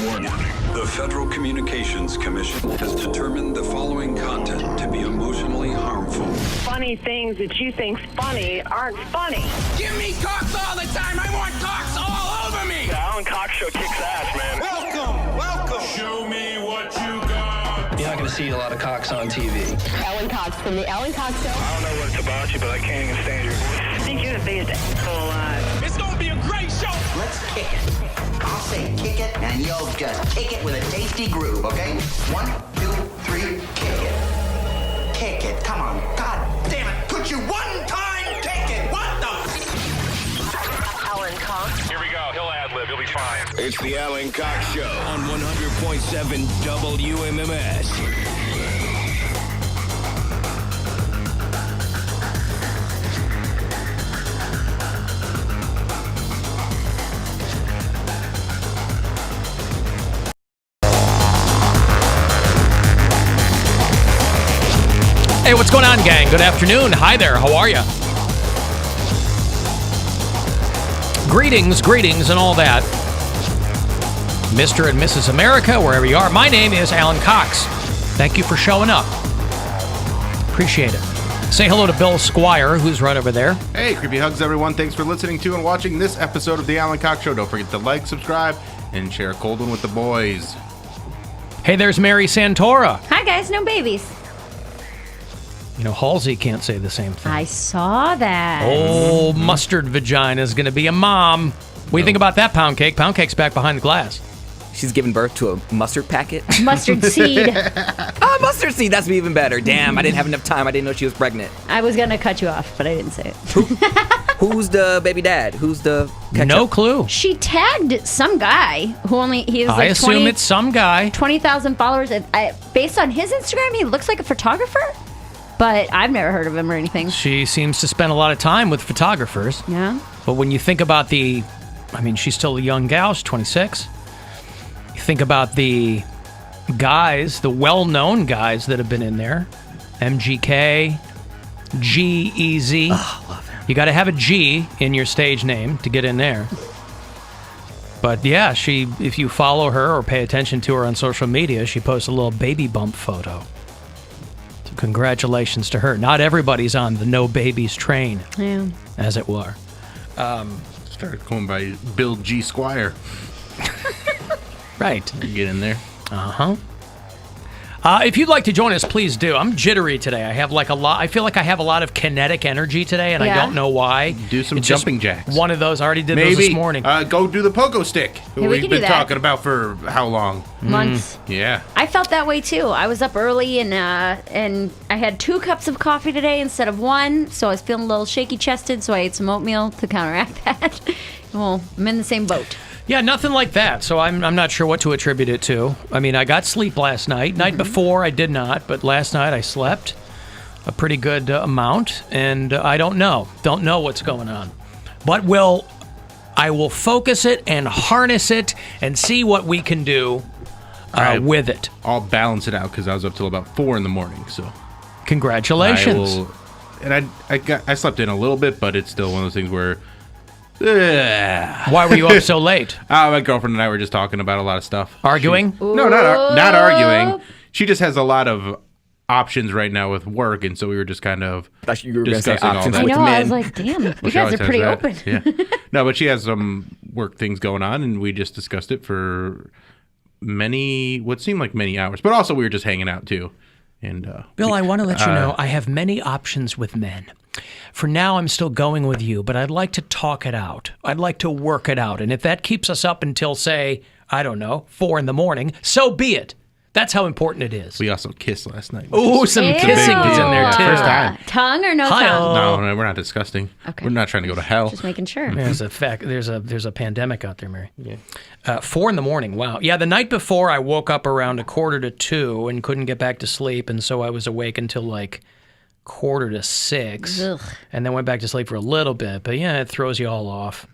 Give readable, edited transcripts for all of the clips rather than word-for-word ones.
Warning. The Federal Communications Commission has determined the following content to be emotionally harmful. Funny things that you think's funny aren't funny. Give me cocks all the time. I want cocks all over me. The Alan Cox Show kicks ass, man. Welcome. Show me what you got. You're not going to see a lot of cocks on TV. Alan Cox from the Alan Cox Show. I don't know what it's about you, but I can't even stand your voice. I think you're the biggest asshole alive. It's going to be a great show. Let's kick it. I'll say kick it, and you'll just kick it with a tasty groove, okay? 1, 2, 3, kick it. Kick it. Come on. God damn it. Could you one time kick it? What the? Alan Cox. Here we go. He'll ad-lib. He'll be fine. It's the Alan Cox Show on 100.7 WMMS. Hey, what's going on, gang? Good afternoon. Hi there. How are you? Greetings, and all that. Mr. and Mrs. America, wherever you are. My name is Alan Cox. Thank you for showing up. Appreciate it. Say hello to Bill Squire, who's right over there. Hey, creepy hugs, everyone. Thanks for listening to and watching this episode of the Alan Cox Show. Don't forget to like, subscribe, and share a cold one with the boys. Hey, there's Mary Santora. Hi, guys. No babies. You know, Halsey can't say the same thing. I saw that. Oh, mustard vagina is going to be a mom. What do you think about that, Poundcake? Poundcake's back behind the glass. She's giving birth to a mustard packet. Mustard seed. Mustard seed. That's even better. Damn, I didn't have enough time. I didn't know she was pregnant. I was going to cut you off, but I didn't say it. Who's the baby dad? Who's the ketchup? No clue. She tagged some guy who he was I like assume it's some guy. 20,000 followers. Based on his Instagram, he looks like a photographer, but I've never heard of him or anything. She seems to spend a lot of time with photographers. Yeah. But when you think about she's still a young gal, she's 26. You think about the guys, the well-known guys that have been in there. MGK, G-Eazy. Oh, love him. You got to have a G in your stage name to get in there. But yeah, if you follow her or pay attention to her on social media, she posts a little baby bump photo. So congratulations to her. Not everybody's on the no babies train, as it were. Started going by Bill G. Squire. Right. Get in there. Uh-huh. If you'd like to join us, please do. I'm jittery today. I feel like I have a lot of kinetic energy today, and I don't know why. Do some jumping jacks. One of those. I already did those this morning. Go do the pogo stick. Yeah, we We've can been do that. talking about for how long? Months. Yeah. I felt that way too. I was up early and I had 2 cups of coffee today instead of 1, so I was feeling a little shaky chested, so I ate some oatmeal to counteract that. Well, I'm in the same boat. Yeah, nothing like that. So I'm not sure what to attribute it to. I mean, I got sleep last night. Night before, I did not. But last night, I slept a pretty good amount. And I don't know. Don't know what's going on. But I will focus it and harness it and see what we can do with it. I'll balance it out because I was up till about 4 in the morning. So congratulations. I slept in a little bit, but it's still one of those things where... Why were you up so late? My girlfriend and I were just talking about a lot of stuff. Arguing? No, not arguing. She just has a lot of options right now with work, and so we were just kind of You were going to say discussing all options that. I with know. men. I was like, damn, you She guys always are has pretty that. open. Yeah. No, but she has some work things going on, and we just discussed it for what seemed like many hours. But also, we were just hanging out too. And Bill, I want to let you know I have many options with men. For now, I'm still going with you, but I'd like to talk it out. I'd like to work it out. And if that keeps us up until, say, I don't know, 4 in the morning, so be it. That's how important it is. we also kissed last night. Ooh, some Ew. kissing is in there, too. First time. Tongue or no Hi-oh. tongue? No, we're not disgusting. Okay. We're not trying to go to hell. Just making sure. There's a pandemic out there, Mary. Yeah. 4 in the morning, wow. Yeah, the night before, I woke up around 1:45 and couldn't get back to sleep, and so I was awake until like 5:45, Ugh. and then went back to sleep for a little bit. But yeah, it throws you all off.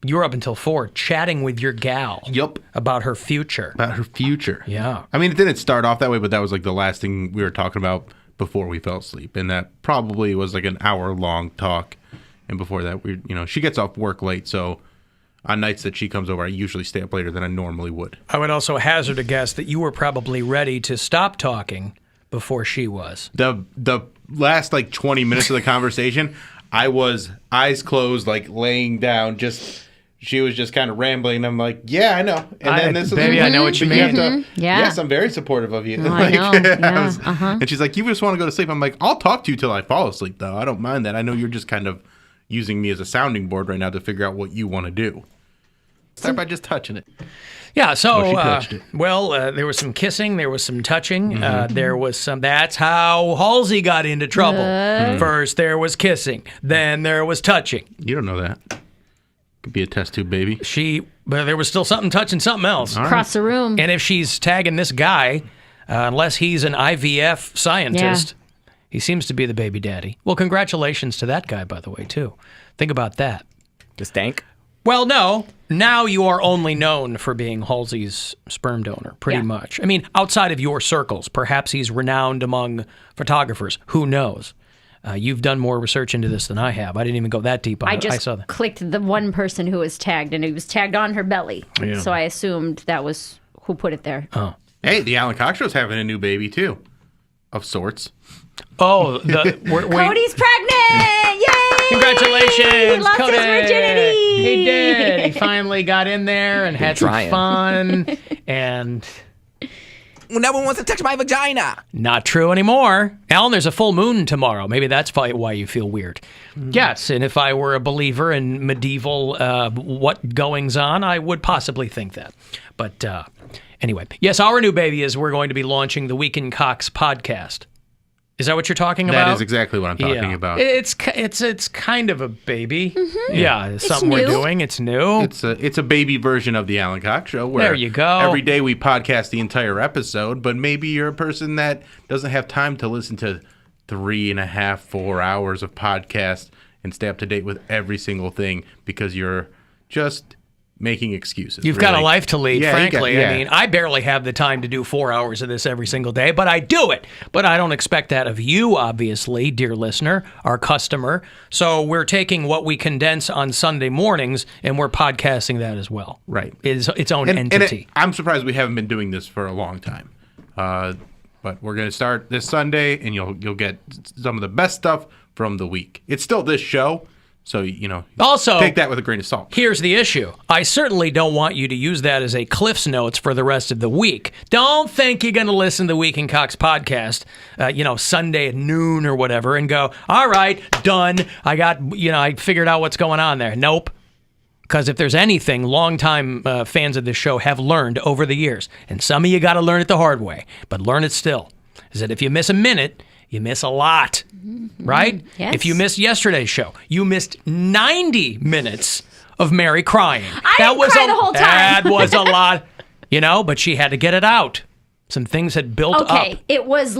You were up until 4 chatting with your gal. Yup. About her future. About her future. Yeah. I mean, it didn't start off that way, but that was like the last thing we were talking about before we fell asleep. And that probably was like an hour-long talk. And before that, she gets off work late, so on nights that she comes over, I usually stay up later than I normally would. I would also hazard a guess that you were probably ready to stop talking before she was. The last 20 minutes of the conversation, I was eyes closed, laying down, she was just kind of rambling, and I'm like, yeah, I know. And then baby, I know what you mean. Yes, I'm very supportive of you. Oh, I know. Yeah. And she's like, you just want to go to sleep. I'm like, I'll talk to you till I fall asleep, though. I don't mind that. I know you're just kind of using me as a sounding board right now to figure out what you want to do. Start by just touching it. Yeah, so, she touched it. there was some kissing, there was some touching, there was some, that's how Halsey got into trouble. First there was kissing, then there was touching. You don't know that. Could be a test tube baby. But there was still something touching something else. Across the room. And if she's tagging this guy, unless he's an IVF scientist, he seems to be the baby daddy. Well, congratulations to that guy, by the way, too. Think about that. The stank? Well, no. Now you are only known for being Halsey's sperm donor, pretty much. I mean, outside of your circles, perhaps he's renowned among photographers. Who knows? You've done more research into this than I have. I didn't even go that deep on it. I saw that. clicked the one person who was tagged, and it was tagged on her belly. Yeah. So I assumed that was who put it there. Oh. Hey, the Alan Cox Show's having a new baby, too. Of sorts. Oh, Cody's pregnant! Yay! Congratulations, He lost Cody. his virginity! He did. He finally got in there and had some fun. And no one wants to touch my vagina. Not true anymore. Alan, there's a full moon tomorrow. Maybe that's why you feel weird. Yes, and if I were a believer in medieval what goings on, I would possibly think that. But anyway, yes, our new baby is we're going to be launching the Week in Cox podcast. Is that what you're talking about? That is exactly what I'm talking about. It's kind of a baby. Yeah, it's something we're doing. It's new. It's a baby version of the Alan Cox Show. Where there you go. Every day we podcast the entire episode, but maybe you're a person that doesn't have time to listen to 3.5, 4 hours of podcast and stay up to date with every single thing because you're just making excuses. You've got a life to lead, frankly. Yeah. I mean, I barely have the time to do 4 hours of this every single day, but I do it. But I don't expect that of you, obviously, dear listener, our customer. So we're taking what we condense on Sunday mornings, and we're podcasting that as well. Right. It's its own entity. I'm surprised we haven't been doing this for a long time. But we're going to start this Sunday, and you'll get some of the best stuff from the week. It's still this show. So, also, take that with a grain of salt. Here's the issue. I certainly don't want you to use that as a Cliff's Notes for the rest of the week. Don't think you're going to listen to the Week in Cox podcast, Sunday at noon or whatever, and go, all right, done. I figured out what's going on there. Nope. Because if there's anything longtime fans of this show have learned over the years, and some of you got to learn it the hard way, but learn it still, is that if you miss a minute, you miss a lot, right? Yes. If you missed yesterday's show, you missed 90 minutes of Mary crying. I didn't cry the whole time. That was a lot, but she had to get it out. Some things had built up. Okay, it was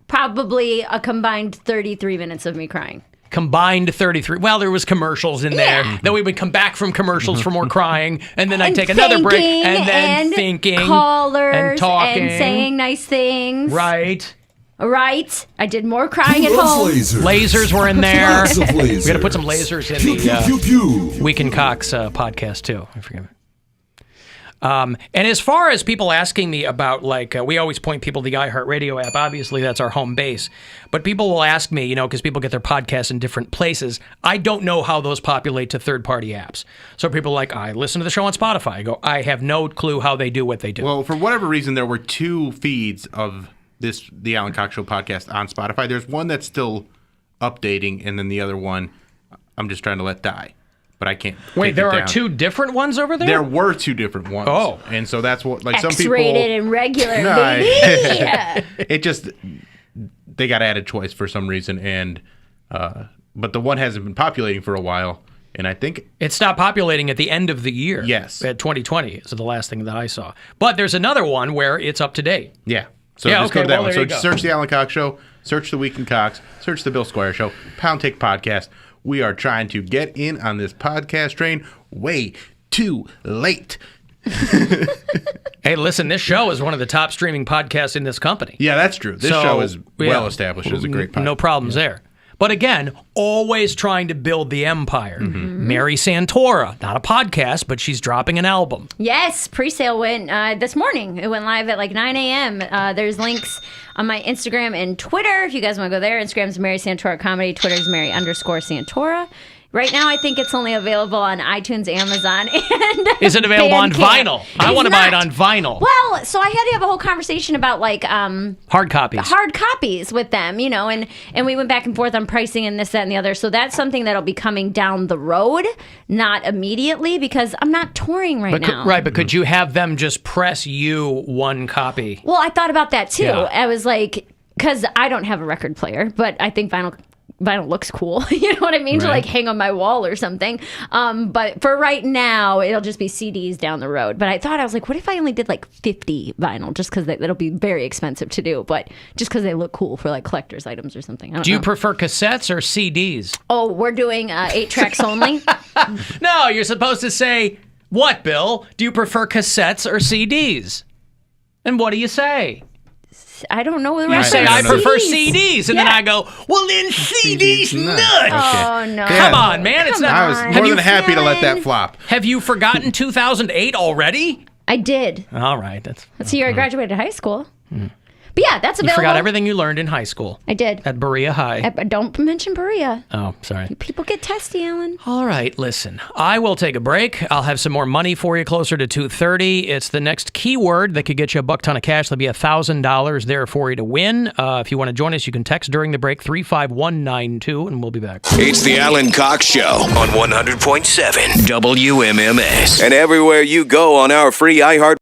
probably a combined 33 minutes of me crying. Combined 33. Well, there was commercials in there. Then we would come back from commercials for more crying, and then I'd take another break, and then thinking, callers, and talking, and saying nice things. Right. Right. I did more crying at home. Lasers were in there. Lots of lasers. We got to put some lasers in the Week in Cox podcast too. I forget. And as far as people asking me about, we always point people to the iHeartRadio app. Obviously, that's our home base. But people will ask me, because people get their podcasts in different places. I don't know how those populate to third-party apps. So people are like, I listen to the show on Spotify. I go, I have no clue how they do what they do. Well, for whatever reason, there were two feeds of the Alan Cox Show podcast on Spotify. There's one that's still updating, and then the other one I'm just trying to let die. But I can't. Wait, there are two different ones over there? There were two different ones. Oh. And so that's what, some people. X-rated and regular, baby. It just, they got added twice for some reason, and but the one hasn't been populating for a while, and I think it stopped populating at the end of the year. Yes. At 2020 is the last thing that I saw. But there's another one where it's up to date. Yeah. So just go to that one. So just search the Alan Cox Show, search the Week in Cox, search the Bill Squire Show, Poundcake podcast. We are trying to get in on this podcast train way too late. Hey, listen, this show is one of the top streaming podcasts in this company. Yeah, that's true. This show is well established as a great podcast. No problems there. But again, always trying to build the empire. Mary Santora, not a podcast, but she's dropping an album. Yes, pre-sale went this morning. It went live at like 9 a.m. There's links on my Instagram and Twitter if you guys want to go there. Instagram's Mary Santora Comedy. Twitter's Mary_Santora. Right now, I think it's only available on iTunes, Amazon, and Is it available on Bandcamp. vinyl? I want to buy it on vinyl. Well, so I had to have a whole conversation about like hard copies. hard copies with them, you know, and we went back and forth on pricing and this, that, and the other. So that's something that'll be coming down the road, not immediately, because I'm not touring right now. Right, but could you have them just press you one copy? Well, I thought about that too. Yeah. I was like, because I don't have a record player, but I think vinyl looks cool. You know what I mean? To like hang on my wall or something. But for right now, it'll just be CDs down the road. But I was like, what if I only did like 50 vinyl? Just because that'll be very expensive to do, but just because they look cool for like collector's items or something. I don't Do you know. prefer cassettes or CDs? Oh, we're doing 8 tracks only. No, you're supposed to say, what, Bill? Do you prefer cassettes or CDs? And what do you say? I don't know the You rest say, of I the prefer CDs. CDs. And then I go, well, then CDs nuts. Oh, no. Come on, man. It's not. I was more than happy to let that flop. Have you forgotten 2008 already? I did. All right. That's the year I graduated high school. But yeah, that's You available. forgot everything you learned in high school. I did. At Berea High. Don't mention Berea. Oh, sorry. People get testy, Alan. All right, listen. I will take a break. I'll have some more money for you closer to 2:30. It's the next keyword that could get you a buck ton of cash. There'll be $1,000 there for you to win. If you want to join us, you can text during the break 35192, and we'll be back. It's the Alan Cox Show on 100.7 WMMS. And everywhere you go on our free iHeart.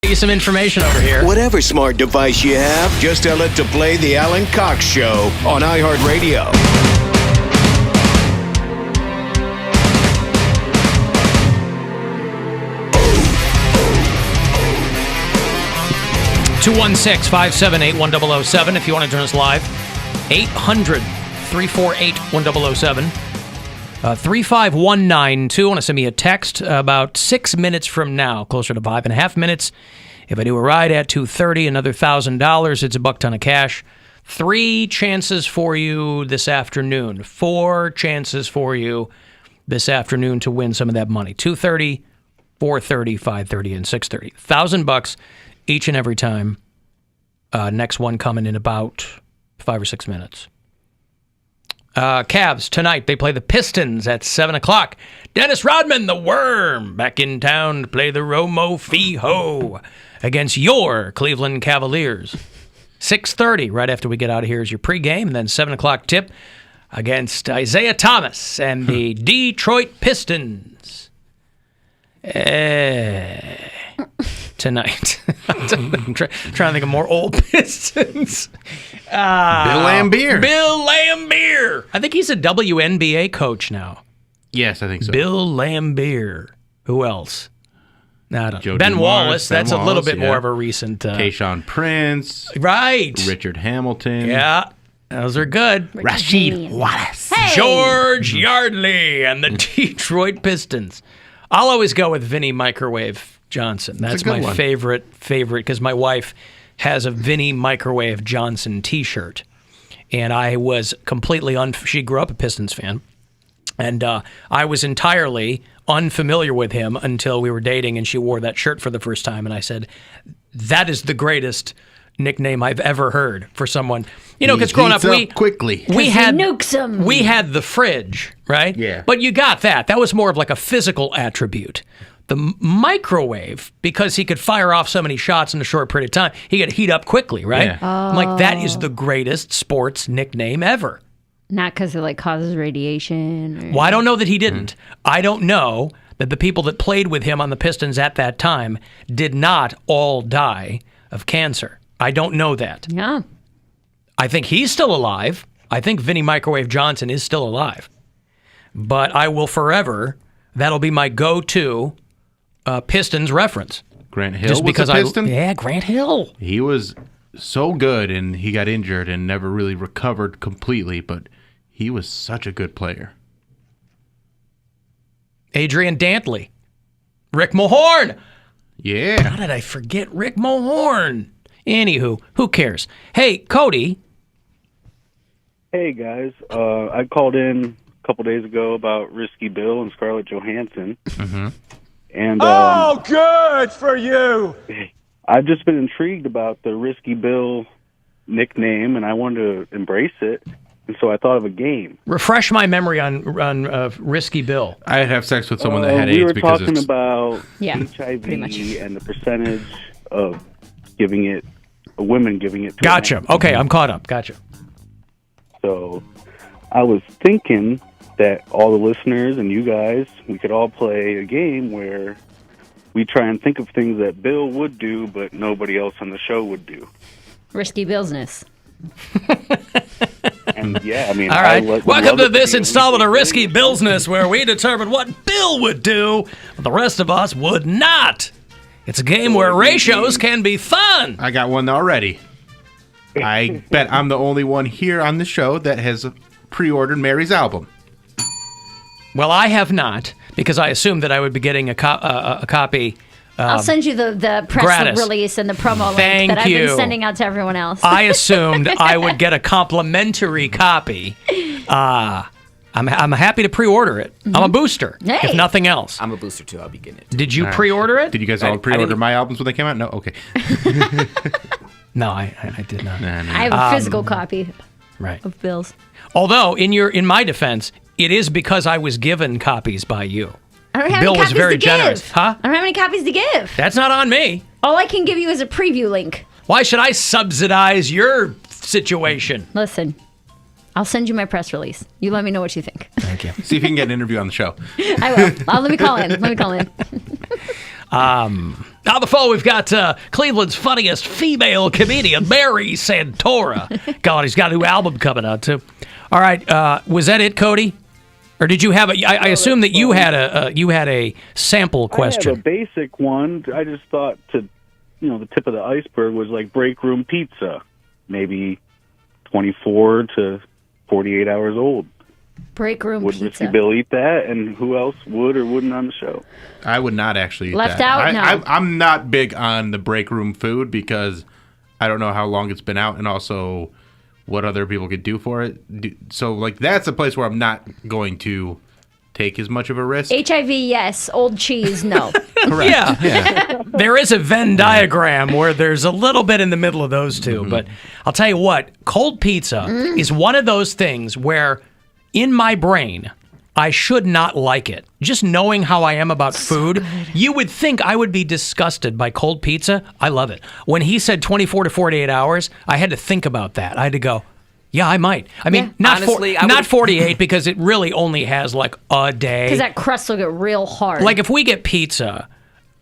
you some information over here. Whatever smart device you have, just tell it to play The Alan Cox Show on iHeartRadio. (216-578-1007) if you want to join us live. 800-348-1007. 35192. Want to send me a text about 6 minutes from now, closer to 5.5 minutes. If I do a ride at 2:30, another $1,000. It's a buck ton of cash. 3 chances for you this afternoon. 4 chances for you this afternoon to win some of that money. 2:30, 4:30, 5:30, and 6:30. $1,000 each and every time. Next one coming in about 5 or 6 minutes. Cavs tonight, they play the Pistons at 7 o'clock. Dennis Rodman, the Worm, back in town to play the Romo Fee-Ho against your Cleveland Cavaliers. 6:30, right after we get out of here, is your pregame, and then 7 o'clock tip against Isaiah Thomas and the Detroit Pistons. Tonight. I'm trying to think of more old Pistons. Bill Laimbeer. Bill Laimbeer. I think he's a WNBA coach now. Yes, I think so. Bill Laimbeer. Who else? I don't know. Joe Ben Dumars, Wallace. Ben That's a little Wallace, bit yeah. more of a recent. Tayshaun Prince. Right. Richard Hamilton. Yeah. Those are good. Rashid Wallace. Hey! George Yardley and the Detroit Pistons. I'll always go with Vinnie Microwave Johnson. That's my one. favorite, because my wife has a Vinnie Microwave Johnson t-shirt. And I was completely she grew up a Pistons fan. And I was entirely unfamiliar with him until we were dating and she wore that shirt for the first time. And I said, that is the greatest nickname I've ever heard for someone. You know, because growing up, we had nukes 'em. We had the fridge, right? Yeah. But you got that. That was more of like a physical attribute. The microwave, because he could fire off so many shots in a short period of time, he could heat up quickly, right? Yeah. I'm like, that is the greatest sports nickname ever. Not because it like causes radiation. Well, I don't know that he didn't. I don't know that the people that played with him on the Pistons at that time did not all die of cancer. I don't know that. Yeah. I think he's still alive. I think Vinnie Microwave Johnson is still alive. But I will forever, that'll be my go-to Pistons reference. Grant Hill Just was because a Piston? Yeah, Grant Hill. He was so good, and he got injured and never really recovered completely, but he was such a good player. Adrian Dantley. Rick Mahorn. Yeah. How did I forget Rick Mahorn? Anywho, who cares? Hey, Cody. Hey, guys. I called in a couple days ago about Risky Bill and Scarlett Johansson. Mm-hmm. And good for you. I've just been intrigued about the Risky Bill nickname, and I wanted to embrace it. And so I thought of a game. Refresh my memory on Risky Bill. I'd have sex with someone that had we AIDS were because talking it's... about Yeah, HIV pretty much. and the percentage of giving it, women giving it to Gotcha. a man. Okay, I'm caught up. Gotcha. So I was thinking that all the listeners and you guys, we could all play a game where we try and think of things that Bill would do, but nobody else on the show would do. Risky business. And yeah, I mean, All right. would Welcome love to it this be installment of Bill. Risky Business, where we determine what Bill would do, but the rest of us would not. It's a game where ratios can be fun. I got one already. I bet I'm the only one here on the show that has pre-ordered Mary's album. Well, I have not, because I assumed that I would be getting a copy. I'll send you the press gratis. release and the promo Thank link that I've you. been sending out to everyone else. I assumed I would get a complimentary copy. I'm happy to pre-order it. I'm a booster, Hey. if nothing else. I'm a booster too. I'll be getting it. Did you All right. pre-order it? Did you guys all I pre-order didn't- my albums when they came out? No? Okay. No, I did not. I have a physical copy Right. of Bill's. Although, in my defense, it is because I was given copies by you. I don't have Bill any was copies very to give. generous. Huh? I don't have any copies to give. That's not on me. All I can give you is a preview link. Why should I subsidize your situation? Listen, I'll send you my press release. You let me know what you think. Thank you. See if you can get an interview on the show. I will. Let me call in. On the phone, we've got Cleveland's funniest female comedian, Mary Santora. God, he's got a new album coming out, too. All right, was that it, Cody? Or did you have I assume that you had a sample question. I have a basic one. I just thought the tip of the iceberg was like break room pizza, maybe 24 to 48 hours old. Break room would pizza. Would Risky Bill eat that? And who else would or wouldn't on the show? I would not actually eat Left that. out? No. I'm not big on the break room food because I don't know how long it's been out and also what other people could do for it. So, like, that's a place where I'm not going to take as much of a risk. HIV, yes. Old cheese, no. Correct. Yeah. There is a Venn diagram where there's a little bit in the middle of those two. Mm-hmm. But I'll tell you what, cold pizza is one of those things where in my brain, I should not like it. Just knowing how I am about food, you would think I would be disgusted by cold pizza. I love it. When he said 24 to 48 hours, I had to think about that. I had to go, yeah, I might. I mean, not 48 because it really only has like a day. Because that crust will get real hard. Like if we get pizza,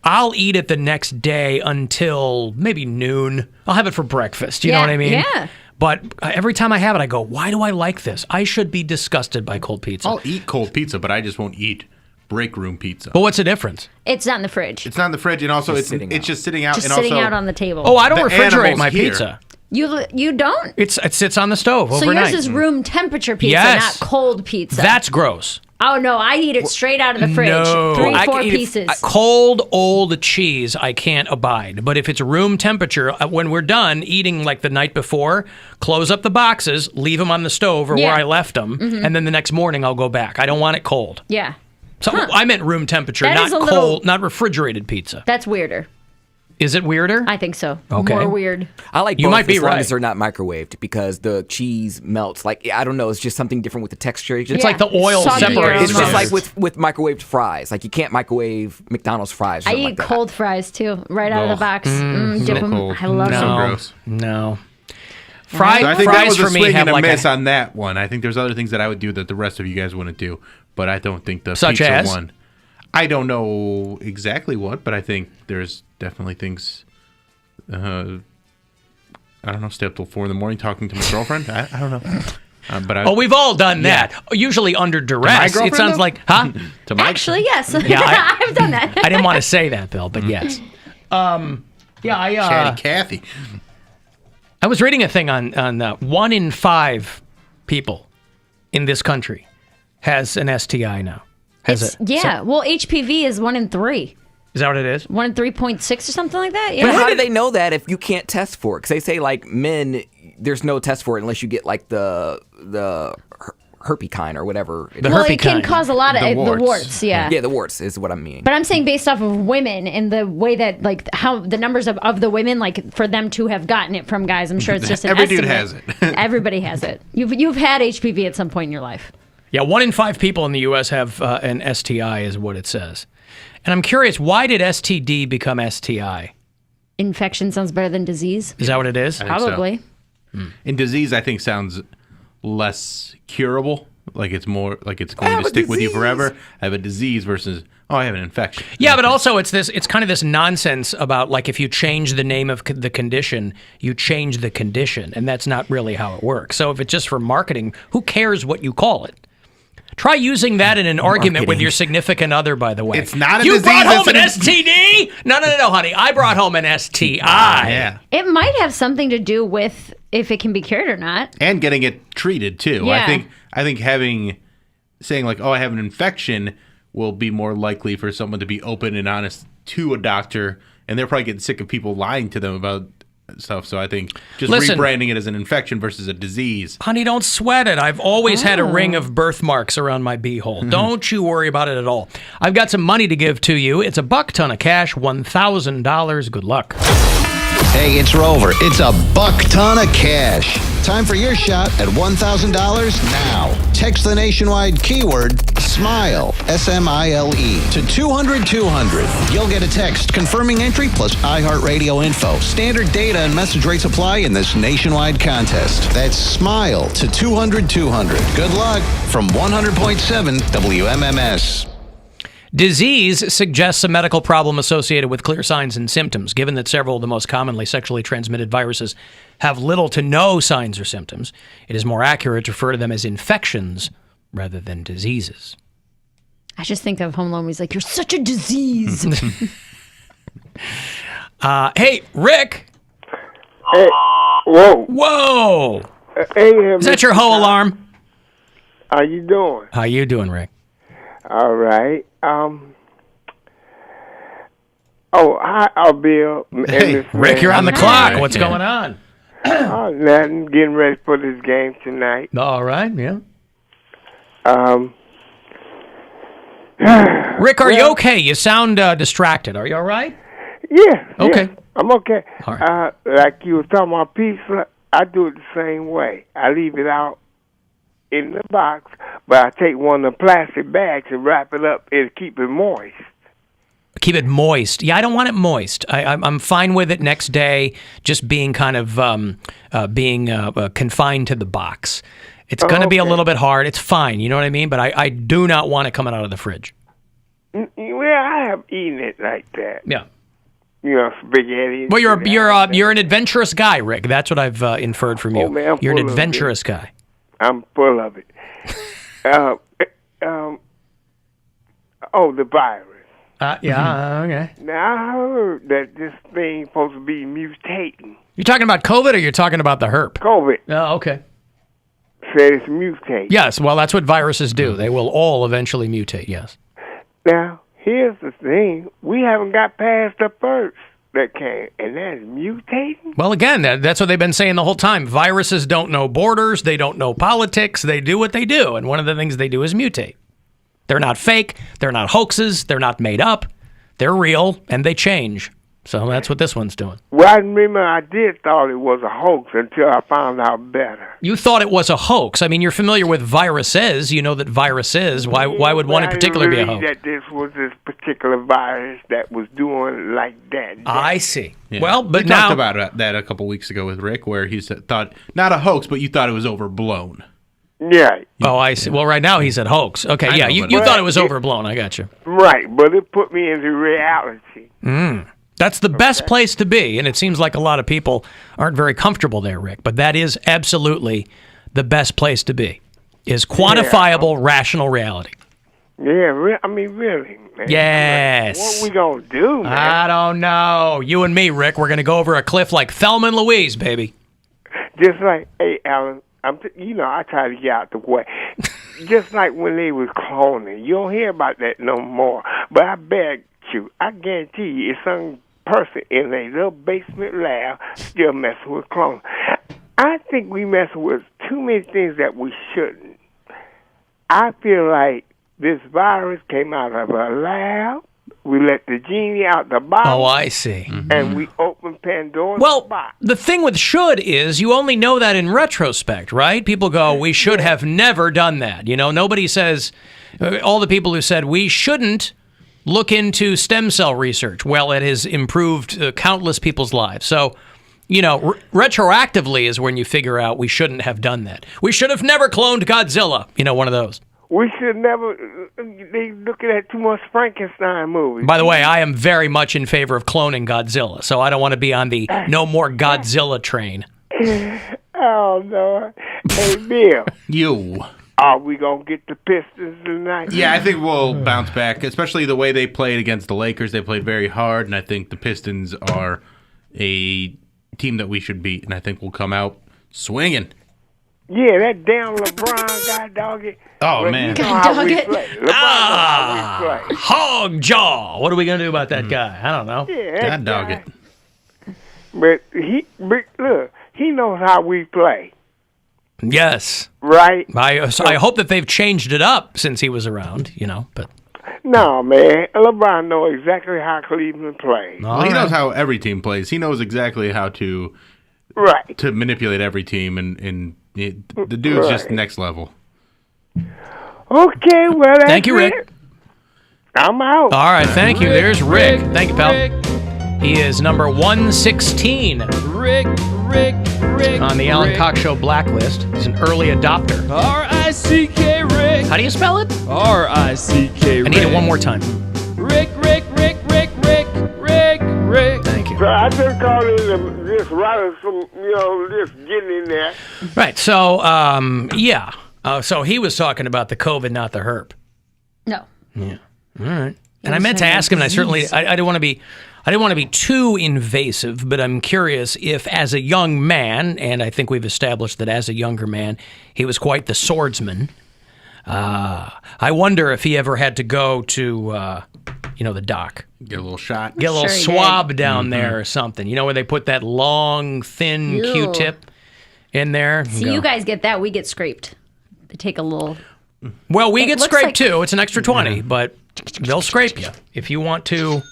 I'll eat it the next day until maybe noon. I'll have it for breakfast. You know what I mean? Yeah. But every time I have it, I go, why do I like this? I should be disgusted by cold pizza. I'll eat cold pizza, but I just won't eat break room pizza. But what's the difference? It's not in the fridge. It's not in the fridge, and also it's just sitting out. Just and sitting also out on the table. Oh, I don't the refrigerate my animals here. pizza. You don't? It sits on the stove So overnight. yours is room temperature pizza, Yes. not cold pizza. That's gross. Oh, no, I eat it straight out of the fridge. No. 3-4 pieces. Cold, old cheese, I can't abide. But if it's room temperature, when we're done eating like the night before, close up the boxes, leave them on the stove or where I left them, and then the next morning I'll go back. I don't want it cold. Yeah. So I meant room temperature, That not is a cold, little- not refrigerated pizza. That's weirder. Is it weirder? I think so. Okay. More weird. I like You both might be as long right. as they're not microwaved because the cheese melts. Like, I don't know, it's just something different with the texture. It's like the oil Soggier separates. It's just almost. like with microwaved fries. Like, you can't microwave McDonald's fries. Or I something eat like that. cold fries, too, right out of the box. Dip them. cold. I love So them. gross. No. Fried So I think that fries was a for me swing have and a like miss on that one. I think there's other things that I would do that the rest of you guys wouldn't do, but I don't think the Such pizza as? one. I don't know exactly what, but I think there's definitely things. I don't know. Stay up till 4 a.m. talking to my girlfriend. I don't know. But we've all done that. Usually under duress. girlfriend, It sounds though? like, huh? to my Actually, yes. Yeah, I've done that. I didn't want to say that, Bill, but yes. Chatty Cathy. I was reading a thing on 1 in 5 people in this country has an STI now. Yeah. Well, HPV is 1 in 3. Is that what it is? 1 in 3.6 or something like that. But Yeah. how do they know that if you can't test for it? Because they say, like, men, there's no test for it unless you get, like, the herpy kind or whatever. Well, it can cause a lot of The the warts. warts. Yeah. Yeah, the warts is what I mean. But I'm saying based off of women and the way that, like, how the numbers of the women, like, for them to have gotten it from guys, I'm sure it's just an Every estimate. dude has it. Everybody has it. You've had HPV at some point in your life. Yeah, 1 in 5 people in the U.S. have an STI is what it says. And I'm curious, why did STD become STI? Infection sounds better than disease. Is that what it is? I think so. Probably. And disease, I think, sounds less curable. Like it's more like it's going have to a stick with you disease. forever. I have a disease versus I have an infection. Yeah, but also it's kind of this nonsense about like if you change the name of the condition, you change the condition, and that's not really how it works. So if it's just for marketing, who cares what you call it? Try using that in an argument with your significant other, by the way. It's not a you disease. brought home an it's STD? No, honey. I brought home an STI. Yeah. It might have something to do with if it can be cured or not. And getting it treated too. Yeah. I think saying like, oh, I have an infection will be more likely for someone to be open and honest to a doctor, and they're probably getting sick of people lying to them about stuff. So I think just rebranding it as an infection versus a disease. Honey, don't sweat it. I've always had a ring of birthmarks around my beehole. Don't you worry about it at all. I've got some money to give to you. It's a buck ton of cash, $1,000. Good luck. Hey, it's Rover. It's a buck ton of cash. Time for your shot at $1,000 now. Text the nationwide keyword SMILE, S-M-I-L-E, to 200-200. You'll get a text confirming entry plus iHeartRadio info. Standard data and message rates apply in this nationwide contest. That's SMILE to 200-200. Good luck from 100.7 WMMS. Disease suggests a medical problem associated with clear signs and symptoms. Given that several of the most commonly sexually transmitted viruses have little to no signs or symptoms, it is more accurate to refer to them as infections rather than diseases. I just think of Home Alone when he's like, "You're such a disease." Hey, Rick. Hey, whoa. Whoa. Hey, is that your hoe alarm? How you doing? How you doing, Rick? All right. Hi, Bill. Hey, Rick, you're on the clock. What's going on? Nothing. Getting ready for this game tonight. All right, yeah. Rick, are you okay? You sound distracted. Are you all right? Yeah. Okay. Yeah, I'm okay. All right. Like you were talking about pizza, I do it the same way. I leave it out in the box, but I take one of the plastic bags and wrap it up and keep it moist. Keep it moist. Yeah, I don't want it moist. I'm fine with it next day just being kind of confined to the box. It's going to be a little bit hard. It's fine. You know what I mean? But I do not want it coming out of the fridge. Well, I have eaten it like that. Yeah. You know, spaghetti. Well, you're an adventurous guy, Rick. That's what I've inferred from you. Oh, man, you're an adventurous guy. I'm full of it. The virus. Yeah, okay. Now, I heard that this thing's supposed to be mutating. You're talking about COVID or you're talking about the herp? COVID. Oh, okay. Said it's mutating. Yes, well, that's what viruses do. They will all eventually mutate, yes. Now, here's the thing. We haven't got past the first that came, and that's mutating? Well, again, that's what they've been saying the whole time. Viruses don't know borders. They don't know politics. They do what they do, and one of the things they do is mutate. They're not fake. They're not hoaxes. They're not made up. They're real, and they change. So that's what this one's doing. Well, I remember I did thought it was a hoax until I found out better. You thought it was a hoax. I mean, you're familiar with viruses. You know that viruses. Why would one in particular be a hoax? That this was this particular virus that was doing like that. I see. Yeah. Well, but we now... talked about that a couple weeks ago with Rick, where he thought, not a hoax, but you thought it was overblown. Yeah. Oh, I see. Well, right now he said hoax. Okay, yeah, you thought it was overblown. I got you. Right, but it put me into reality. That's the best place to be, and it seems like a lot of people aren't very comfortable there, Rick, but that is absolutely the best place to be, is quantifiable, rational reality. Yeah, really, man. Yes. What we gonna do, man? I don't know. You and me, Rick, we're going to go over a cliff like Thelma and Louise, baby. Just like, hey, Alan, I try to get out the way. Just like when they was cloning. You don't hear about that no more. But I bet you, I guarantee you, it's some person in a little basement lab still messing with cloning. I think we messing with too many things that we shouldn't. I feel like this virus came out of a lab. We let the genie out the bottle. Oh, I see. And we opened Pandora's box. The thing with should is you only know that in retrospect, right? People go, we should have never done that. You know, nobody says, all the people who said we shouldn't look into stem cell research. Well, it has improved countless people's lives. So, you know, retroactively is when you figure out we shouldn't have done that. We should have never cloned Godzilla. You know, one of those. We should never. They looking at too much Frankenstein movies. By the way, I am very much in favor of cloning Godzilla, so I don't want to be on the no more Godzilla train. Oh, no. Hey, Bill. Are we going to get the Pistons tonight? Yeah, I think we'll bounce back, especially the way they played against the Lakers. They played very hard, and I think the Pistons are a team that we should beat, and I think we'll come out swinging. Yeah, that damn LeBron guy, dog it. Oh, man. Dog it. Hog jaw. What are we going to do about that guy? I don't know. Yeah, God dog it. But look, he knows how we play. Yes. Right? I hope that they've changed it up since he was around, you know, but... No, man. LeBron knows exactly how Cleveland plays. Well, he knows how every team plays. He knows exactly how to manipulate every team, and the dude's just next level. Okay, well, that's Thank you, Rick. I'm out. All right, thank you. There's Rick. Thank you, pal. He is number 116. Rick. On the Alan Cox Show blacklist. He's an early adopter. R-I-C-K, Rick. How do you spell it? R-I-C-K. I need it one more time. Rick. Thank you. So I just called in to just write some, just getting in there. Right. So, yeah. So he was talking about the COVID, not the herp. No. Yeah. All right. And I meant to ask him, and I certainly, I didn't want to be too invasive, but I'm curious if, as a young man, and I think we've established that as a younger man, he was quite the swordsman. I wonder if he ever had to go to, the doc. Get a little shot. Get a little swab down there or something. Where they put that long, thin Ew. Q-tip in there. See, you guys get that. We get scraped. They take a little... Well, we get scraped like... too. It's an extra 20, but they'll scrape you if you want to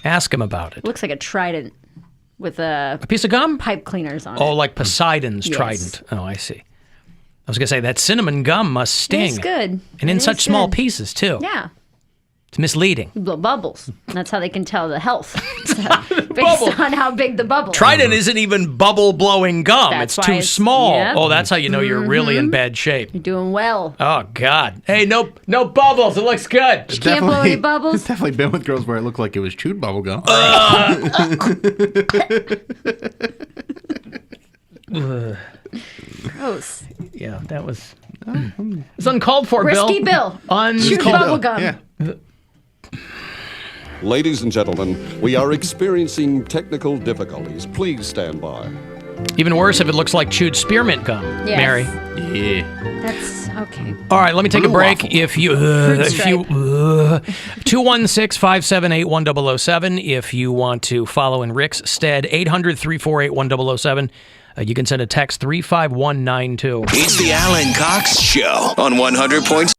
ask them about it. It looks like a trident with a piece of gum? Pipe cleaners on it. Oh, like Poseidon's trident. Oh, I see. I was going to say, that cinnamon gum must sting. It's good. And in such small pieces, too. Yeah. It's misleading. You blow bubbles. That's how they can tell the health. Based on how big the bubble is. Trident isn't even bubble-blowing gum. That's it's why too it's- small. Yep. Oh, that's how you know you're really in bad shape. You're doing well. Oh, God. Hey, no bubbles. It looks good. You can't blow any bubbles. It's definitely been with girls where it looked like it was chewed bubble gum. Gross. Yeah, that was... It's uncalled for, Risky Bill. Chewed bubble gum. Yeah. Ladies and gentlemen, we are experiencing technical difficulties. Please stand by. Even worse if it looks like chewed spearmint gum, Yes. Mary. Yeah. That's okay. All right, let me take a Blue break. waffle. If you 216-578-1007 if you want to follow in Rick's stead, 800-348-1007. You can send a text 35192. It's the Alan Cox Show on 100.7.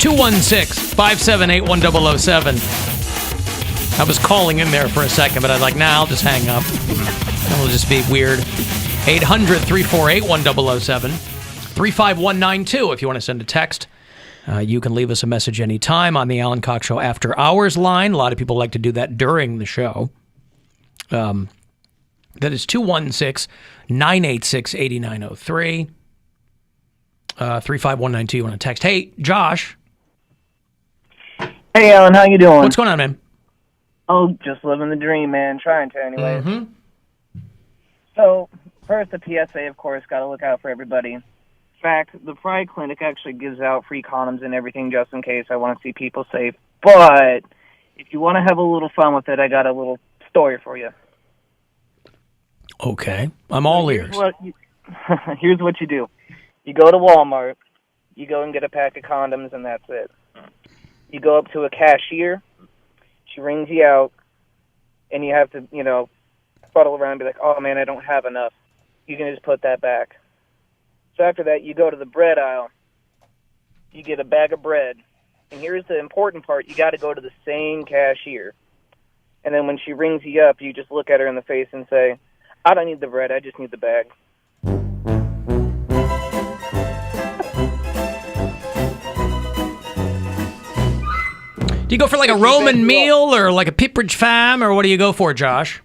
216-578-1007. I was calling in there for a second, but I was like, nah, I'll just hang up. It'll just be weird. 800-348-1007. 35192 if you want to send a text. You can leave us a message anytime on the Alan Cox Show After Hours line. A lot of people like to do that during the show. That is 216-986-8903. 35192. You want to text? Hey, Josh. Hey, Alan, how you doing? What's going on, man? Oh, just living the dream, man. Trying to, anyways. Mm-hmm. So, first, the PSA, of course, got to look out for everybody. In fact, the Pride Clinic actually gives out free condoms and everything just in case. I want to see people safe. But if you want to have a little fun with it, I got a little story for you. Okay. I'm all ears. Here's what you do. You go to Walmart, you go and get a pack of condoms, and that's it. You go up to a cashier, she rings you out, and you have to, fuddle around and be like, oh, man, I don't have enough. You can just put that back. So after that, you go to the bread aisle. You get a bag of bread. And here's the important part. You got to go to the same cashier. And then when she rings you up, you just look at her in the face and say, I don't need the bread. I just need the bag. Do you go for like a Roman meal or like a Pipperidge Fam, or what do you go for, Josh?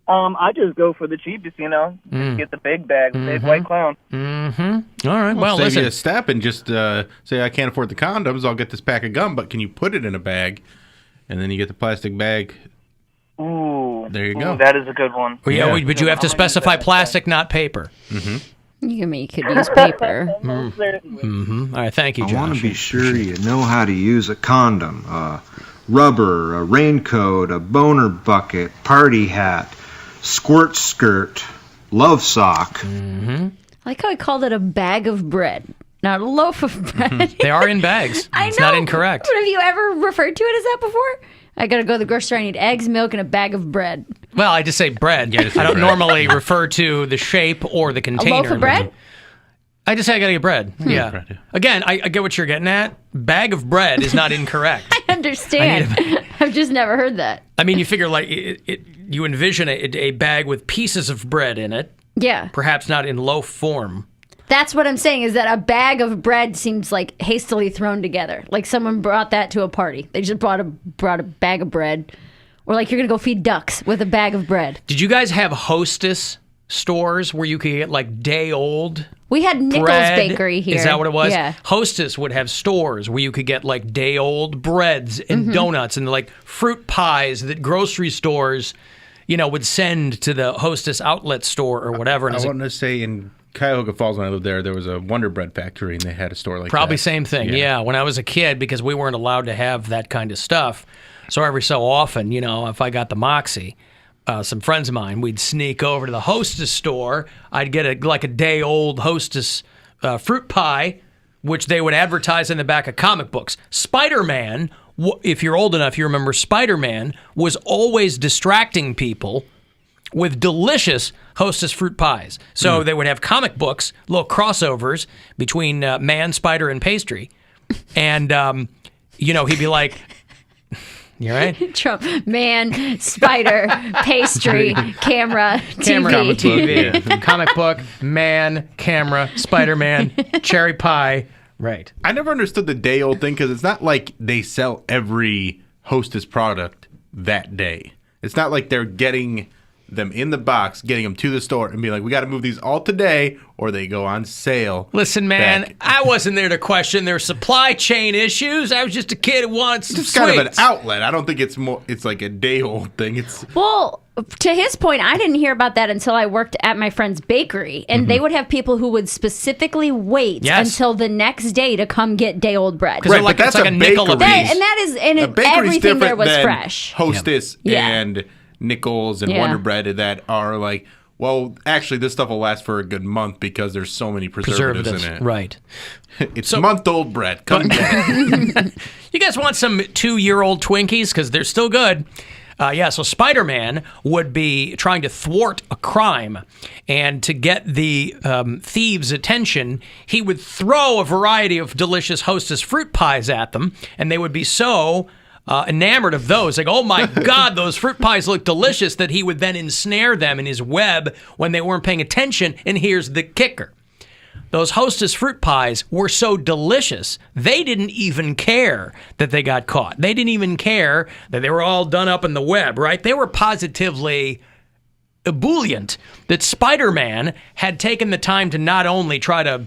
I just go for the cheapest, Just get the big bag, the big white clown. Mm-hmm. All right. Well, save listen. you a step and just say, I can't afford the condoms. I'll get this pack of gum, but can you put it in a bag? And then you get the plastic bag. Ooh. There you go. Ooh, that is a good one. Well, yeah, but you have to specify plastic, not paper. Mm-hmm. You could use paper. Mm-hmm. All right. Thank you, Josh. I want to be sure you know how to use a condom, rubber, a raincoat, a boner bucket, party hat, squirt skirt, love sock. Mm-hmm. I like how I called it a bag of bread, not a loaf of bread. They are in bags. I It's know. not incorrect. But have you ever referred to it as that before? I got to go to the grocery store. I need eggs, milk, and a bag of bread. Well, I just say bread. Yeah, just I don't bread. normally refer to the shape or the container. A loaf of bread? I just say I got to get bread. Yeah. Bread, yeah. Again, I get what you're getting at. Bag of bread is not incorrect. I understand. I've just never heard that. I mean, you figure like you envision a bag with pieces of bread in it, Yeah. perhaps not in loaf form. That's what I'm saying, is that a bag of bread seems like hastily thrown together. Like someone brought that to a party. They just brought a bag of bread. Or like you're going to go feed ducks with a bag of bread. Did you guys have Hostess stores where you could get like day old We had Nichols bread? Bakery here. Is that what it was? Yeah. Hostess would have stores where you could get like day old breads and donuts and like fruit pies that grocery stores, would send to the Hostess outlet store or whatever. And I want to say in Cuyahoga Falls, when I lived there was a Wonder Bread factory, and they had a store like probably that. same thing. Yeah. When I was a kid, because we weren't allowed to have that kind of stuff. So every so often, if I got the Moxie, some friends of mine, we'd sneak over to the Hostess store. I'd get a day old Hostess fruit pie, which they would advertise in the back of comic books. Spider-Man, if you're old enough, you remember Spider-Man was always distracting people with delicious Hostess fruit pies. So they would have comic books, little crossovers between man, spider, and pastry. And, he'd be like, you all right? Trump, man, spider, pastry, camera, TV. TV. Comic book, man, camera, Spider-Man, cherry pie. Right. I never understood the day old thing because it's not like they sell every Hostess product that day. It's not like they're getting them in the box, getting them to the store, and being like, we got to move these all today, or they go on sale. Listen, man, I wasn't there to question their supply chain issues. I was just a kid who wanted some It's kind of an sweets. outlet. I don't think it's like a day old thing. Well, to his point, I didn't hear about that until I worked at my friend's bakery, and they would have people who would specifically wait until the next day to come get day old bread. Right, but that's a nickel a piece. And that is, and A bakery's everything there different was than fresh. Hostess Yeah. and Nichols and Yeah. Wonder Bread that are like, well, actually, this stuff will last for a good month because there's so many preservatives in it. Right. It's month-old bread. Come get it. You guys want some 2-year-old Twinkies? Because they're still good. So Spider-Man would be trying to thwart a crime, and to get the thieves' attention, he would throw a variety of delicious Hostess fruit pies at them, and they would be so enamored of those, like, oh my God, those fruit pies look delicious, that he would then ensnare them in his web when they weren't paying attention. And here's the kicker. Those Hostess fruit pies were so delicious, they didn't even care that they got caught. They didn't even care that they were all done up in the web, right? They were positively ebullient that Spider-Man had taken the time to not only try to,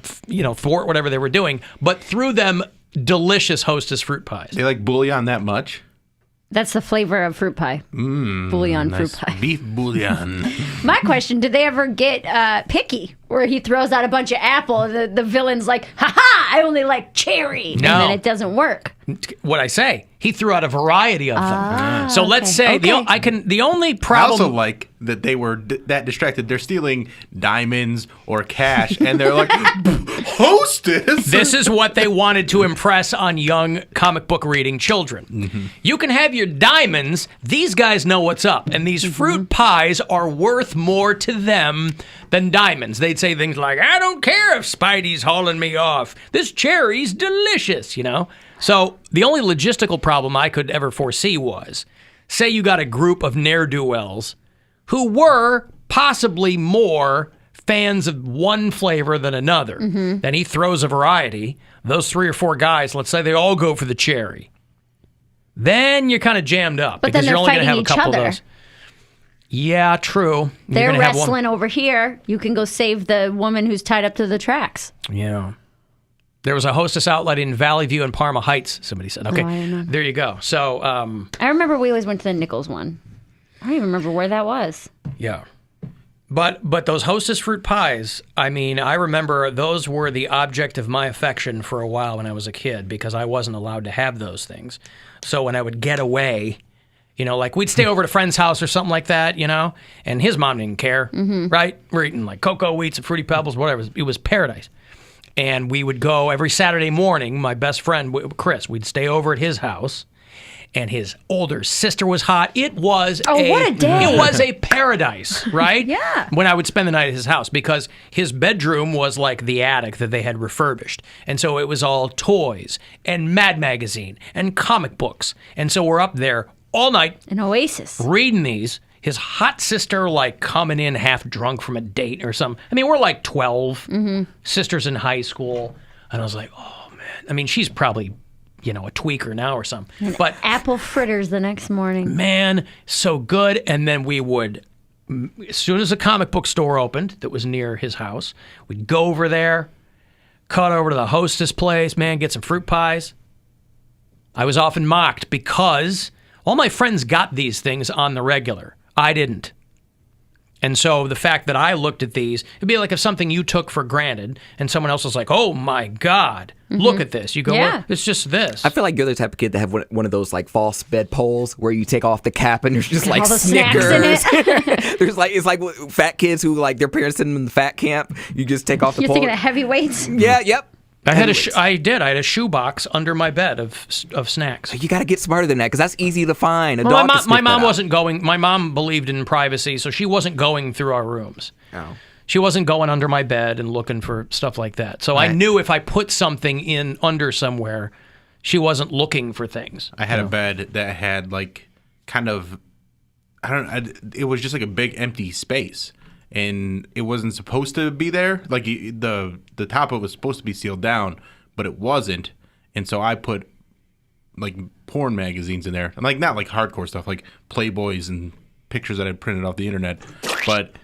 thwart whatever they were doing, but threw them delicious Hostess fruit pies. They like bouillon that much? That's the flavor of fruit pie. Bouillon nice fruit pie. Beef bouillon. My question, did they ever get picky? Where he throws out a bunch of apple, the villain's like, ha-ha, I only like cherry. No. And then it doesn't work. What I say, he threw out a variety of them. So let's say the only I problem. also like that they were that distracted. They're stealing diamonds or cash, and they're like, Hostess. This is what they wanted to impress on young comic book reading children. You can have your diamonds. These guys know what's up, and these fruit pies are worth more to them than diamonds. They'd say things like, I don't care if Spidey's hauling me off. This cherry's delicious, So the only logistical problem I could ever foresee was, say you got a group of ne'er-do-wells who were possibly more fans of one flavor than another. Then he throws a variety. Those 3 or 4 guys, let's say they all go for the cherry. Then you're kind of jammed up, But because then you're they're only going to have a fighting couple each of other. those. Yeah, true. They're wrestling over here. You can go save the woman who's tied up to the tracks. Yeah. There was a Hostess outlet in Valley View and Parma Heights, somebody said. Okay, I don't know. there you go. So, I remember we always went to the Nichols one. I don't even remember where that was. yeah. But those Hostess fruit pies, I mean, I remember those were the object of my affection for a while when I was a kid, because I wasn't allowed to have those things. So when I would get away, like we'd stay over at a friend's house or something like that, and his mom didn't care, right? We're eating like cocoa wheats and Fruity Pebbles, whatever. It was paradise. And we would go every Saturday morning, my best friend, Chris, we'd stay over at his house, and his older sister was hot. It was what a day. It was a paradise, right? Yeah. When I would spend the night at his house, because his bedroom was like the attic that they had refurbished. And so it was all toys and Mad Magazine and comic books. And so we're up there all night. An oasis. Reading these. His hot sister, like, coming in half drunk from a date or something. I mean, we're like 12, sisters in high school. And I was like, oh, man. I mean, she's probably, a tweaker now or something. And but apple fritters the next morning. man, so good. And then we would, as soon as a comic book store opened that was near his house, we'd go over there, cut over to the Hostess place, man, get some fruit pies. I was often mocked because all my friends got these things on the regular. I didn't. And so the fact that I looked at these, it'd be like if something you took for granted and someone else was like, oh my God, look at this. You go, Yeah. well, it's just this. I feel like you're the type of kid that have one of those like false bed poles where you take off the cap and there's just like all the snacks in Snickers. it. There's like, it's like fat kids who like their parents send them in the fat camp. You just take off the You're pole. thinking of heavyweights? Yeah, yep. I had a shoebox under my bed of snacks. You got to get smarter than that because that's easy to find. Well, my mom wasn't going. My mom believed in privacy, so she wasn't going through our rooms. Oh. She wasn't going under my bed and looking for stuff like that. So I knew if I put something in under somewhere, she wasn't looking for things. I had a bed that had like kind of, it was just like a big empty space. And it wasn't supposed to be there. Like the top of it was supposed to be sealed down, but it wasn't. And so I put like porn magazines in there. And like not like hardcore stuff, like Playboys and pictures that I printed off the internet. But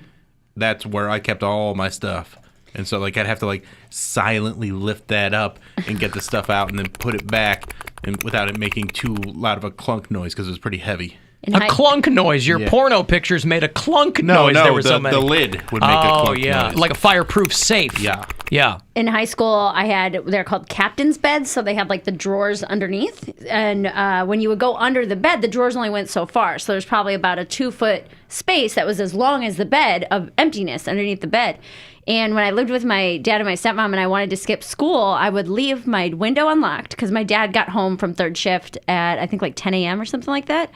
that's where I kept all my stuff. And so like I'd have to like silently lift that up and get the stuff out and then put it back, and without it making too loud of a clunk noise because it was pretty heavy. Clunk noise. Your porno pictures made a clunk noise. No, there were so many. The lid would make a clunk noise. Oh, yeah. noise. Like a fireproof safe. Yeah. Yeah. in high school, they're called captain's beds, so they had like the drawers underneath. And when you would go under the bed, the drawers only went so far. So there's probably about a 2-foot space that was as long as the bed of emptiness underneath the bed. And when I lived with my dad and my stepmom and I wanted to skip school, I would leave my window unlocked because my dad got home from third shift at, I think, like 10 a.m. or something like that.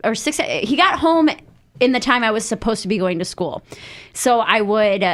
Or 6. He got home in the time I was supposed to be going to school. So I would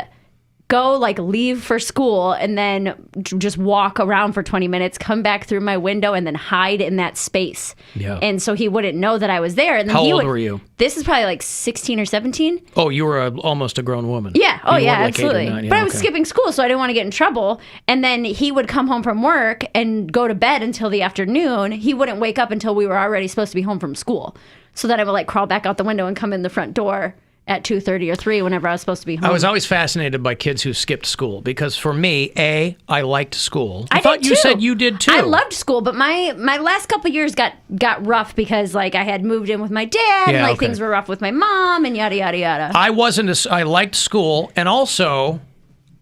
go, like, leave for school and then just walk around for 20 minutes, come back through my window, and then hide in that space. Yeah. And so he wouldn't know that I was there. And then How old were you? This is probably like 16 or 17. Oh, you were almost a grown woman. Yeah. Oh, You yeah, weren't like 8 or absolutely. 9, yeah, but I was okay. skipping school, so I didn't want to get in trouble. And then he would come home from work and go to bed until the afternoon. He wouldn't wake up until we were already supposed to be home from school. So then I would like crawl back out the window and come in the front door at 2:30 or 3 whenever I was supposed to be home. I was always fascinated by kids who skipped school because for me, I liked school. I thought did you too. said you did too. I loved school, but my last couple years got rough because like I had moved in with my dad, and like things were rough with my mom, and yada yada yada. I liked school, and also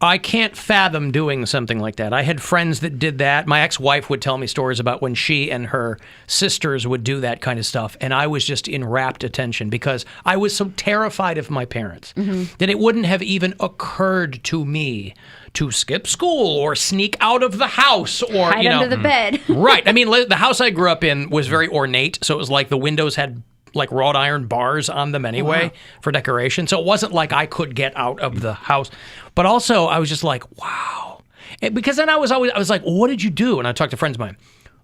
I can't fathom doing something like that. I had friends that did that. My ex-wife would tell me stories about when she and her sisters would do that kind of stuff, and I was just in rapt attention because I was so terrified of my parents that it wouldn't have even occurred to me to skip school or sneak out of the house or hide under the bed. Right. I mean, the house I grew up in was very ornate, so it was like the windows had like wrought iron bars on them anyway for decoration. So it wasn't like I could get out of the house. But also, I was just like, wow. Because then I was like, well, what did you do? And I talked to friends of mine.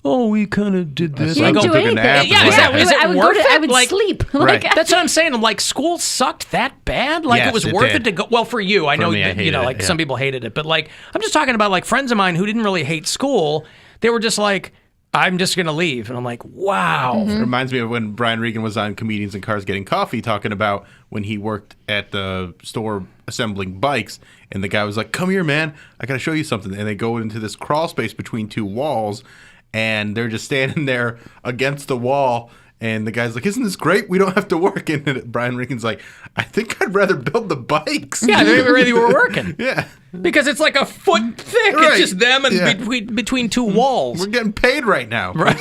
Oh, we kind of did this. You didn't do anything. Is it worth it? I would sleep. Right. That's what I'm saying. I'm like, school sucked that bad? Like, Yes, it was it worth did. it to go. Well, for you, I For know, me, I that, hated it, some people hated it. But, like, I'm just talking about, like, friends of mine who didn't really hate school. They were just like, I'm just going to leave. And I'm like, wow. It reminds me of when Brian Regan was on Comedians in Cars Getting Coffee talking about when he worked at the store assembling bikes. And the guy was like, come here, man. I got to show you something. And they go into this crawl space between two walls. And they're just standing there against the wall. And the guy's like, isn't this great? We don't have to work. And Brian Regan's like, I think I'd rather build the bikes. Yeah, they really were working. Yeah. Because it's like a foot thick. Right. It's just them and between two walls. We're getting paid right now. Right.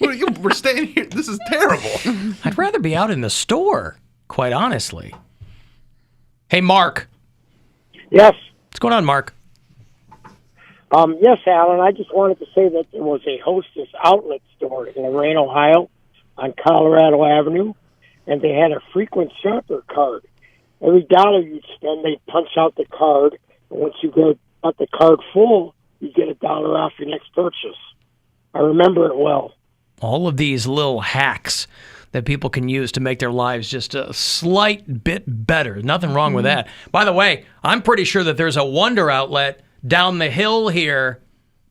We're staying here. This is terrible. I'd rather be out in the store, quite honestly. Hey, Mark. Yes. What's going on, Mark? Yes, Alan. I just wanted to say that there was a Hostess outlet store in Lorain, Ohio, on Colorado Avenue, and they had a frequent shopper card. Every dollar you'd spend, they'd punch out the card, and once you got the card full, you get $1 off your next purchase. I remember it well. All of these little hacks that people can use to make their lives just a slight bit better. Nothing wrong with that. By the way, I'm pretty sure that there's a Wonder Outlet down the hill here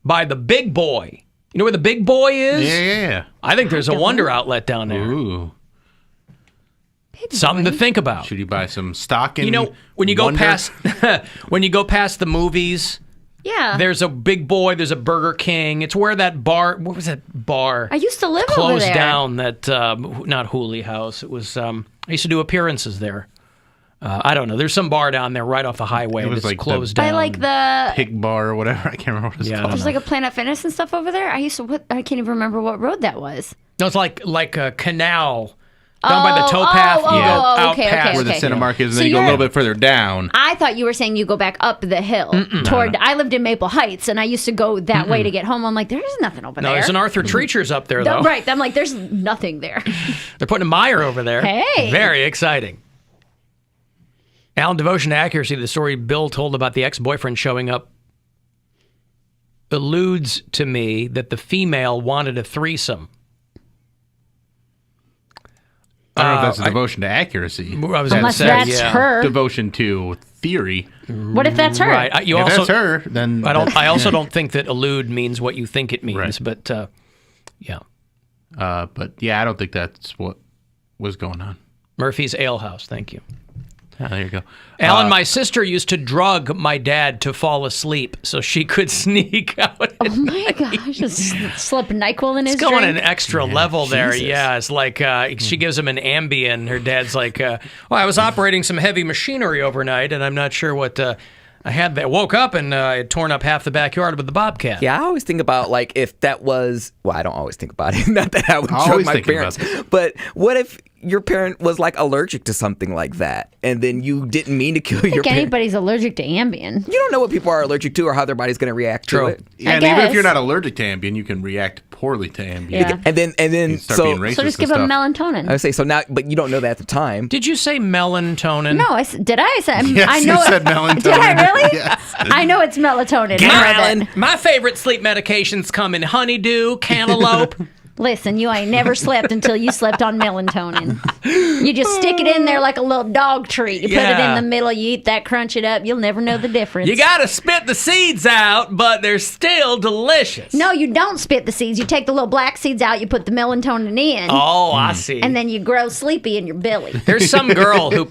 by the Big Boy. You know where the Big Boy is? Yeah. I think there's a Wonder Outlet down there. Ooh. Something to think about. Should you buy some stock in You know, when you go Wonder? past the movies, Yeah. there's a Big Boy, there's a Burger King. It's where that bar, what was that bar? I used to live over Closed there. down, that, not Hooley House. It was, I used to do appearances there. I don't know. There's some bar down there right off the highway It was that's like closed By down. like the Pig Bar or whatever. I can't remember what it's called. there's like a Planet Fitness and stuff over there. I can't even remember what road that was. No, it's like a canal down by the towpath. You go out okay, past where the Cinemark is, and So then you go a you're- little bit further down. I thought you were saying you go back up the hill toward. I lived in Maple Heights, and I used to go that way to get home. I'm like, there's nothing over No, there. there's an Arthur Treacher's up there, though. Right. I'm like, there's nothing there. They're putting a Meyer over there. Hey. Very exciting. Alan, devotion to accuracy, the story Bill told about the ex-boyfriend showing up alludes to me that the female wanted a threesome. I don't know if that's a devotion to accuracy. I was Unless gonna say, that's her. Devotion to theory. What if that's her? Right. If that's her, then I also don't think that allude means what you think it means. Right. But yeah. But yeah, I don't think that's what was going on. Murphy's Ale House. Thank you. Ah, there you go. Alan, my sister used to drug my dad to fall asleep so she could sneak out. Oh my gosh! Just slip NyQuil in his It's going drink. an extra level there. Jesus. Yeah, it's like she gives him an Ambien. Her dad's like, well, I was operating some heavy machinery overnight, and I'm not sure what I had that. Woke up and I had torn up half the backyard with the bobcat. Yeah, I always think about like if that was. Well, I don't always think about it. Not that I would I'm choke always my thinking parents, about but what if your parent was like allergic to something like that, and then you didn't mean to kill I your think parent? anybody's allergic to Ambien. You don't know what people are allergic to or how their body's going to react to it. Yeah, and even if you're not allergic to Ambien, you can react poorly to Ambien. Yeah. And then start being racist So just give them melatonin. I would say so now, but you don't know that at the time. Did you say melatonin? No, did I say? Yes, I know you said melatonin. Did I really? Yes. I know it's melatonin. I read it. My favorite sleep medications come in honeydew, cantaloupe. Listen, you ain't never slept until you slept on melatonin. You just stick it in there like a little dog treat. You put it in the middle, you eat that, crunch it up. You'll never know the difference. You got to spit the seeds out, but they're still delicious. No, you don't spit the seeds. You take the little black seeds out, you put the melatonin in. Oh, I see. And then you grow sleepy in your belly. There's some girl who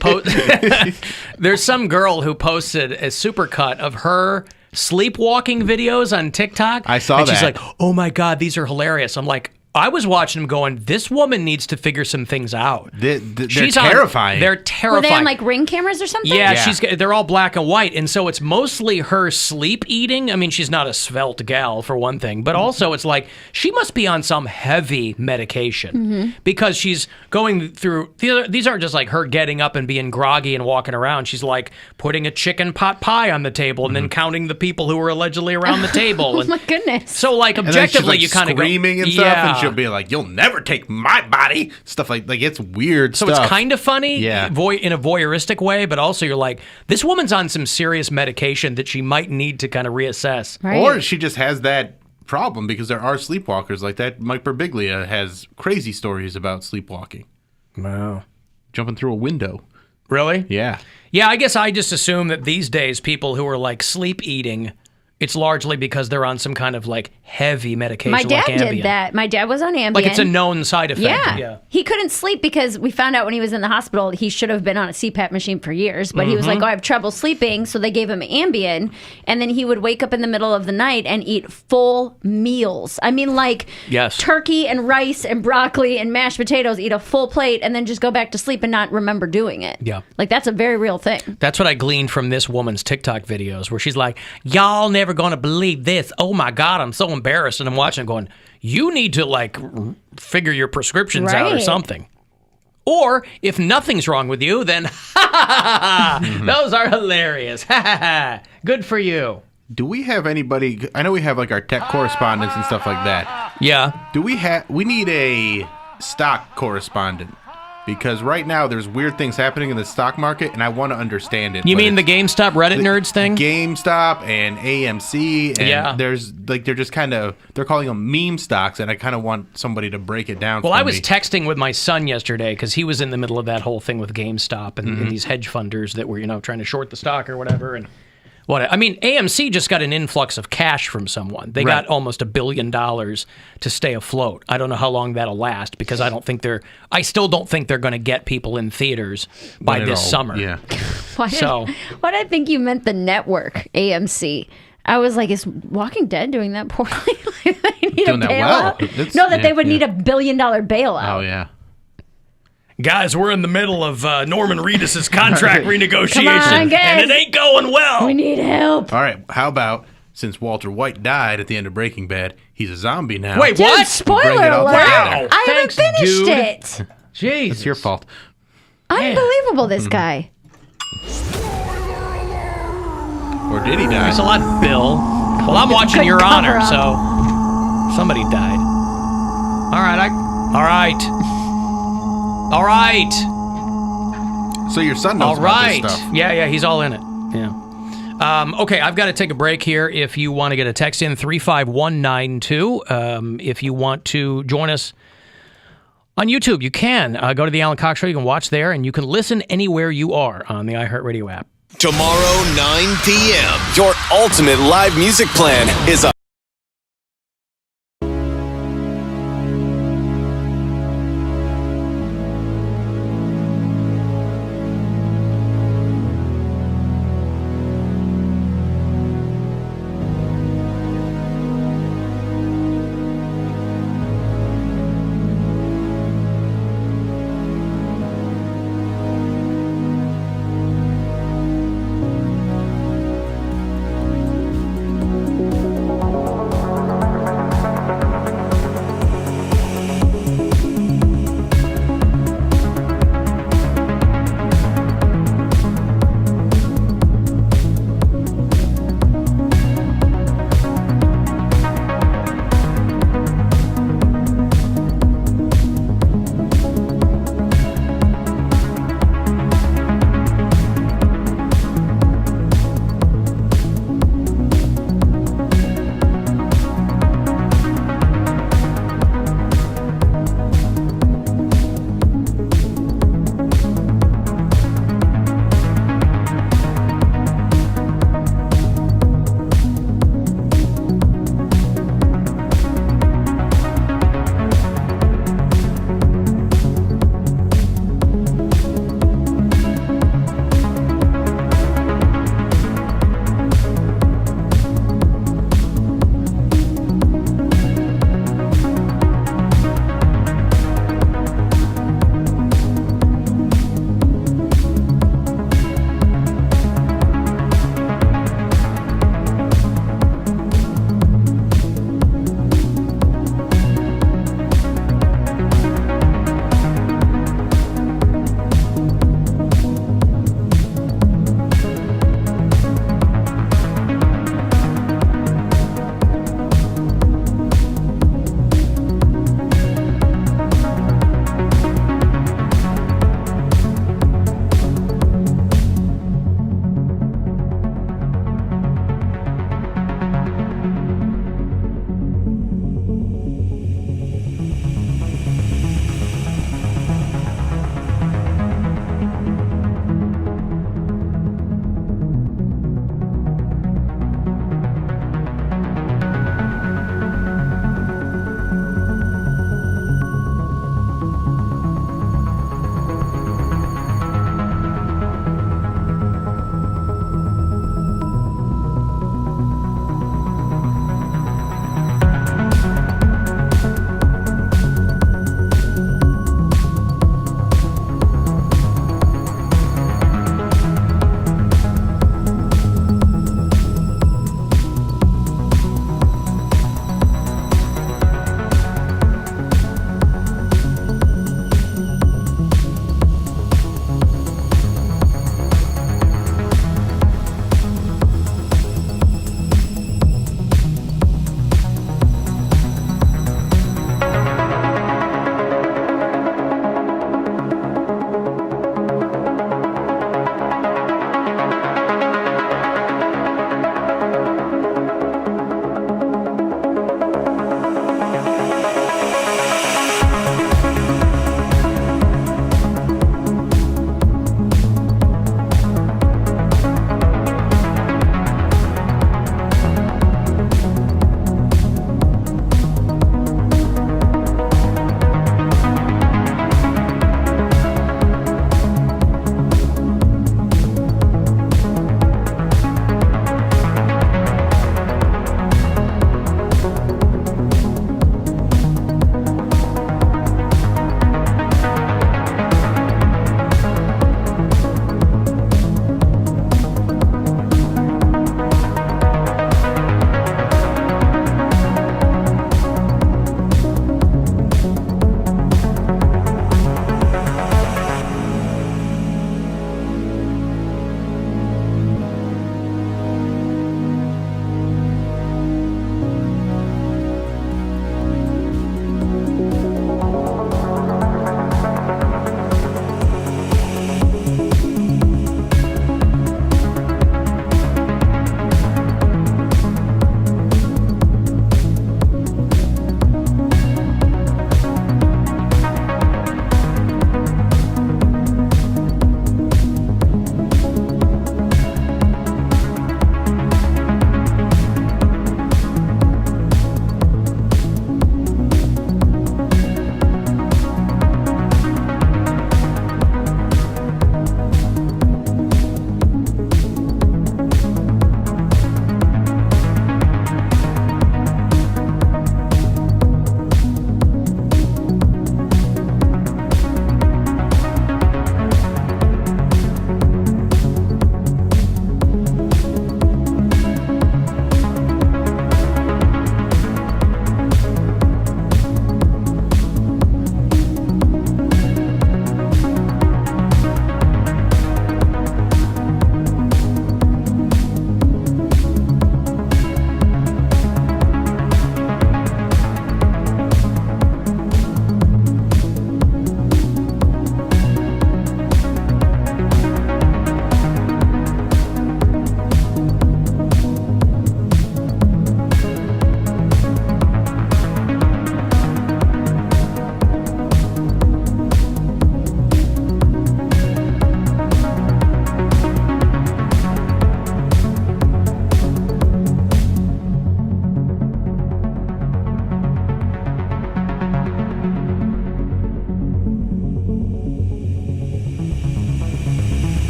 There's some girl who posted a supercut of her sleepwalking videos on TikTok. I saw and that. She's like, "Oh my god, these are hilarious." I'm like, I was watching them going, this woman needs to figure some things out. They're terrifying. They're terrifying. Were they on like Ring cameras or something? Yeah, they're all black and white, and so it's mostly her sleep eating. I mean, she's not a svelte gal for one thing, but also it's like she must be on some heavy medication because she's going through. These aren't just like her getting up and being groggy and walking around. She's like putting a chicken pot pie on the table and then counting the people who were allegedly around the table. Oh my goodness! So like And then she's, objectively, like, you kind of screaming and stuff, and she'll be like, "You'll never take my body." Stuff like it's weird. So stuff. it's kind of funny, Yeah. in a voyeuristic way, but also you're like, this woman's on some serious medication that she might need to kind of reassess. Or she just has that problem because there are sleepwalkers like that. Mike Birbiglia has crazy stories about sleepwalking. Wow. Jumping through a window. Really? Yeah. Yeah, I guess I just assume that these days people who are like sleep eating, it's largely because they're on some kind of like heavy medication. My dad like Ambien. did that. My dad was on Ambien. Like it's a known side effect. Yeah. He couldn't sleep because we found out when he was in the hospital he should have been on a CPAP machine for years. But he was like, I have trouble sleeping. So they gave him Ambien. And then he would wake up in the middle of the night and eat full meals. I mean, like turkey and rice and broccoli and mashed potatoes, eat a full plate and then just go back to sleep and not remember doing it. Yeah. Like that's a very real thing. That's what I gleaned from this woman's TikTok videos where she's like, y'all never going to believe this. Oh my God, I'm so embarrassed. And I'm watching going, you need to like figure your prescriptions out or Right. something. Or if nothing's wrong with you, then those are hilarious. Good for you. Do we have anybody? I know we have like our tech correspondents and stuff like that. Yeah. Do we have? We need a stock correspondent because right now there's weird things happening in the stock market, and I want to understand it. You but mean the GameStop Reddit nerds thing? GameStop and AMC, and Yeah. there's like they're just kind of they're calling them meme stocks, and I kind of want somebody to break it down. Well, for I was me. texting with my son yesterday because he was in the middle of that whole thing with GameStop and these hedge funders that were, trying to short the stock or whatever. And I mean, AMC just got an influx of cash from someone. They got almost $1 billion to stay afloat. I don't know how long that'll last because I still don't think they're going to get people in theaters by this summer. Yeah. Why did I think you meant the network, AMC? I was like, is Walking Dead doing that poorly? They need Doing a that well. bailout? No, that they would need $1 billion bailout. Oh yeah. Guys, we're in the middle of Norman Reedus' contract renegotiation, Come on, guys. and it ain't going well. We need help. All right. How about since Walter White died at the end of Breaking Bad, he's a zombie now. Wait, Dude, what? spoiler Bring it all alert. together. I Thanks, haven't finished dude. it. Jeez. It's your fault. Unbelievable, this guy. Or did he die? Thanks a lot, Bill. Well, I'm watching Couldn't Your cover Honor, up. so somebody died. All right. So your son All knows about right. this stuff. Yeah, he's all in it. Yeah. Okay, I've got to take a break here. If you want to get a text in, 35192. If you want to join us on YouTube, you can. Go to the Alan Cox Show. You can watch there, and you can listen anywhere you are on the iHeartRadio app. Tomorrow, 9 p.m., your ultimate live music plan is up.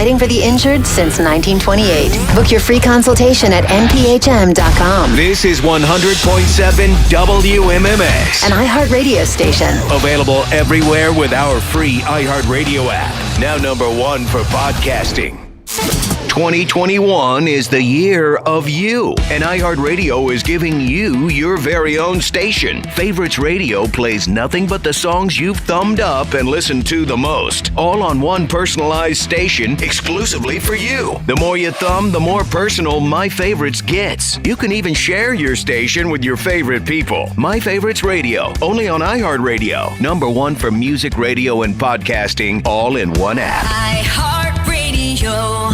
fighting for the injured since 1928. Book your free consultation at nphm.com. This is 100.7 WMMS. An iHeartRadio station. Available everywhere with our free iHeartRadio app. Now #1 for podcasting. 2021 is the year of you, and iHeartRadio is giving you your very own station. Favorites Radio plays nothing but the songs you've thumbed up and listened to the most, all on one personalized station exclusively for you. The more you thumb, the more personal My Favorites gets. You can even share your station with your favorite people. My Favorites Radio, only on iHeartRadio. #1 for music, radio, and podcasting, all in one app. iHeartRadio.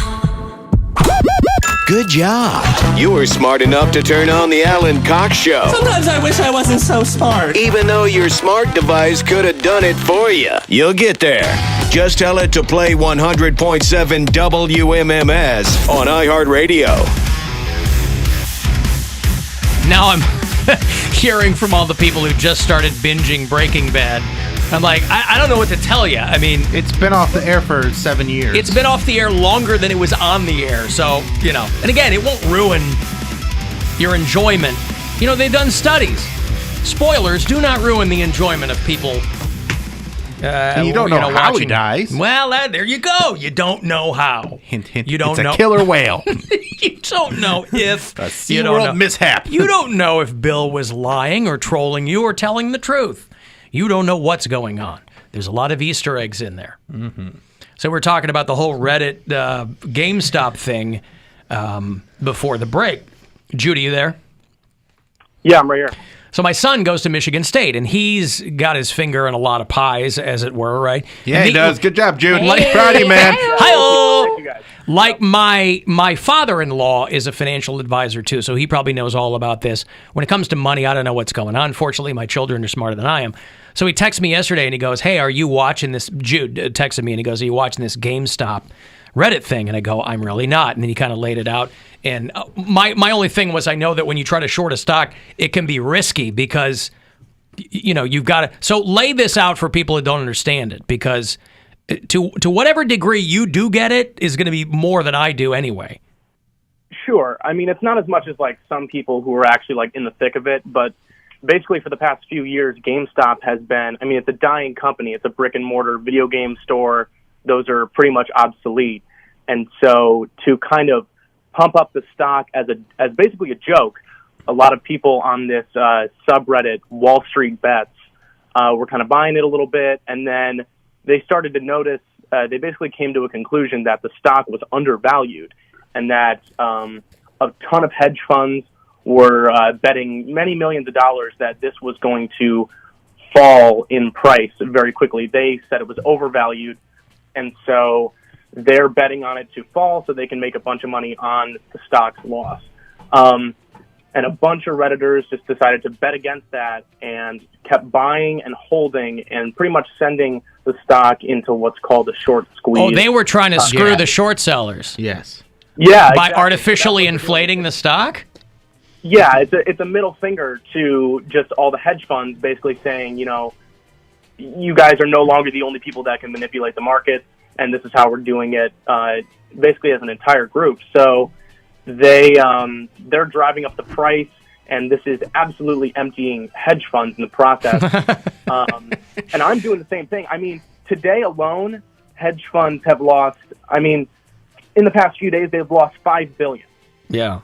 Good job. You were smart enough to turn on the Alan Cox Show. Sometimes I wish I wasn't so smart. Even though your smart device could have done it for you. You'll get there. Just tell it to play 100.7 WMMS on iHeartRadio. Now I'm hearing from all the people who just started binging Breaking Bad. I'm like, I don't know what to tell you. I mean, it's been off the air for 7 years. It's been off the air longer than it was on the air. So, you know, and again, it won't ruin your enjoyment. You know, they've done studies. Spoilers do not ruin the enjoyment of people. And you don't know how he dies. Well, there you go. You don't know how. Hint, hint. You don't it's know. A killer whale. You don't know if a SeaWorld mishap. You don't know if Bill was lying or trolling you or telling the truth. You don't know what's going on. There's a lot of Easter eggs in there. Mm-hmm. So we're talking about the whole Reddit GameStop thing before the break. Judy, you there? Yeah, I'm right here. So my son goes to Michigan State, and he's got his finger in a lot of pies, as it were, right? Yeah, he does. Good job, Jude. Hey. Proud of you, man. Hi-oh! Like my father-in-law is a financial advisor, too, so he probably knows all about this. When it comes to money, I don't know what's going on. Fortunately, my children are smarter than I am. So he texted me yesterday, and he goes, hey, are you watching this? Jude texted me, and he goes, are you watching this GameStop Reddit thing? And I go, I'm really not. And then he kind of laid it out. And my only thing was I know that when you try to short a stock, it can be risky because, you know, you've got to. So lay this out for people who don't understand it, because to whatever degree you do get it is going to be more than I do anyway. Sure. I mean, it's not as much as like some people who are actually like in the thick of it, but basically for the past few years, GameStop has been, I mean, it's a dying company. It's a brick and mortar video game store. Those are pretty much obsolete. And so to kind of pump up the stock as basically a joke, a lot of people on this subreddit, Wall Street Bets, were kind of buying it a little bit, and then they started to notice, they basically came to a conclusion that the stock was undervalued, and that a ton of hedge funds were betting many millions of dollars that this was going to fall in price very quickly. They said it was overvalued, and so they're betting on it to fall so they can make a bunch of money on the stock's loss. And a bunch of Redditors just decided to bet against that and kept buying and holding and pretty much sending the stock into what's called a short squeeze. Oh, they were trying to screw the short sellers. Yes. Yeah. By exactly. artificially inflating the stock? Yeah, it's a middle finger to just all the hedge funds basically saying, you know, you guys are no longer the only people that can manipulate the market, and this is how we're doing it basically as an entire group. So they're driving up the price, and this is absolutely emptying hedge funds in the process. And I'm doing the same thing. I mean, today alone, hedge funds have lost, I mean, in the past few days, they've lost $5 billion. Yeah.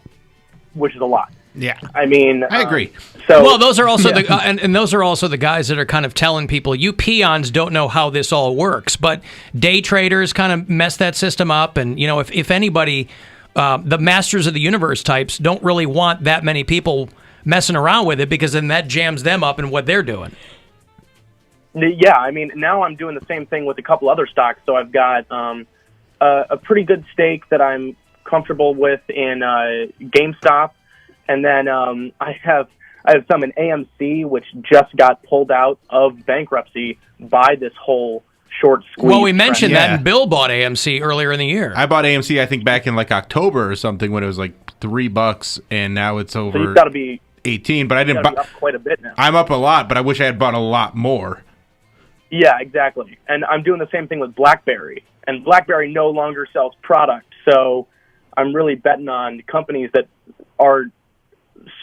Which is a lot. Yeah. I mean, I agree. So well, those are also and those are also the guys that are kind of telling people, you peons don't know how this all works, but day traders kind of mess that system up. And, you know, if anybody, the masters of the universe types don't really want that many people messing around with it, because then that jams them up in what they're doing. Yeah, I mean, now I'm doing the same thing with a couple other stocks. So I've got a pretty good stake that I'm comfortable with in GameStop, and then I have some in AMC, which just got pulled out of bankruptcy by this whole short squeeze. Well, we mentioned that, and Bill bought AMC earlier in the year. I bought AMC, I think, back in like October or something when it was like $3, and now it's over. So you've got to be 18. But I didn't buy up quite a bit now. I'm up a lot, but I wish I had bought a lot more. Yeah, exactly. And I'm doing the same thing with BlackBerry. And BlackBerry no longer sells product, so I'm really betting on companies that are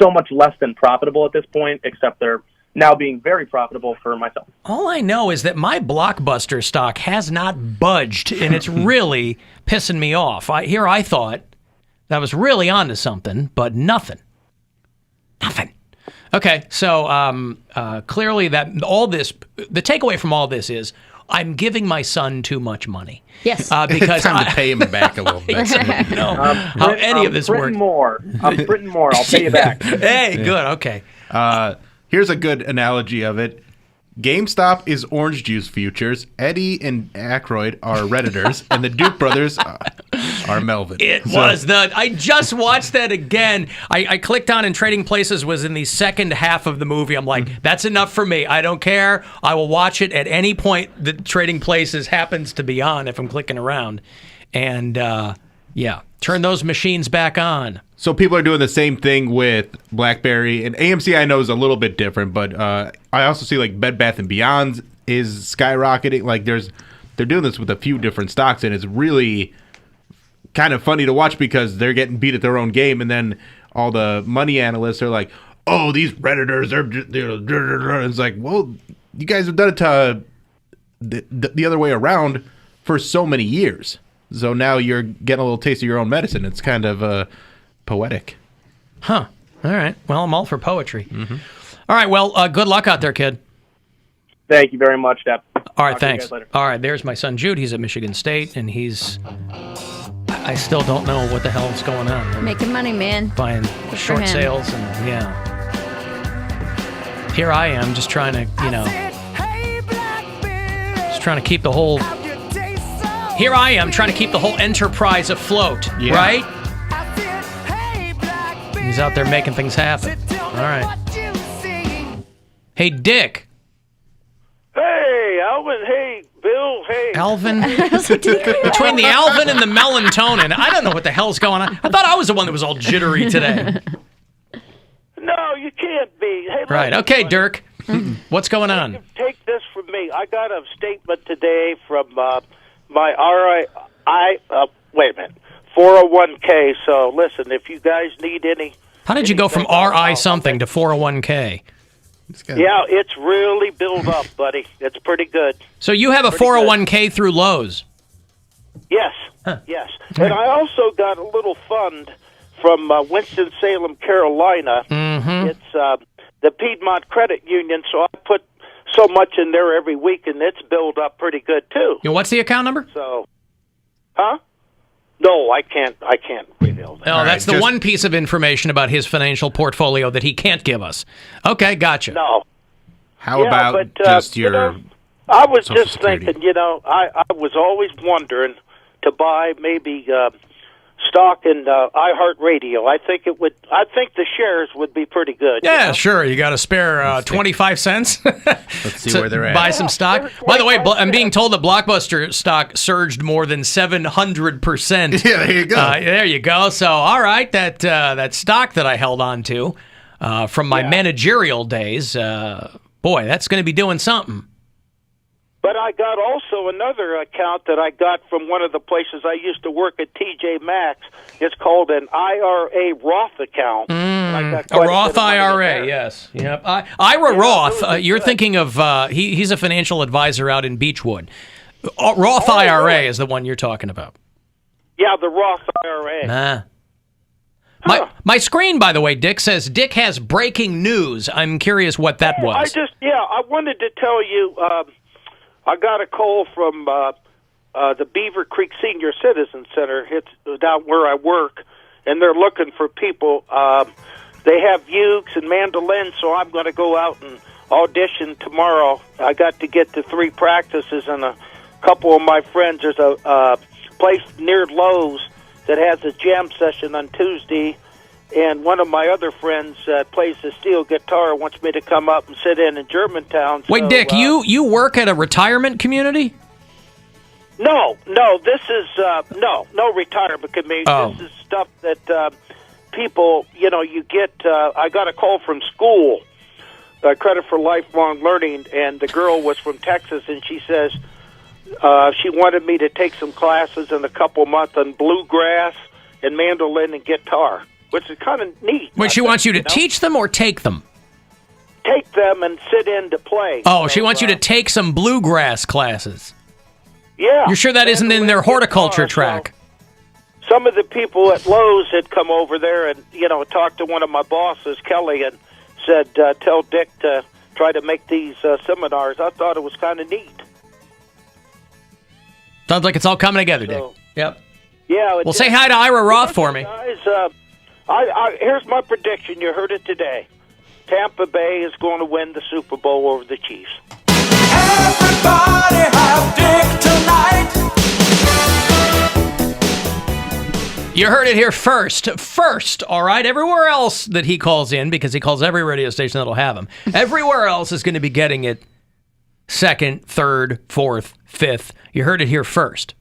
so much less than profitable at this point, except they're now being very profitable for myself. All I know is that my Blockbuster stock has not budged, and it's really pissing me off. I thought that was really onto something, but nothing. Nothing. Okay, so clearly that all this, the takeaway from all this is I'm giving my son too much money. Yes. Because time to pay him back a little bit. No, how any of this works. I'm printing more. I'll pay you back. Hey, good. Okay. Here's a good analogy of it. GameStop is orange juice futures. Eddie and Aykroyd are Redditors, and the Duke brothers are Melvin. I just watched that again. I clicked on and Trading Places was in the second half of the movie. I'm like, that's enough for me. I don't care. I will watch it at any point that Trading Places happens to be on if I'm clicking around. And turn those machines back on. So people are doing the same thing with BlackBerry, and AMC I know is a little bit different, but I also see like Bed Bath & Beyond is skyrocketing. Like they're doing this with a few different stocks, and it's really kind of funny to watch because they're getting beat at their own game, and then all the money analysts are like, "Oh, these Redditors are." It's like, well, you guys have done it to the other way around for so many years. So now you're getting a little taste of your own medicine. It's kind of poetic. Huh. All right. Well, I'm all for poetry. Mm-hmm. All right. Well, good luck out there, kid. Thank you very much, Deb. All right. Thanks. All right. There's my son, Jude. He's at Michigan State, and I still don't know what the hell's going on. We're making money, man. Buying short sales, and here I am just trying to, keep the whole... Here I am trying to keep the whole enterprise afloat, right? He's out there making things happen. All right. Hey, Dick. Hey, Alvin. Hey, Bill. Hey. Alvin? Between the Alvin and the melatonin, I don't know what the hell's going on. I thought I was the one that was all jittery today. No, you can't be. Hey, right. Okay, Dirk. What's going on? Take this from me. I got a statement today from my wait a minute, 401k. So listen, if you guys need any. How did you go from RI something to 401k? Yeah, it's really built up, buddy. It's pretty good. So you have a 401k through Lowe's? Yes, yes. And I also got a little fund from Winston-Salem, Carolina. Mm-hmm. It's the Piedmont Credit Union, so I put so much in there every week, and it's built up pretty good, too. What's the account number? So, No, I can't reveal that. No, that's the one piece of information about his financial portfolio that he can't give us. Okay, gotcha. No. How about just your... I was just thinking, I was always wondering to buy maybe stock in iHeartRadio. I think the shares would be pretty good. Yeah, sure. You got to spare 25 cents. Let's see where they're at. Buy some stock. By the way, I'm being told that Blockbuster stock surged more than 700%. Yeah, there you go. There you go. So, all right, that stock that I held on to from my managerial days, boy, that's going to be doing something. But I got also another account that I got from one of the places I used to work at, TJ Maxx. It's called an IRA Roth account. A Roth IRA, yes. Yep. Ira Roth, you're thinking of, he's a financial advisor out in Beechwood. Roth IRA is the one you're talking about. Yeah, the Roth IRA. My screen, by the way, Dick, says Dick has breaking news. I'm curious what that was. I wanted to tell you... I got a call from the Beaver Creek Senior Citizen Center. It's down where I work, and they're looking for people. They have ukes and mandolins, so I'm going to go out and audition tomorrow. I got to get to 3 practices, and a couple of my friends. There's a place near Lowe's that has a jam session on Tuesday, and one of my other friends plays the steel guitar, wants me to come up and sit in Germantown. Wait, Dick, you work at a retirement community? No, this is no retirement community. Oh. This is stuff that people, you get. I got a call from school credit for lifelong learning, and the girl was from Texas, and she says she wanted me to take some classes in a couple months on bluegrass and mandolin and guitar, which is kind of neat. Wait, she wants you to teach them or take them? Take them and sit in to play. Oh, she wants you to take some bluegrass classes. Yeah. You're sure that isn't in their horticulture track? Some of the people at Lowe's had come over there and, talked to one of my bosses, Kelly, and said, tell Dick to try to make these seminars. I thought it was kind of neat. Sounds like it's all coming together, Dick. Yep. Yeah. Well, say hi to Ira Roth for me. Guys, here's my prediction. You heard it today. Tampa Bay is going to win the Super Bowl over the Chiefs. Everybody have Dick tonight. You heard it here first. First, all right? Everywhere else that he calls in, because he calls every radio station that'll have him, everywhere else is going to be getting it second, third, fourth, fifth. You heard it here first.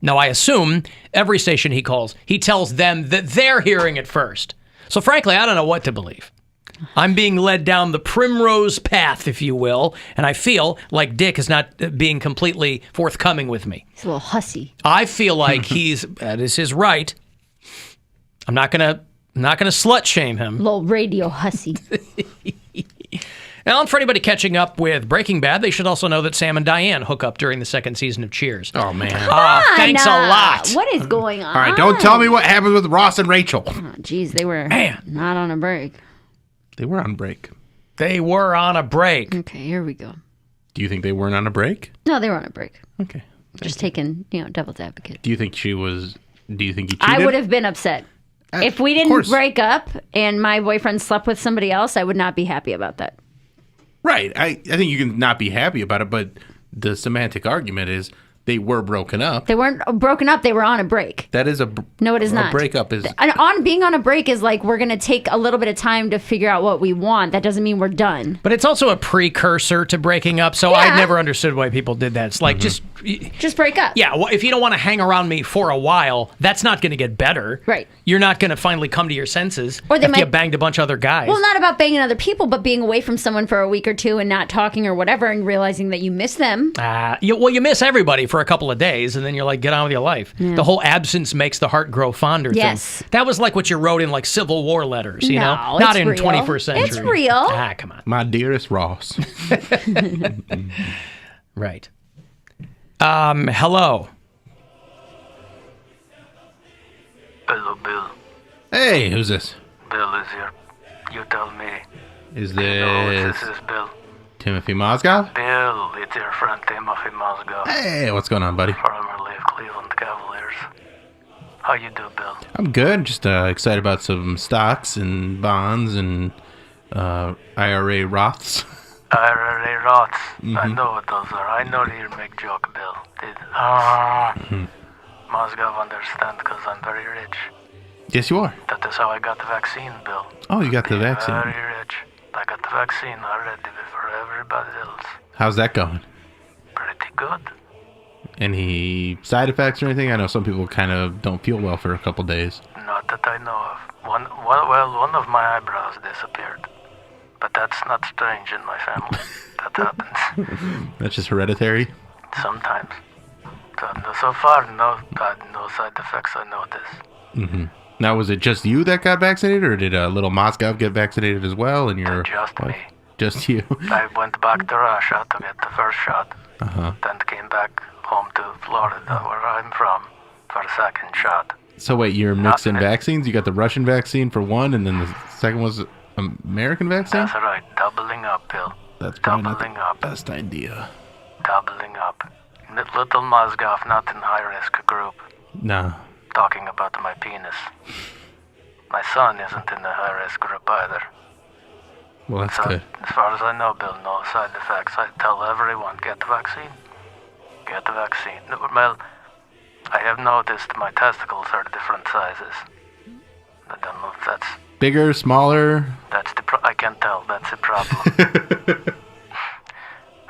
Now, I assume every station he calls, he tells them that they're hearing it first. So, frankly, I don't know what to believe. I'm being led down the primrose path, if you will, and I feel like Dick is not being completely forthcoming with me. He's a little hussy. I feel like that is his right. I'm not gonna slut shame him. Little radio hussy. Now, for anybody catching up with Breaking Bad, they should also know that Sam and Diane hook up during the second season of Cheers. Oh, man. Thanks a lot. What is going on? All right, don't tell me what happened with Ross and Rachel. Oh, jeez, they were not on a break. They were on break. They were on a break. Okay, here we go. Do you think they weren't on a break? No, they were on a break. Okay. Just taking, devil's advocate. Do you think he cheated? I would have been upset. If we didn't break up and my boyfriend slept with somebody else, I would not be happy about that. Right. I think you can not be happy about it, but the semantic argument is they were broken up. They weren't broken up. They were on a break. That is No, it is not. A breakup is... Being on a break is like we're going to take a little bit of time to figure out what we want. That doesn't mean we're done. But it's also a precursor to breaking up, so I never understood why people did that. It's like, just break up. Yeah, well, if you don't want to hang around me for a while, that's not going to get better. Right. You're not going to finally come to your senses Or they after you might- banged a bunch of other guys. Well, not about banging other people, but being away from someone for a week or two and not talking or whatever and realizing that you miss them. You miss everybody for a couple of days, and then you're like, get on with your life. Yeah. The whole absence makes the heart grow fonder Yes. thing. That was like what you wrote in like Civil War letters, you know? No, Not it's in real. 21st century. It's real. Come on. My dearest Ross. Right. Hello. Hello, Bill. Hey, who's this? Bill is here. You tell me. Is No, this this is Bill. Timothy Mozgov? Bill, it's your friend Timothy Mozgov. Hey, what's going on, buddy? Formerly of Cleveland Cavaliers. How you do, Bill? I'm good. Just excited about some stocks and bonds and IRA Roths. IRA Roths. I Mhm. know what those are. I know that you make joke, Bill. Mozgov understand because I'm very rich. Yes, you are. That is how I got the vaccine, Bill. Oh, you got the Being vaccine. Very rich. I got the vaccine already before everybody else. How's that going? Pretty good. Any side effects or anything? I know some people kind of don't feel well for a couple days. Not that I know of. One of my eyebrows disappeared. But that's not strange in my family. That happens. That's just hereditary. Sometimes. So far, no side effects I noticed. Mm-hmm. Now, was it just you that got vaccinated, or did little Moscow get vaccinated as well? And your Just me. Just you. I went back to Russia to get the first shot. Uh-huh. Then came back home to Florida, where I'm from, for the second shot. So wait, you're mixing vaccines? You got the Russian vaccine for one, and then the second was American vaccine? That's right. Doubling up, Bill. That's probably not Doubling the up. best idea. Doubling up. Little Mozgov, not in high-risk group. No. Talking about my penis. My son isn't in the high-risk group either. Well, that's So, good. as far as I know, Bill, no side effects. I tell everyone, get the vaccine. Get the vaccine. Well, I have noticed my testicles are different sizes. I don't know if that's... Bigger, smaller? That's the I can't tell. That's the problem.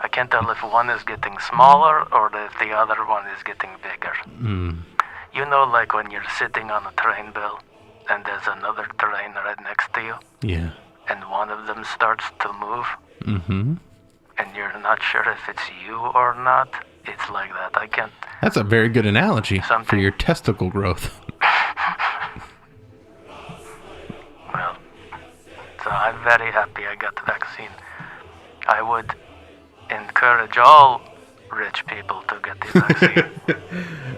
I can't tell if one is getting smaller or if the other one is getting bigger. Mm. You know, like when you're sitting on a train, Bill, and there's another train right next to you, Yeah. and one of them starts to move, and you're not sure if it's you or not, it's like that. I can't. That's a very good analogy for your testicle growth. Well, so I'm very happy I got the vaccine. I would encourage all rich people to get the vaccine.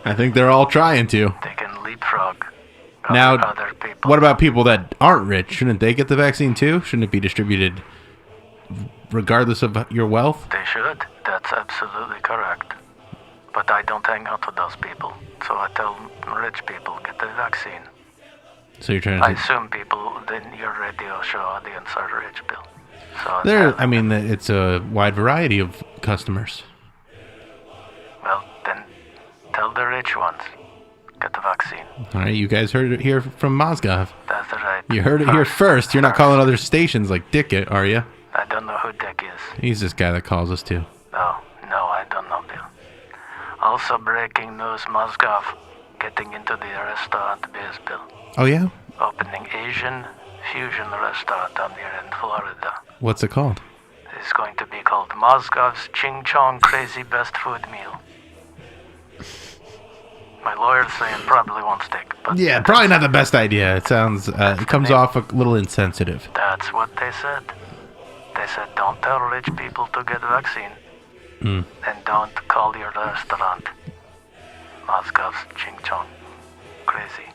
I think they're all trying to. They can leapfrog Now, other people. what about people that aren't rich? Shouldn't they get the vaccine too? Shouldn't it be distributed regardless of your wealth? They should. That's absolutely correct. But I don't hang out with those people. So I tell rich people, get the vaccine. So you're trying I to... assume people in your radio show audience are rich, Bill. So it's a wide variety of customers. well, then tell the rich ones, get the vaccine. All right, you guys heard it here from Mozgov. That's right. You heard it here first. You're not calling other stations like Dick, are you? I don't know who Dick is. He's this guy that calls us too. No, I don't know, Bill. Also breaking news, Mozgov getting into the restaurant biz, Bill. Oh, yeah? Opening Asian fusion restaurant down here in Florida. What's it called? It's going to be called Mozgov's Ching Chong Crazy Best Food Meal. My lawyer's saying probably won't stick, but Yeah, probably not the best idea. It sounds, it comes off a little insensitive. that's what they said. They said don't tell rich people to get vaccine, and don't call your restaurant Mozgov's Ching Chong Crazy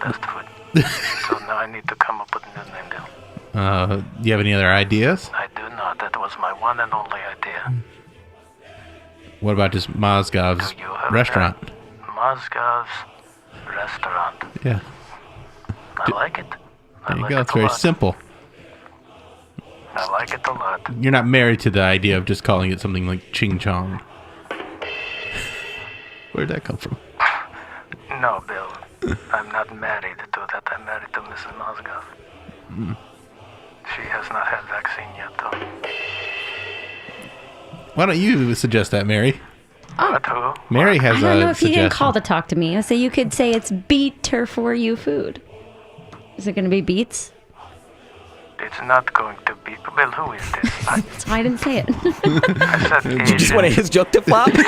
Best Food. So now I need to come up with a new name, Bill. Do you have any other ideas? I do not. That was my one and only idea. What about just Mozgov's restaurant? Mozgov's restaurant. Yeah. I like it. There you go. It's very simple. I like it a lot. You're not married to the idea of just calling it something like Ching Chong. Where'd that come from? No, Bill. I'm not married to that. I'm married to Mrs. Mozgov. She has not had vaccine yet, though. Why don't you suggest that, Mary? What, who? Mary has I don't know a if you suggestion. can call to talk to me. I say you could say it's beater for you food. Is it going to be beets? It's not going to be. Bill, who is this? That's why I didn't say it. I said Did you just Asian. want his joke to flop? Who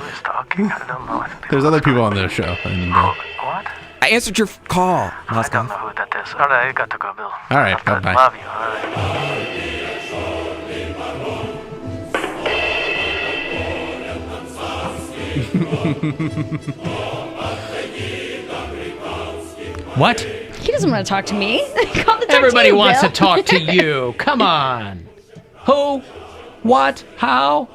is talking? I don't know. There's other people on the show. And, What? I answered your call. I don't know who that is. All right, I got to go, Bill. all right, bye-bye. Love you. All right. What? He doesn't want to talk to me. Call to talk Everybody to you, wants Bill. to talk to you. Come on. Who? What? How?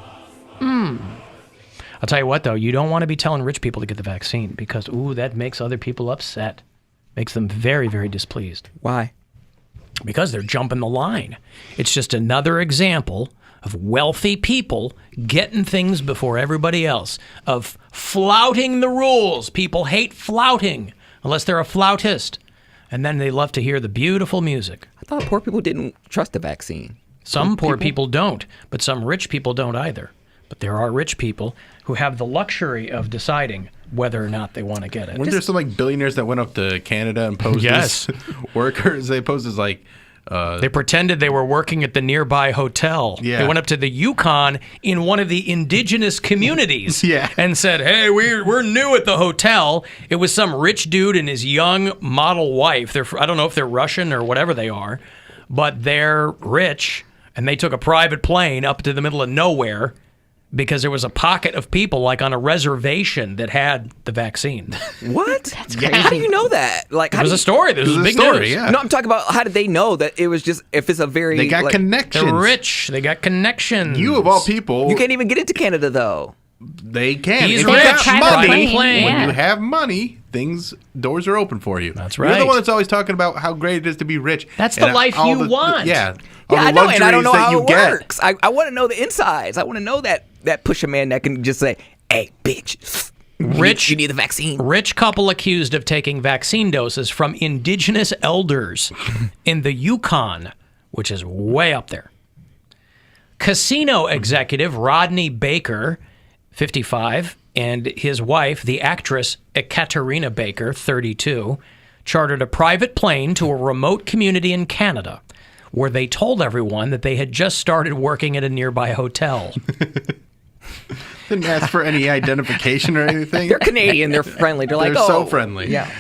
I'll tell you what, though. You don't want to be telling rich people to get the vaccine because, that makes other people upset. Makes them very, very displeased. Why? Because they're jumping the line. It's just another example of wealthy people getting things before everybody else, of flouting the rules. People hate flouting unless they're a flautist. And then they love to hear the beautiful music. I thought poor people didn't trust the vaccine. Some poor people don't, but some rich people don't either. But there are rich people who have the luxury of deciding whether or not they want to get it. Weren't there some like billionaires that went up to Canada and posed Yes. as workers? They posed as like... They pretended they were working at the nearby hotel. Yeah. They went up to the Yukon in one of the indigenous communities and said, hey, we're new at the hotel. It was some rich dude and his young model wife. I don't know if they're Russian or whatever they are, but they're rich, and they took a private plane up to the middle of nowhere because there was a pocket of people like on a reservation that had the vaccine. What? That's crazy. How do you know that? Like, It was a story. This was big news. No, I'm talking about how did they know that it was just if it's a very They got connections. They're rich. They got connections. You of all people... You can't even get into Canada though. They can. He's If you rich. have money, Plane. when Yeah. you have money, doors are open for you. That's You're right. the one that's always talking about how great it is to be rich. That's the And life all you want. Yeah. All Yeah, the I know, and I don't know luxuries that how you it get. works. I want to know the insides. I want to know that push a man that can just say, "Hey, bitch, you need the vaccine." Rich couple accused of taking vaccine doses from indigenous elders in the Yukon, which is way up there. Casino executive Rodney Baker, 55, and his wife, the actress Ekaterina Baker, 32, chartered a private plane to a remote community in Canada where they told everyone that they had just started working at a nearby hotel. Didn't ask for any identification or anything. They're Canadian. They're friendly. They're like, so friendly. Yeah.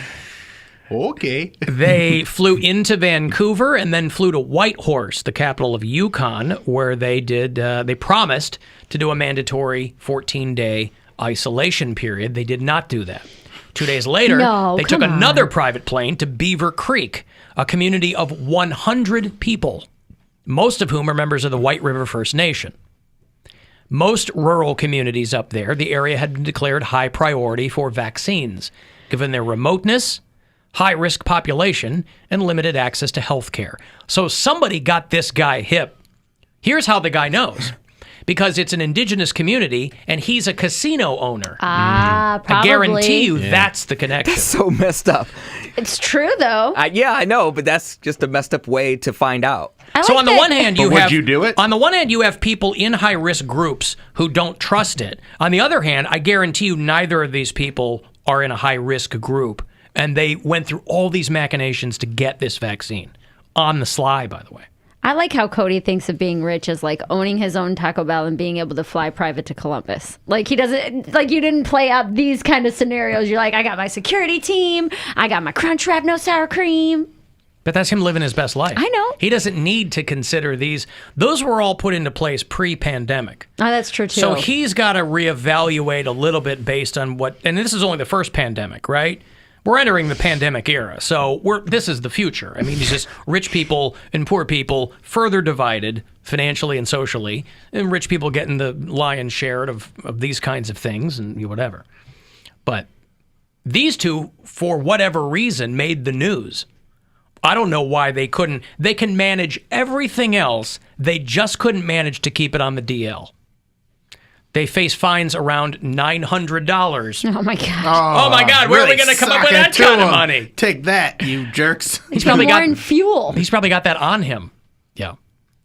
Okay. They flew into Vancouver and then flew to Whitehorse, the capital of Yukon, where they promised to do a mandatory 14-day isolation period. They did not do that. 2 days later, they took another private plane to Beaver Creek, a community of 100 people, most of whom are members of the White River First Nation. Most rural communities up there, the area had been declared high priority for vaccines, given their remoteness, high-risk population, and limited access to health care. So somebody got this guy hip. Here's how the guy knows. Because it's an indigenous community, and he's a casino owner. Probably. I guarantee you that's the connection. That's so messed up. It's true, though. Yeah, I know, but that's just a messed up way to find out. So on the one hand, would you do it? On the one hand, you have people in high-risk groups who don't trust it. On the other hand, I guarantee you neither of these people are in a high-risk group, and they went through all these machinations to get this vaccine. On the sly, by the way. I like how Cody thinks of being rich as like owning his own Taco Bell and being able to fly private to Columbus. Like he doesn't, like you didn't play out these kind of scenarios. You're like, I got my security team. I got my Crunchwrap, no sour cream. But that's him living his best life. I know. He doesn't need to consider these. Those were all put into place pre-pandemic. Oh, that's true too. So he's got to reevaluate a little bit based on what, and this is only the first pandemic, right? We're entering the pandemic era, so this is the future. I mean, it's just rich people and poor people further divided financially and socially, and rich people getting the lion's share of these kinds of things and whatever. But these two, for whatever reason, made the news. I don't know why they couldn't. They can manage everything else. They just couldn't manage to keep it on the DL. They face fines around $900. Oh, my God. Oh, my God. Where really are we going to come up with that kind of money? Take that, you jerks. He's probably More in fuel. He's probably got that on him. Yeah.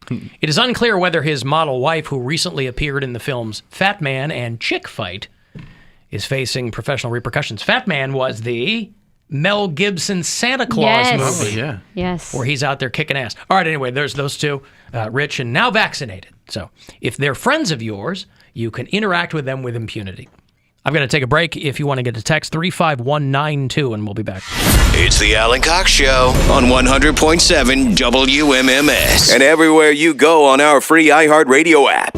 It is unclear whether his model wife, who recently appeared in the films Fat Man and Chick Fight, is facing professional repercussions. Fat Man was the Mel Gibson Santa Claus movie. Oh, yeah. Yes. Where he's out there kicking ass. All right, anyway, there's those two, rich and now vaccinated. So if they're friends of yours, you can interact with them with impunity. I'm going to take a break. If you want to get to text 35192, and we'll be back. It's the Alan Cox Show on 100.7 WMMS and everywhere you go on our free iHeartRadio app.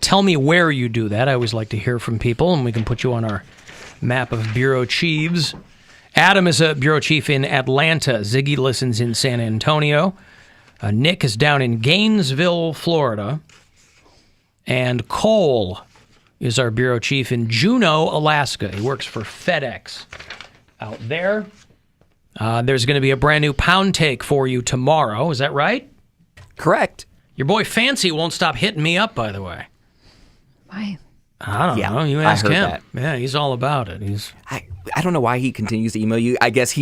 Tell me where you do that. I always like to hear from people, and we can put you on our map of bureau chiefs. Adam is a bureau chief in Atlanta. Ziggy listens in San Antonio. Nick is down in Gainesville, Florida. And Cole is our bureau chief in Juneau, Alaska. He works for FedEx out there. There's going to be a brand new Poundcake for you tomorrow. Is that right? Correct. Your boy Fancy won't stop hitting me up, by the way. Why? I don't know. You ask I heard him. that. Yeah, he's all about it. I don't know why he continues to email you. I guess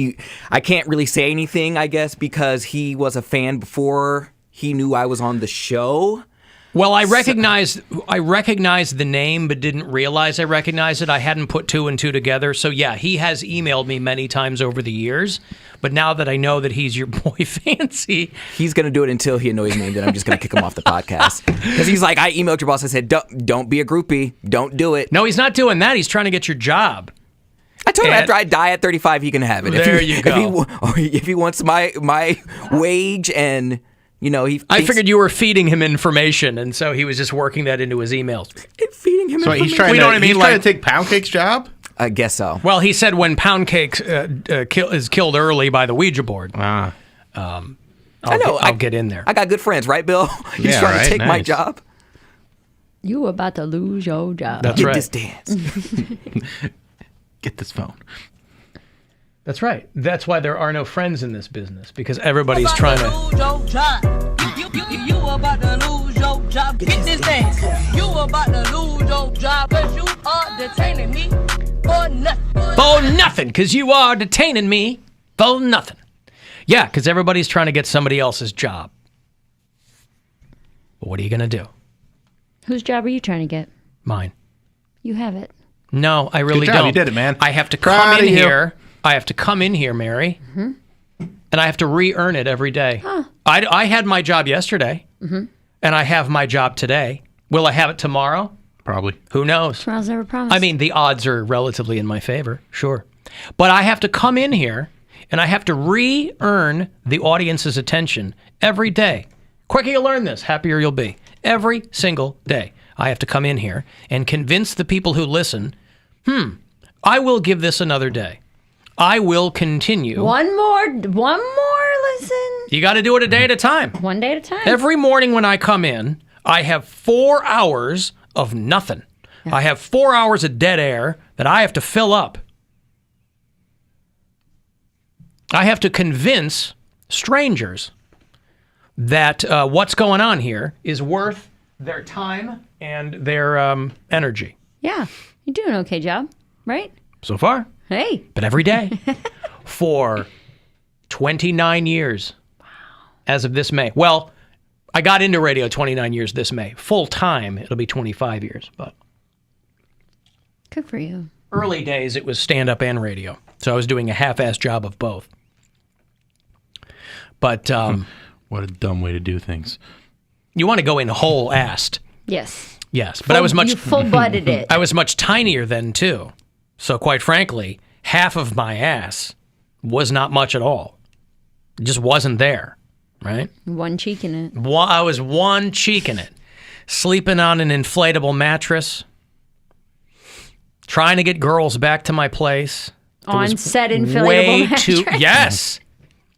I can't really say anything, I guess, because he was a fan before he knew I was on the show. Well, I recognized the name, but didn't realize I recognized it. I hadn't put two and two together. So, yeah, he has emailed me many times over the years. But now that I know that he's your boy Fancy... He's going to do it until he annoys me, and then I'm just going to kick him off the podcast. Because he's like, I emailed your boss. I said, don't be a groupie. Don't do it. No, he's not doing that. He's trying to get your job. I told him after I die at 35, he can have it. There you go. If he wants my wage and... I figured you were feeding him information, and so he was just working that into his emails. Feeding him information. He's trying to take Poundcake's job? I guess so. Well, he said when Poundcake is killed early by the Ouija board. I'll get in there. I got good friends, right, Bill? He's trying to take my job. You about to lose your job. That's right. Get this dance. Get this phone. That's right. That's why there are no friends in this business, because everybody's trying to lose your job. You about to lose your job. Get this dance. You about to lose your job because you are detaining me for nothing. For nothing, because you are detaining me for nothing. Yeah, because everybody's trying to get somebody else's job. But what are you going to do? Whose job are you trying to get? Mine. You have it. No, I really Good job. don't. You did it, man. I have to Proud come in of you. here. I have to come in here, Mary, and I have to re-earn it every day. Huh. I had my job yesterday, and I have my job today. Will I have it tomorrow? Probably. Who knows? Tomorrow's never promised. I mean, the odds are relatively in my favor, sure. But I have to come in here, and I have to re-earn the audience's attention every day. Quicker you learn this, happier you'll be. Every single day, I have to come in here and convince the people who listen, I will give this another day. I will continue. One more listen. You got to do it a day at a time. One day at a time. Every morning when I come in, I have 4 hours of nothing. Yeah. I have 4 hours of dead air that I have to fill up. I have to convince strangers that what's going on here is worth their time and their energy. Yeah, you're doing an okay job, right? So far. Hey. But every day for 29 years. Wow. As of this May. Well, I got into radio 29 years this May. Full time, it'll be 25 years. But good for you. Early days, it was stand-up and radio. So I was doing a half-assed job of both. But what a dumb way to do things. You want to go in whole-assed. Yes. Yes, but I was much... You full-butted it. I was much tinier then, too. So quite frankly, half of my ass was not much at all. It just wasn't there, right? One cheek in it. I was one cheek in it. Sleeping on an inflatable mattress. Trying to get girls back to my place. On said inflatable mattress? Yes!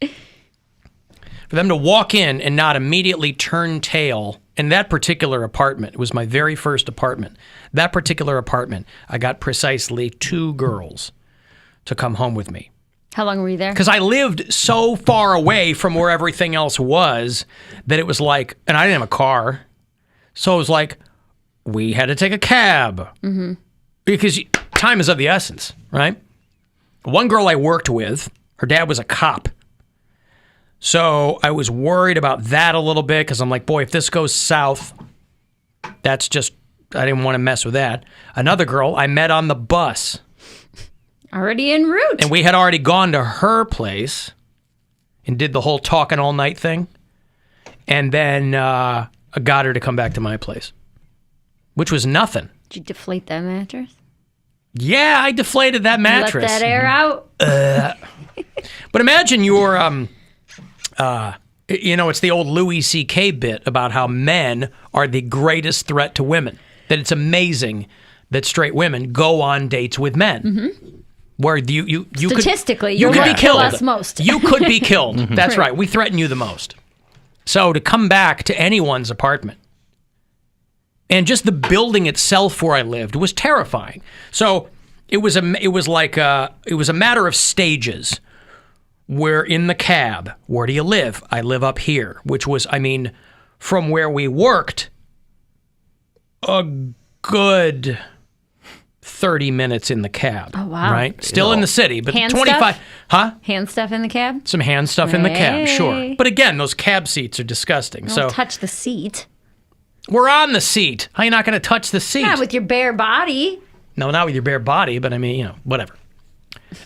For them to walk in and not immediately turn tail. In that particular apartment, it was my very first apartment. That particular apartment, I got precisely 2 girls to come home with me. How long were you there? Because I lived so far away from where everything else was that it was like, and I didn't have a car. So it was like, we had to take a cab. Because time is of the essence, right? One girl I worked with, her dad was a cop. So I was worried about that a little bit because I'm like, boy, if this goes south, that's just, I didn't want to mess with that. Another girl I met on the bus. Already en route. And we had already gone to her place and did the whole talking all night thing. And then I got her to come back to my place, which was nothing. Did you deflate that mattress? Yeah, I deflated that mattress. Let that air out? But imagine you're... it's the old Louis C.K. bit about how men are the greatest threat to women. That it's amazing that straight women go on dates with men. Mm-hmm. Where you Statistically, you could be killed. Us most. You could be killed. That's right. We threaten you the most. So to come back to anyone's apartment, and just the building itself where I lived was terrifying. So it was a matter of stages. We're in the cab. Where do you live? I live up here, which was, from where we worked, a good 30 minutes in the cab. Oh, wow. Right? Still in the city, but Hand 25. stuff? Huh? Hand stuff in the cab? Some hand stuff in the cab, sure. Hey. But again, those cab seats are disgusting. Don't So touch the seat. we're on the seat. How are you not going to touch the seat? Yeah, with your bare body. No, not with your bare body, but whatever.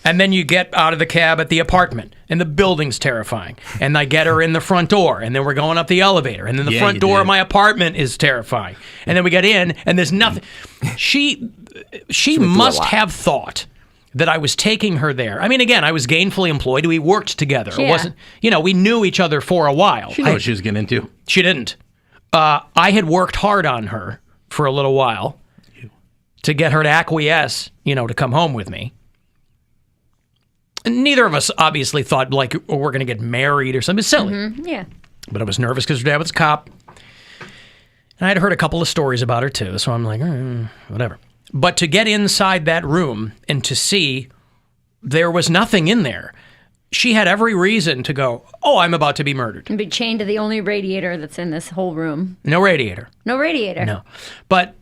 And then you get out of the cab at the apartment, and the building's terrifying. And I get her in the front door, and then we're going up the elevator, and then the front door of my apartment is terrifying. And then we get in, and there's nothing. She must have thought that I was taking her there. Again, I was gainfully employed. We worked together. Yeah. It wasn't, we knew each other for a while. She knew what she was getting into. She didn't. I had worked hard on her for a little while to get her to acquiesce, to come home with me. And neither of us obviously thought we're going to get married or something silly. Mm-hmm. Yeah. But I was nervous because her dad was a cop. And I had heard a couple of stories about her too, so I'm like, whatever. But to get inside that room and to see there was nothing in there, she had every reason to go, I'm about to be murdered. And be chained to the only radiator that's in this whole room. No radiator. No radiator. No. But,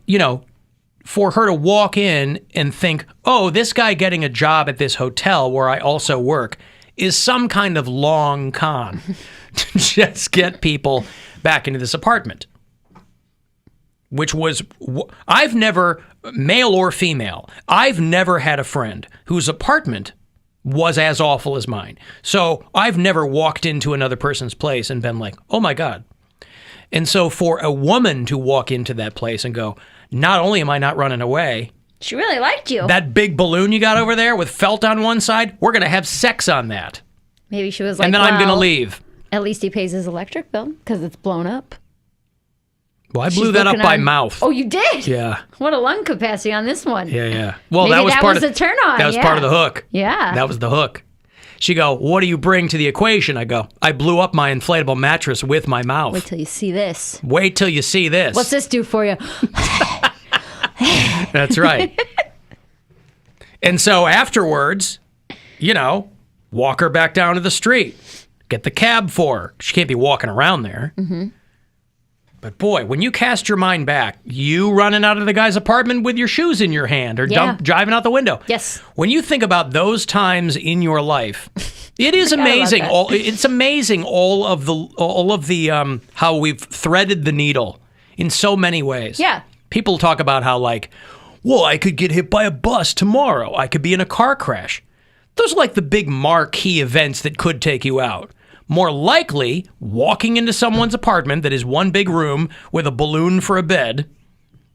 for her to walk in and think, this guy getting a job at this hotel where I also work is some kind of long con to just get people back into this apartment. Which was, I've never, male or female, I've never had a friend whose apartment was as awful as mine. So I've never walked into another person's place and been like, oh my God. And so for a woman to walk into that place and go, not only am I not running away, she really liked you. That big balloon you got over there with felt on one side, we're going to have sex on that. Maybe she was like, and then I'm going to leave. At least he pays his electric bill because it's blown up. Well, I blew that up by mouth. Oh, you did? Yeah. What a lung capacity on this one. Yeah. Well, maybe that was part of the turn on. That was part of the hook. Yeah. That was the hook. She go, what do you bring to the equation? I go, I blew up my inflatable mattress with my mouth. Wait till you see this. Wait till you see this. What's this do for you? That's right. And so afterwards, walk her back down to the street. Get the cab for her. She can't be walking around there. Mm-hmm. But boy, when you cast your mind back, you running out of the guy's apartment with your shoes in your hand or driving out the window. Yes. When you think about those times in your life, it is amazing. It's amazing all of the how we've threaded the needle in so many ways. Yeah. People talk about how I could get hit by a bus tomorrow. I could be in a car crash. Those are the big marquee events that could take you out. More likely, walking into someone's apartment that is one big room with a balloon for a bed.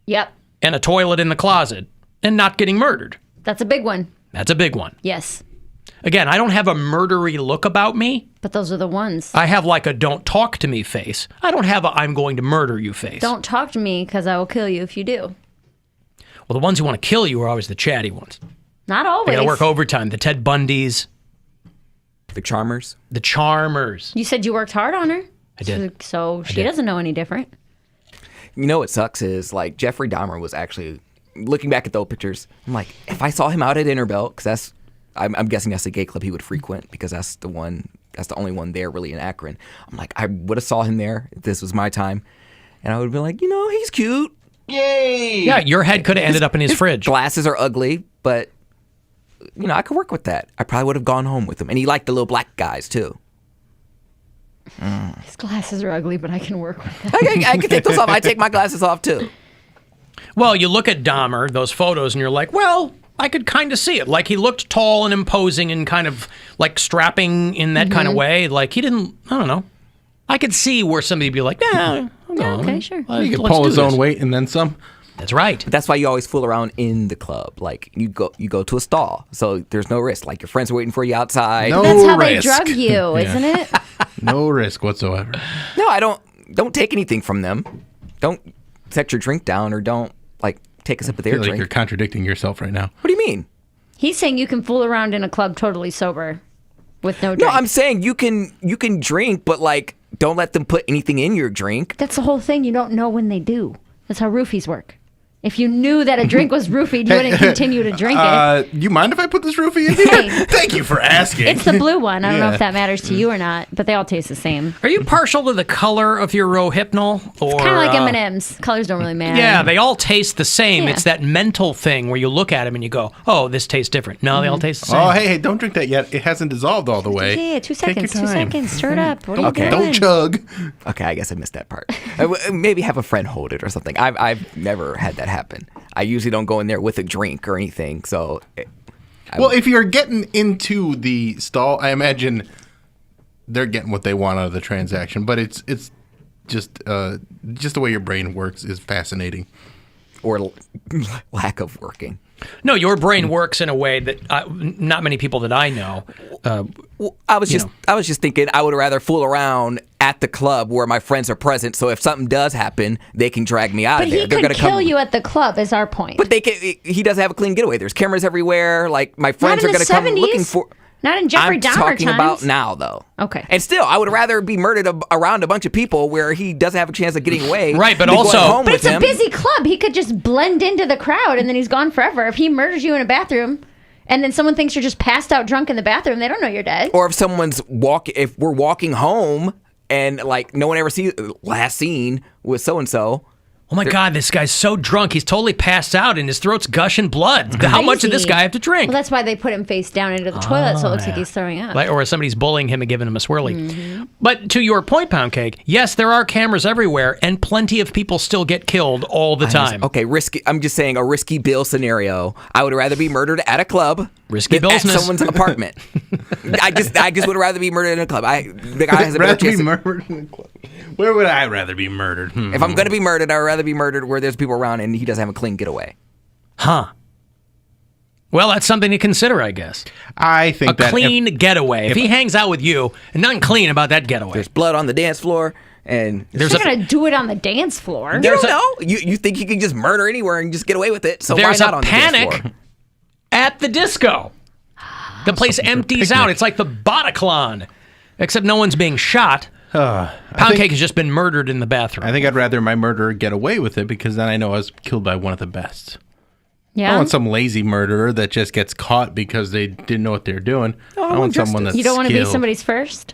Yep. And a toilet in the closet and not getting murdered. That's a big one. That's a big one. Yes. Again, I don't have a murdery look about me. But those are the ones. I have a don't talk to me face. I don't have a I'm going to murder you face. Don't talk to me because I will kill you if you do. Well, the ones who want to kill you are always the chatty ones. Not always. They got to work overtime. The Ted Bundys. The Charmers. The Charmers. You said you worked hard on her. I did. So she doesn't know any different. You know what sucks is Jeffrey Dahmer was actually, looking back at the old pictures, I'm like, if I saw him out at Interbelt, because that's, I'm guessing that's the gay club he would frequent because that's the only one there really in Akron. I'm like, I would have saw him there if this was my time. And I would have been like, he's cute. Yay! Yeah, your head could have ended up in his fridge. Glasses are ugly, but I could work with that. I probably would have gone home with him. And he liked the little black guys, too. His glasses are ugly, but I can work with that. I can take those off. I take my glasses off, too. Well, you look at Dahmer, those photos, and you're like, well, I could kind of see it. He looked tall and imposing and kind of, strapping in that kind of way. He didn't, I don't know. I could see where somebody would be like, I'm going. Okay, sure. He could pull his own weight and then some. That's right. But that's why you always fool around in the club. You go to a stall, so there's no risk. Your friends are waiting for you outside. No That's how risk. they drug you, isn't it? No risk whatsoever. No, I don't take anything from them. don't set your drink down or don't like take a sip of their I feel drink. like you're contradicting yourself right now. What do you mean? He's saying you can fool around in a club totally sober with no drink. No, I'm saying you can drink, but like don't let them put anything in your drink. That's the whole thing. You don't know when they do. That's how roofies work. If you knew that a drink was roofied, you wouldn't continue to drink it. You mind if I put this roofie in here? Thank you for asking. It's the blue one. I don't know if that matters to you or not, but they all taste the same. Are you partial to the color of your Rohypnol? Or, Kind of like M&M's. Colors don't really matter. Yeah, they all taste the same. Yeah. It's that mental thing where you look at them and you go, oh, this tastes different. No, they all taste the same. Oh, hey, don't drink that yet. It hasn't dissolved all the way. Yeah, 2 Take your seconds. 2 time. seconds. Stir it up. What are you Okay. doing? Don't chug. Okay, I guess I missed that part. Maybe have a friend hold it or something. I've never had that happen. I usually don't go in there with a drink or anything. So, Well, if you're getting into the stall, I imagine they're getting what they want out of the transaction. But it's just the way your brain works is fascinating. Or lack of working. No, your brain works in a way that not many people that I know. I was just thinking I would rather fool around at the club where my friends are present. So if something does happen, they can drag me out But of there. he They're could gonna kill come. you at the club, is our point. But he doesn't have a clean getaway. There's cameras everywhere. Like my friends in are the going to come 70s. looking for. Not in Jeffrey I'm Dahmer talking times. about now, though. Okay. And still, I would rather be murdered around a bunch of people where he doesn't have a chance of getting away. Right, but than also- going home But with it's a him. busy club. He could just blend into the crowd and then he's gone forever. If he murders you in a bathroom and then someone thinks you're just passed out drunk in the bathroom, they don't know you're dead. Or if if we're walking home and like no one ever sees last seen with so and so. Oh my God, this guy's so drunk. He's totally passed out and his throat's gushing blood. How much did this guy have to drink? Well, that's why they put him face down into the toilet so it looks like he's throwing up. Or somebody's bullying him and giving him a swirly. Mm-hmm. But to your point, Poundcake, yes, there are cameras everywhere, and plenty of people still get killed all the time. Risky. I'm just saying a risky Bill scenario. I would rather be murdered at a club Risky than at business. someone's apartment. I just would rather be murdered in a club. The guy has a better Rather chance. be murdered in a club. Where would I rather be murdered? If I'm going to be murdered, I'd rather be murdered where there's people around and he doesn't have a clean getaway. Huh. Well, that's something to consider, I guess. I think a clean getaway. If he hangs out with you, and nothing clean about that getaway. There's blood on the dance floor, and He's not going to do it on the dance floor. You don't know. You think you can just murder anywhere and just get away with it? So there's why not a on the dance panic floor? at the disco. The place empties out. It's like the Bataclan, except no one's being shot. Poundcake has just been murdered in the bathroom. I think I'd rather my murderer get away with it because then I know I was killed by one of the best. I Yeah. don't want some lazy murderer that just gets caught because they didn't know what they were doing. I want someone that's You don't want to be skilled. somebody's first?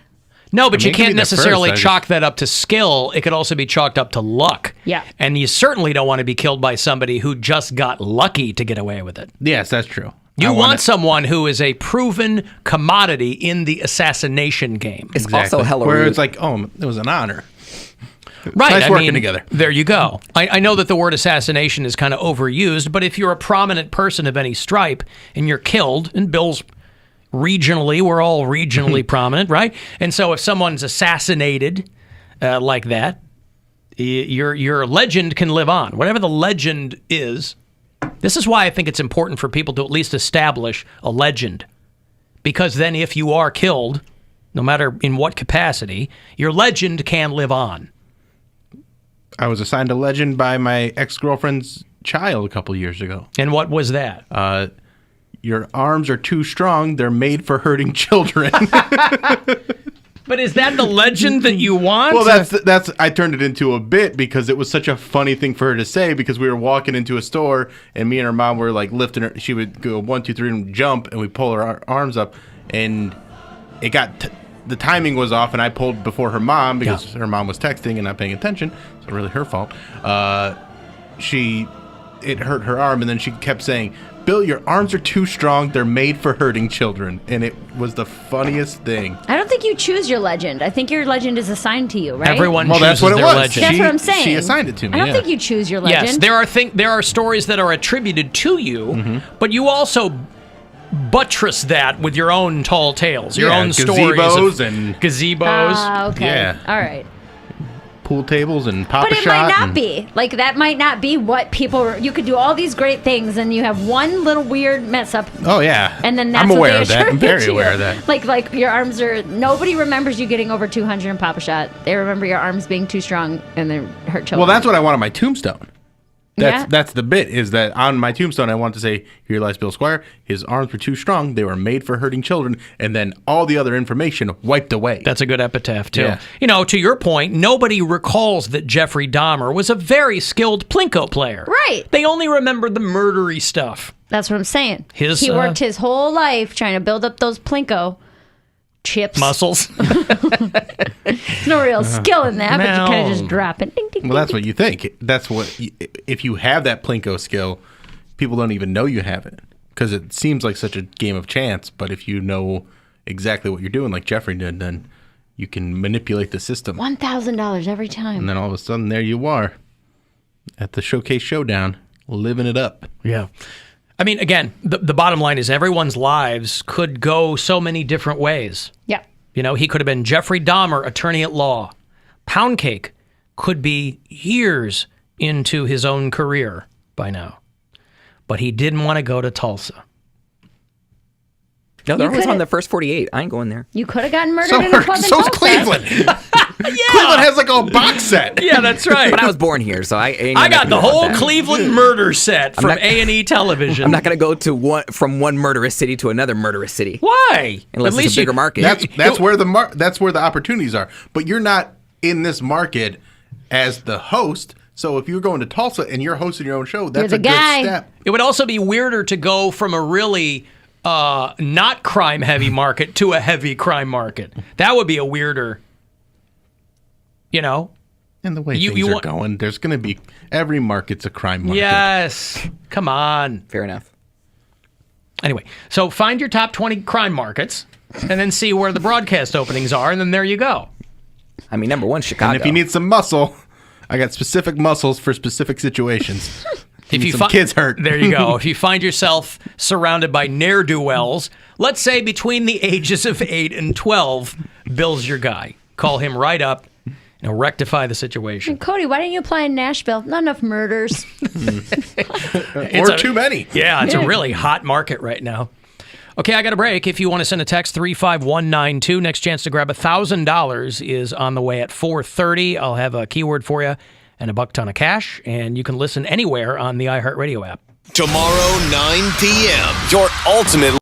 No, but I mean, you it could can't be the necessarily first, I chalk that up to skill. It could also be chalked up to luck. Yeah. And you certainly don't want to be killed by somebody who just got lucky to get away with it. Yes, that's true. You want someone who is a proven commodity in the assassination game. It's also hella Where rude. it's like, oh, it was an honor. Right. Nice I working mean, together. There you go. I know that the word assassination is kind of overused, but if you're a prominent person of any stripe and you're killed, and Bill's regionally, we're all regionally prominent, right? And so if someone's assassinated like that, your legend can live on. Whatever the legend is, this is why I think it's important for people to at least establish a legend. Because then if you are killed, no matter in what capacity, your legend can live on. I was assigned a legend by my ex-girlfriend's child a couple years ago. And what was that? Your arms are too strong. They're made for hurting children. But is that the legend that you want? Well, that's. I turned it into a bit because it was such a funny thing for her to say because we were walking into a store and me and her mom were like lifting her. She would go 1, 2, 3 and jump and we pull her arms up and it got the timing was off and I pulled before her mom because her mom was texting and not paying attention. So really her fault. It hurt her arm and then she kept saying, "Bill, your arms are too strong. They're made for hurting children." And it was the funniest thing. I don't think you choose your legend. I think your legend is assigned to you, right? Everyone that's chooses what it their was. legend. That's what I'm saying. She assigned it to me. I don't yeah. think you choose your legend. Yes, there are stories that are attributed to you, but you also buttress that with your own tall tales, your own stories gazebos of and gazebos. Ah, okay. Yeah. All right. pool tables and Papa But it Shot. might not and- be. Like, that might not be what people... You could do all these great things, and you have one little weird mess up. Oh, yeah. And then that's I'm what aware they of that. I'm attribute very to aware you. of that. Like your arms are... Nobody remembers you getting over 200 in Papa Shot. They remember your arms being too strong, and they hurt children. Well, that's what I want on my tombstone. Yeah. That's the bit, is that on my tombstone I want to say, here lies Bill Squire. His arms were too strong. They were made for hurting children. And then all the other information wiped away. That's a good epitaph, too. Yeah. You know, to your point, nobody recalls that Jeffrey Dahmer was a very skilled Plinko player. Right. They only remember the murdery stuff. That's what I'm saying. His, he worked his whole life trying to build up those Plinko chips. Muscles. There's no real skill in that, but you kind of just drop it. Ding, ding, Well, that's what you think. That's what, if you have that Plinko skill, people don't even know you have it. Because it seems like such a game of chance. But if you know exactly what you're doing, like Jeffrey did, then you can manipulate the system. $1,000 every time. And then all of a sudden, there you are at the Showcase Showdown, living it up. Yeah. I mean, again, the bottom line is everyone's lives could go so many different ways. Yeah. You know, he could have been Jeffrey Dahmer, attorney at law. Poundcake could be years into his own career by now. But he didn't want to go to Tulsa. No, they're You always on could've- the first 48. I ain't going there. You could have gotten murdered in a club in so's Tulsa. Cleveland. Cleveland has like a box set. Yeah, that's right. But I was born here, so I ain't I got nothing the about whole that. Cleveland murder set I'm from not- A&E Television. I'm not going to go to from one murderous city to another murderous city. Why? Unless it's a bigger market. That's where that's where the opportunities are. But you're not in this market as the host. So if you're going to Tulsa and you're hosting your own show, that's a good step. It would also be weirder to go from a really not crime heavy market to a heavy crime market. That would be a weirder, you know. And the way things are going, there's going to be every market's a crime market. Yes. Come on. Fair enough. Anyway, so find your top 20 crime markets and then see where the broadcast openings are, and then there you go. I mean, number one, Chicago. And if you need some muscle, I got specific muscles for specific situations. If you some kids hurt. There you go. If you find yourself surrounded by ne'er-do-wells, let's say between the ages of 8 and 12, Bill's your guy. Call him right up and rectify the situation. And Cody, why didn't you apply in Nashville? Not enough murders. Or too many. Yeah, it's a really hot market right now. Okay, I got a break. If you want to send a text, 35192. Next chance to grab $1,000 is on the way at 4:30. I'll have a keyword for you and a buck ton of cash, and you can listen anywhere on the iHeartRadio app. Tomorrow, 9 p.m., your ultimate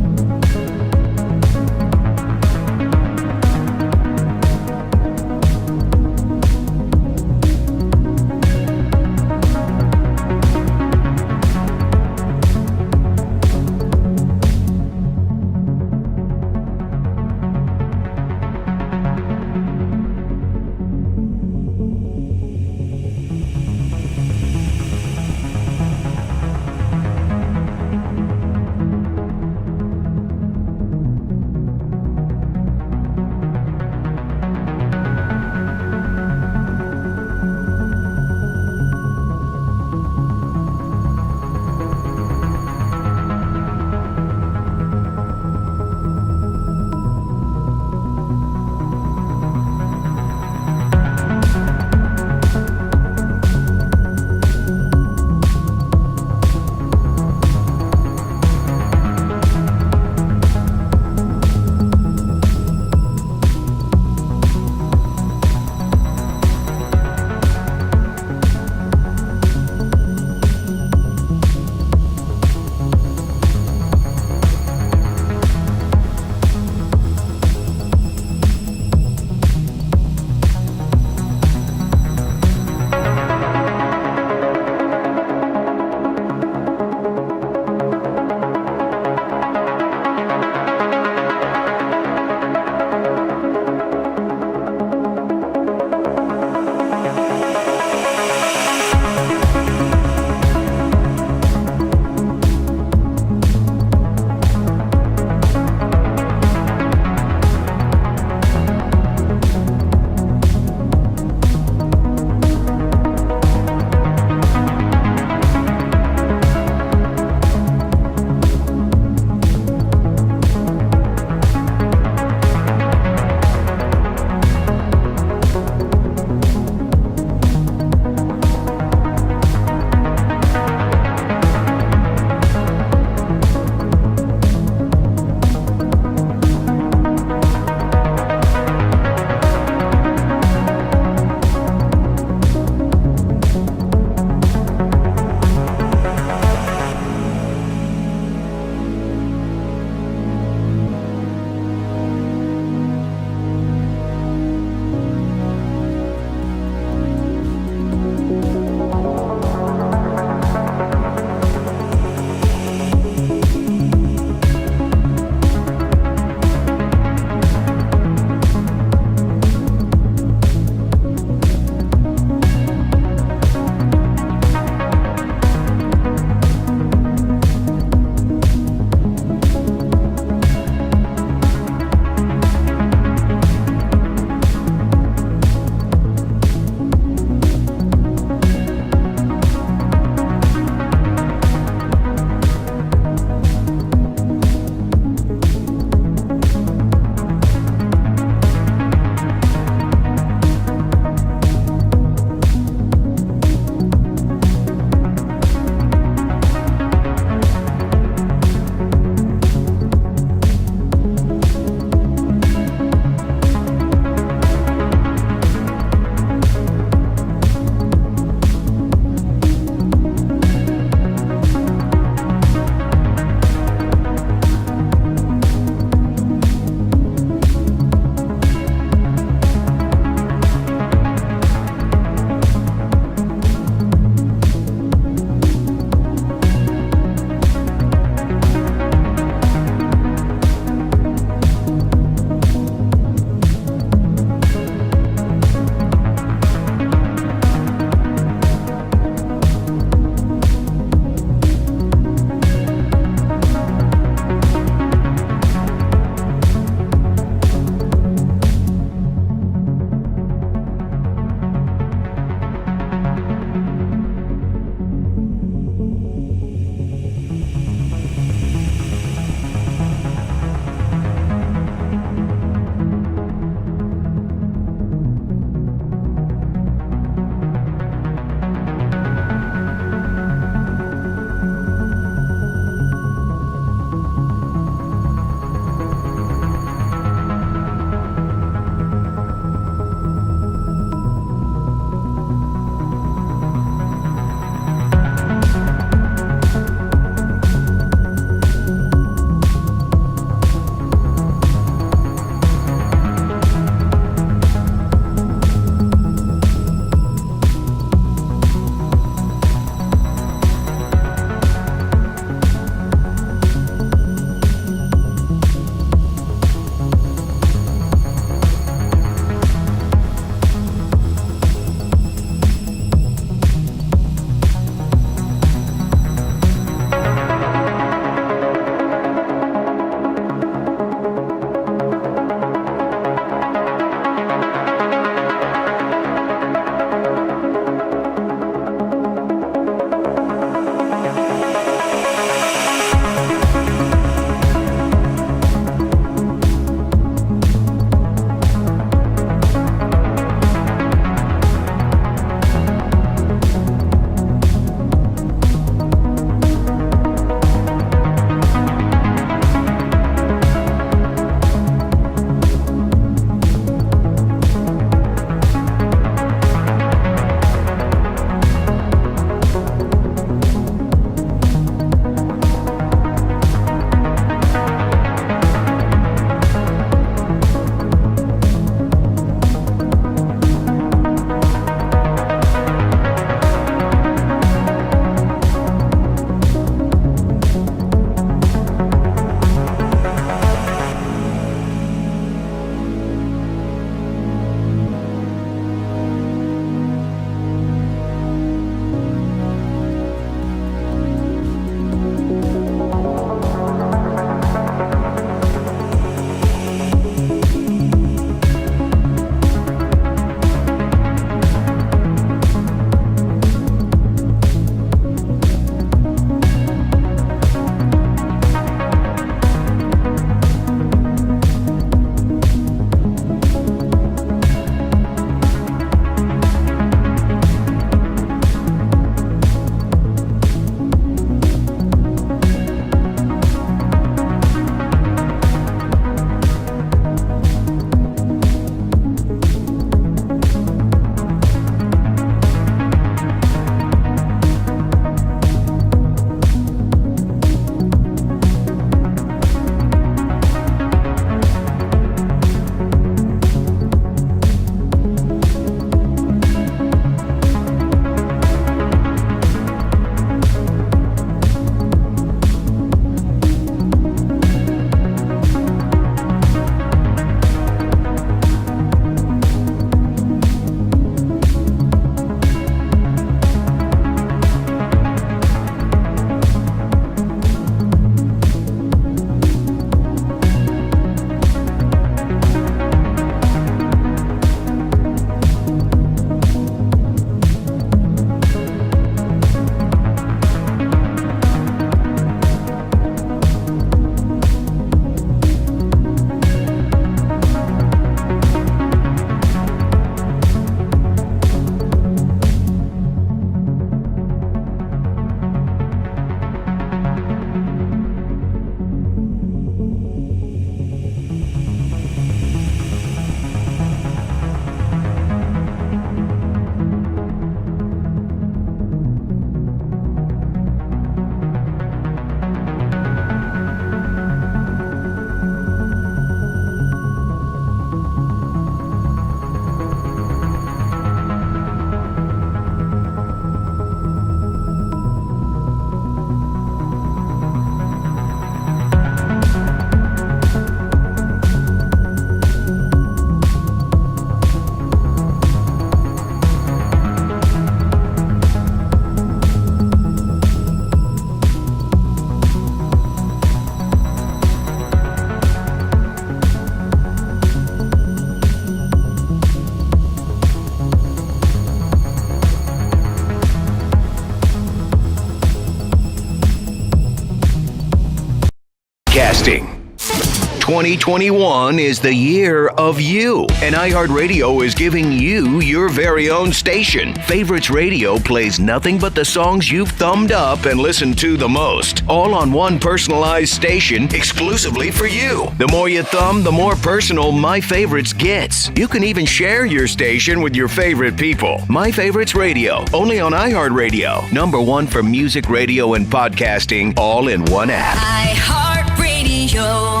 2021 is the year of you, and iHeartRadio is giving you your very own station. Favorites Radio plays nothing but the songs you've thumbed up and listened to the most, all on one personalized station exclusively for you. The more you thumb, the more personal My Favorites gets. You can even share your station with your favorite people. My Favorites Radio, only on iHeartRadio. #1 for music, radio, and podcasting, all in one app. iHeartRadio.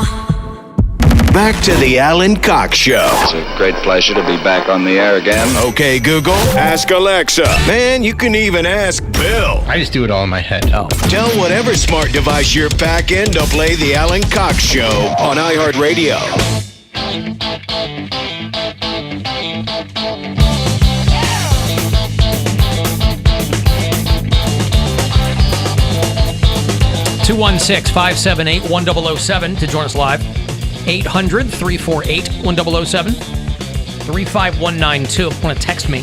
Back to the Alan Cox Show. It's a great pleasure to be back on the air again. Okay, Google, ask Alexa. Man, you can even ask Bill. I just do it all in my head. Oh. Tell whatever smart device you're packing to play the Alan Cox Show on iHeartRadio. Two 216-578-1007 to join us live. 800-348-1007. 35192 if you want to text me.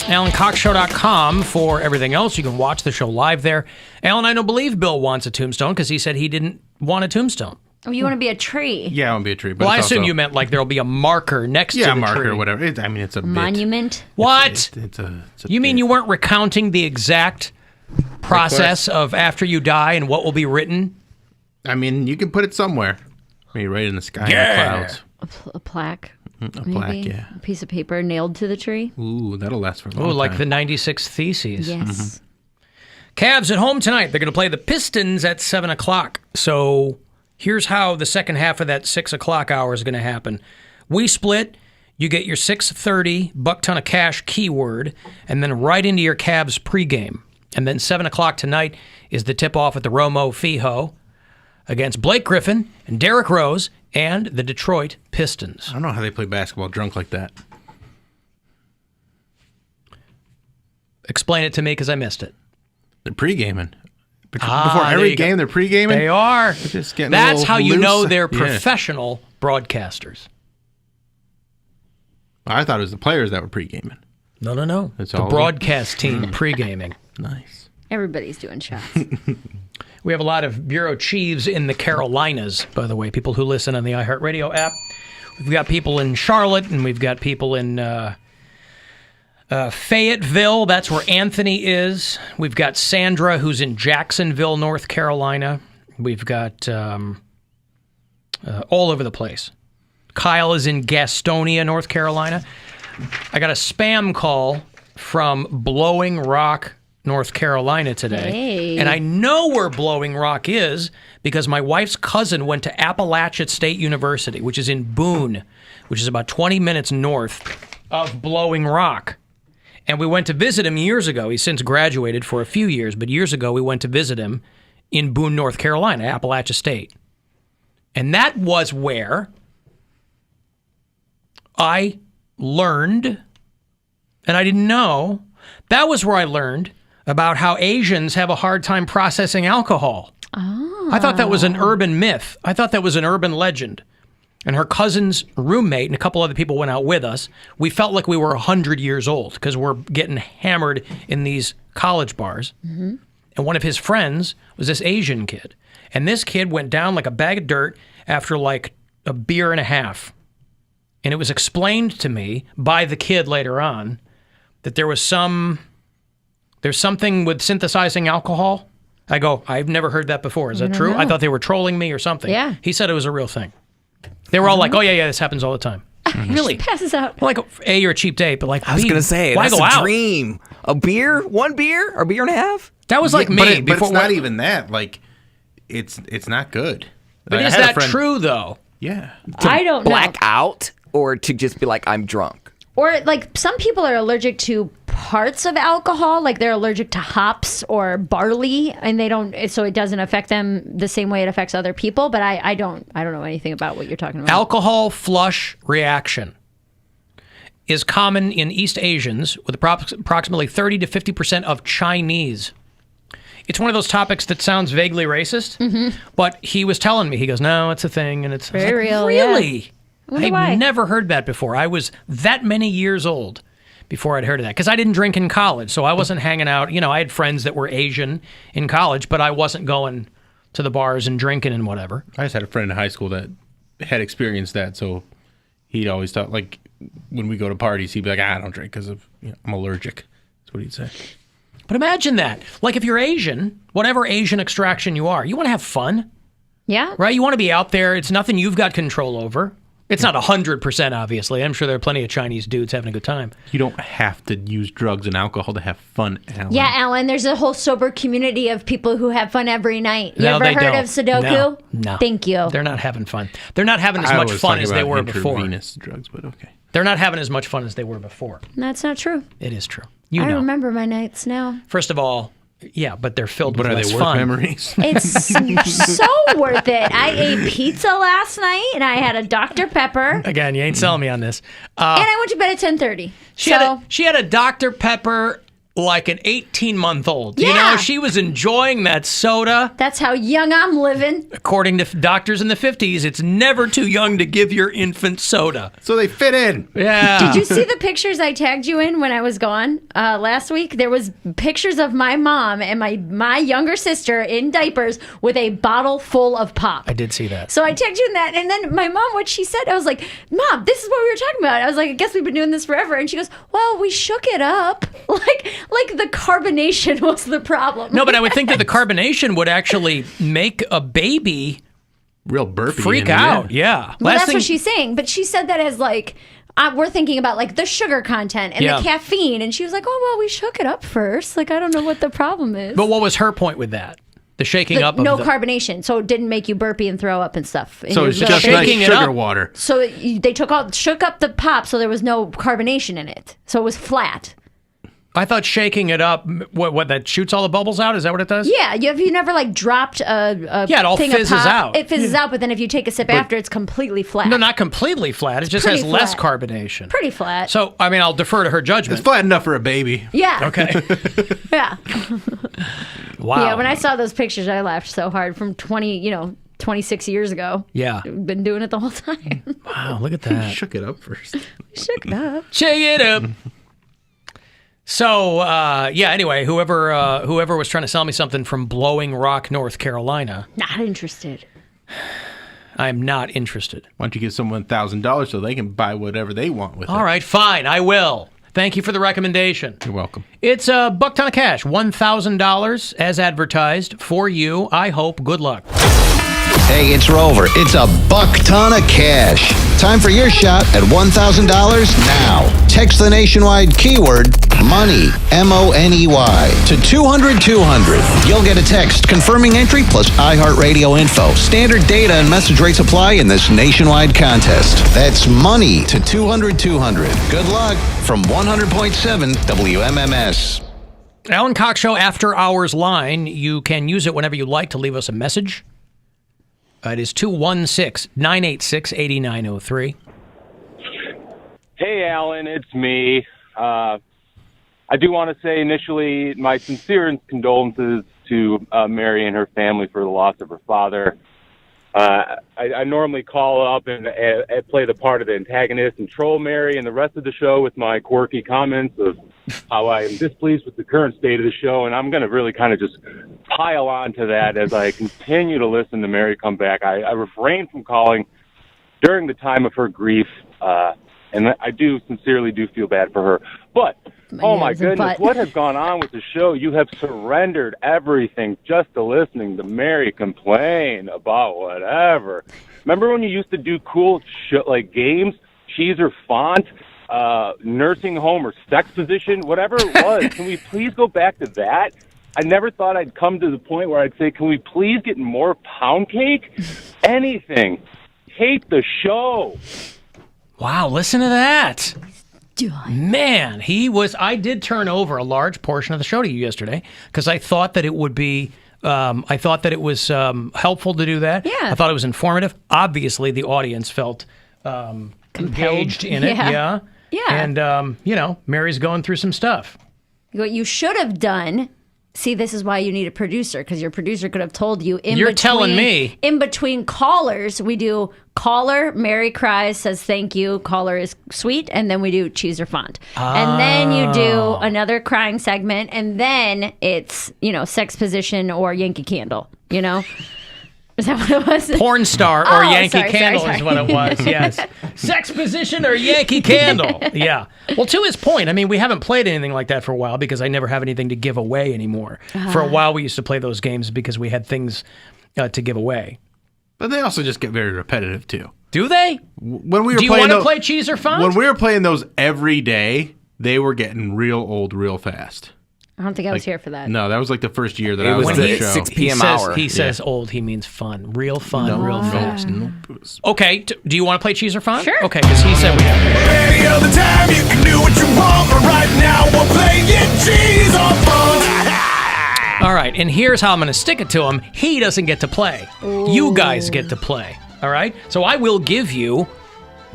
AlanCoxShow.com for everything else. You can watch the show live there. Alan, I don't believe Bill wants a tombstone because he said he didn't want a tombstone. Oh, you want to be a tree? Yeah, I want to be a tree. But well, I assume you meant like there'll be a marker next to the tree. Yeah, marker or whatever. It's a monument. What? It's a you mean you weren't recounting the exact process of after you die and what will be written? I mean, you can put it somewhere. Maybe right in the sky, in the clouds. A plaque. A plaque, yeah. A piece of paper nailed to the tree. Ooh, that'll last for a long time. Oh, like the 96 Theses. Yes. Mm-hmm. Cavs at home tonight. They're going to play the Pistons at 7 o'clock. So here's how the second half of that 6 o'clock hour is going to happen. We split. You get your 6:30 buck ton of cash keyword, and then right into your Cavs pregame. And then 7 o'clock tonight is the tip-off at the Romo Fijo against Blake Griffin and Derrick Rose and the Detroit Pistons. I don't know how they play basketball drunk like that. Explain it to me because I missed it. They're pre-gaming. Before every game, they're pre-gaming? They are. They're just getting That's how you loose. know they're Yeah. professional broadcasters. I thought it was the players that were pre-gaming. No. It's the all broadcast team pre-gaming. Nice. Everybody's doing shots. We have a lot of bureau chiefs in the Carolinas, by the way, people who listen on the iHeartRadio app. We've got people in Charlotte, and we've got people in Fayetteville. That's where Anthony is. We've got Sandra, who's in Jacksonville, North Carolina. We've got all over the place. Kyle is in Gastonia, North Carolina. I got a spam call from Blowing Rock, North Carolina today. Hey. And I know where Blowing Rock is because my wife's cousin went to Appalachia State University, which is in Boone, which is about 20 minutes north of Blowing Rock. And we went to visit him years ago. He's since graduated for a few years, but years ago we went to visit him in Boone, North Carolina, Appalachia State. And that was where I learned, and I didn't know, that was where I learned about how Asians have a hard time processing alcohol. Oh. I thought that was an urban myth. I thought that was an urban legend. And her cousin's roommate and a couple other people went out with us. We felt like we were 100 years old because we're getting hammered in these college bars. Mm-hmm. And one of his friends was this Asian kid. And this kid went down like a bag of dirt after like a beer and a half. And it was explained to me by the kid later on that there's something with synthesizing alcohol. I go, I've never heard that before. Is that true? know. I thought they were trolling me or something. Yeah. He said it was a real thing. They were all like, oh, yeah, this happens all the time. Really? Passes out. Well, like, A, you're a cheap date, but like, I was B, going to say, why that's go a out? dream. A beer? One beer? Or a beer and a half? That was like me. But before it's not even that. Like, it's not good. But I is had a that friend- true, though? Yeah. I don't Black know. out? Or to just be like, I'm drunk? Or like some people are allergic to parts of alcohol, like they're allergic to hops or barley, and they don't. So it doesn't affect them the same way it affects other people. But I don't know anything about what you're talking about. Alcohol flush reaction is common in East Asians with approximately 30 to 50% of Chinese. It's one of those topics that sounds vaguely racist, but he was telling me, he goes, no, it's a thing, and it's Very real, Really? yeah. I wonder why. I'd never heard that before. I was that many years old before I'd heard of that because I didn't drink in college, so I wasn't hanging out. You know, I had friends that were Asian in college, but I wasn't going to the bars and drinking and whatever. I just had a friend in high school that had experienced that, so he'd always thought, like, when we go to parties, he'd be like, I don't drink because of I'm allergic. That's what he'd say. But imagine that. Like, if you're Asian, whatever Asian extraction you are, you want to have fun. Yeah. Right? You want to be out there. It's nothing you've got control over. It's not 100%, obviously. I'm sure there are plenty of Chinese dudes having a good time. You don't have to use drugs and alcohol to have fun, Alan. Yeah, Alan, there's a whole sober community of people who have fun every night. You No, ever they heard don't. of Sudoku? No. Thank you. They're not having fun. They're not having as I much was fun talking as they about were before. intravenous drugs, but okay. They're not having as much fun as they were before. That's not true. It is true. You I know. remember my nights now. First of all, yeah, but they're filled But with are they less worth fun. memories? It's so worth it. I ate pizza last night, and I had a Dr. Pepper, Again, you ain't selling me on this. and I went to bed at 10:30. She had a Dr. Pepper like an 18-month-old. You Yeah. know, she was enjoying that soda. That's how young I'm living. According to doctors in the 50s, it's never too young to give your infant soda. So they fit in. Yeah. Did you see the pictures I tagged you in when I was gone last week? There was pictures of my mom and my younger sister in diapers with a bottle full of pop. I did see that. So I tagged you in that, and then my mom, what she said, I was like, Mom, this is what we were talking about. I was like, I guess we've been doing this forever. And she goes, well, we shook it up. Like the carbonation was the problem. No, but I would think that the carbonation would actually make a baby real burpy freak out. Yeah. Well, that's what she's saying. But she said that as like, we're thinking about like the sugar content and Yeah. the caffeine. And she was like, oh, well, we shook it up first. Like, I don't know what the problem is. But what was her point with that? The shaking up of no the... carbonation, so it didn't make you burpy and throw up and stuff. So it's just like sugar water. So they shook up the pop, so there was no carbonation in it. So it was flat. I thought shaking it up, what that shoots all the bubbles out? Is that what it does? Yeah, have you never like dropped a Yeah, it all thing fizzes of pop? out. It fizzes out, but then if you take a sip after, it's completely flat. No, not completely flat. It just has pretty less flat. carbonation. Pretty flat. So, I mean, I'll defer to her judgment. It's flat enough for a baby. Yeah. Okay. Yeah. Wow. Yeah, when I saw those pictures, I laughed so hard from 26 years ago. Yeah. Been doing it the whole time. Wow, look at that. Shook it up first. Shook it up. Shake it up. So, yeah, anyway, whoever was trying to sell me something from Blowing Rock, North Carolina. Not interested. I'm not interested. Why don't you give someone $1,000 so they can buy whatever they want with it? All right, fine, I will. Thank you for the recommendation. You're welcome. It's a buck ton of cash, $1,000 as advertised for you. I hope. Good luck. Hey, it's Rover. It's a buck ton of cash. Time for your shot at $1,000 now. Text the nationwide keyword MONEY, MONEY, to 200-200. You'll get a text confirming entry plus iHeartRadio info. Standard data and message rates apply in this nationwide contest. That's MONEY to 200-200. Good luck from 100.7 WMMS. Alan Cox Show After Hours line. You can use it whenever you like to leave us a message. It is 216-986-8903. Hey, Alan, it's me. I do want to say initially my sincere condolences to Mary and her family for the loss of her father. I normally call up and play the part of the antagonist and troll Mary and the rest of the show with my quirky comments of how I am displeased with the current state of the show, and I'm going to really kind of just pile on to that as I continue to listen to Mary come back. I refrained from calling during the time of her grief, and I sincerely do feel bad for her. But, oh my goodness, what has gone on with the show? You have surrendered everything just to listening to Mary complain about whatever. Remember when you used to do cool like games, cheese or font, nursing home or sex position, whatever it was? Can we please go back to that? I never thought I'd come to the point where I'd say, can we please get more Poundcake? Anything. Hate the show. Wow, listen to that. Man, I did turn over a large portion of the show to you yesterday because I thought that it would be, I thought that it was helpful to do that. Yeah. I thought it was informative. Obviously, the audience felt engaged in it. Yeah. And, Mary's going through some stuff. What you should have done. See, this is why you need a producer, because your producer could have told you You're telling me. In between callers, we do caller, Mary cries, says thank you, caller is sweet, and then we do cheese or font. And then you do another crying segment, and then it's, sex position or Yankee Candle, Is that what it was? Porn star or Yankee sorry, Candle sorry. is what it was, yes. Sex position or Yankee Candle. Yeah. Well, to his point, I mean, we haven't played anything like that for a while because I never have anything to give away anymore. For a while, we used to play those games because we had things to give away. But they also just get very repetitive, too. Do they? When we were Do you want to play Cheese or Font? When we were playing those every day, they were getting real old real fast. I don't think I was here for that. No, that was like the first year that I was on the show. 6 p.m. hour. He says old, he means fun. Real fun, real fast. Okay, do you want to play Cheese or Font? Sure. Okay, because he said we have. Any other time you can do what you want, but right now we're playing Cheese or Font. All right, and here's how I'm going to stick it to him. He doesn't get to play. You guys get to play. All right? So I will give you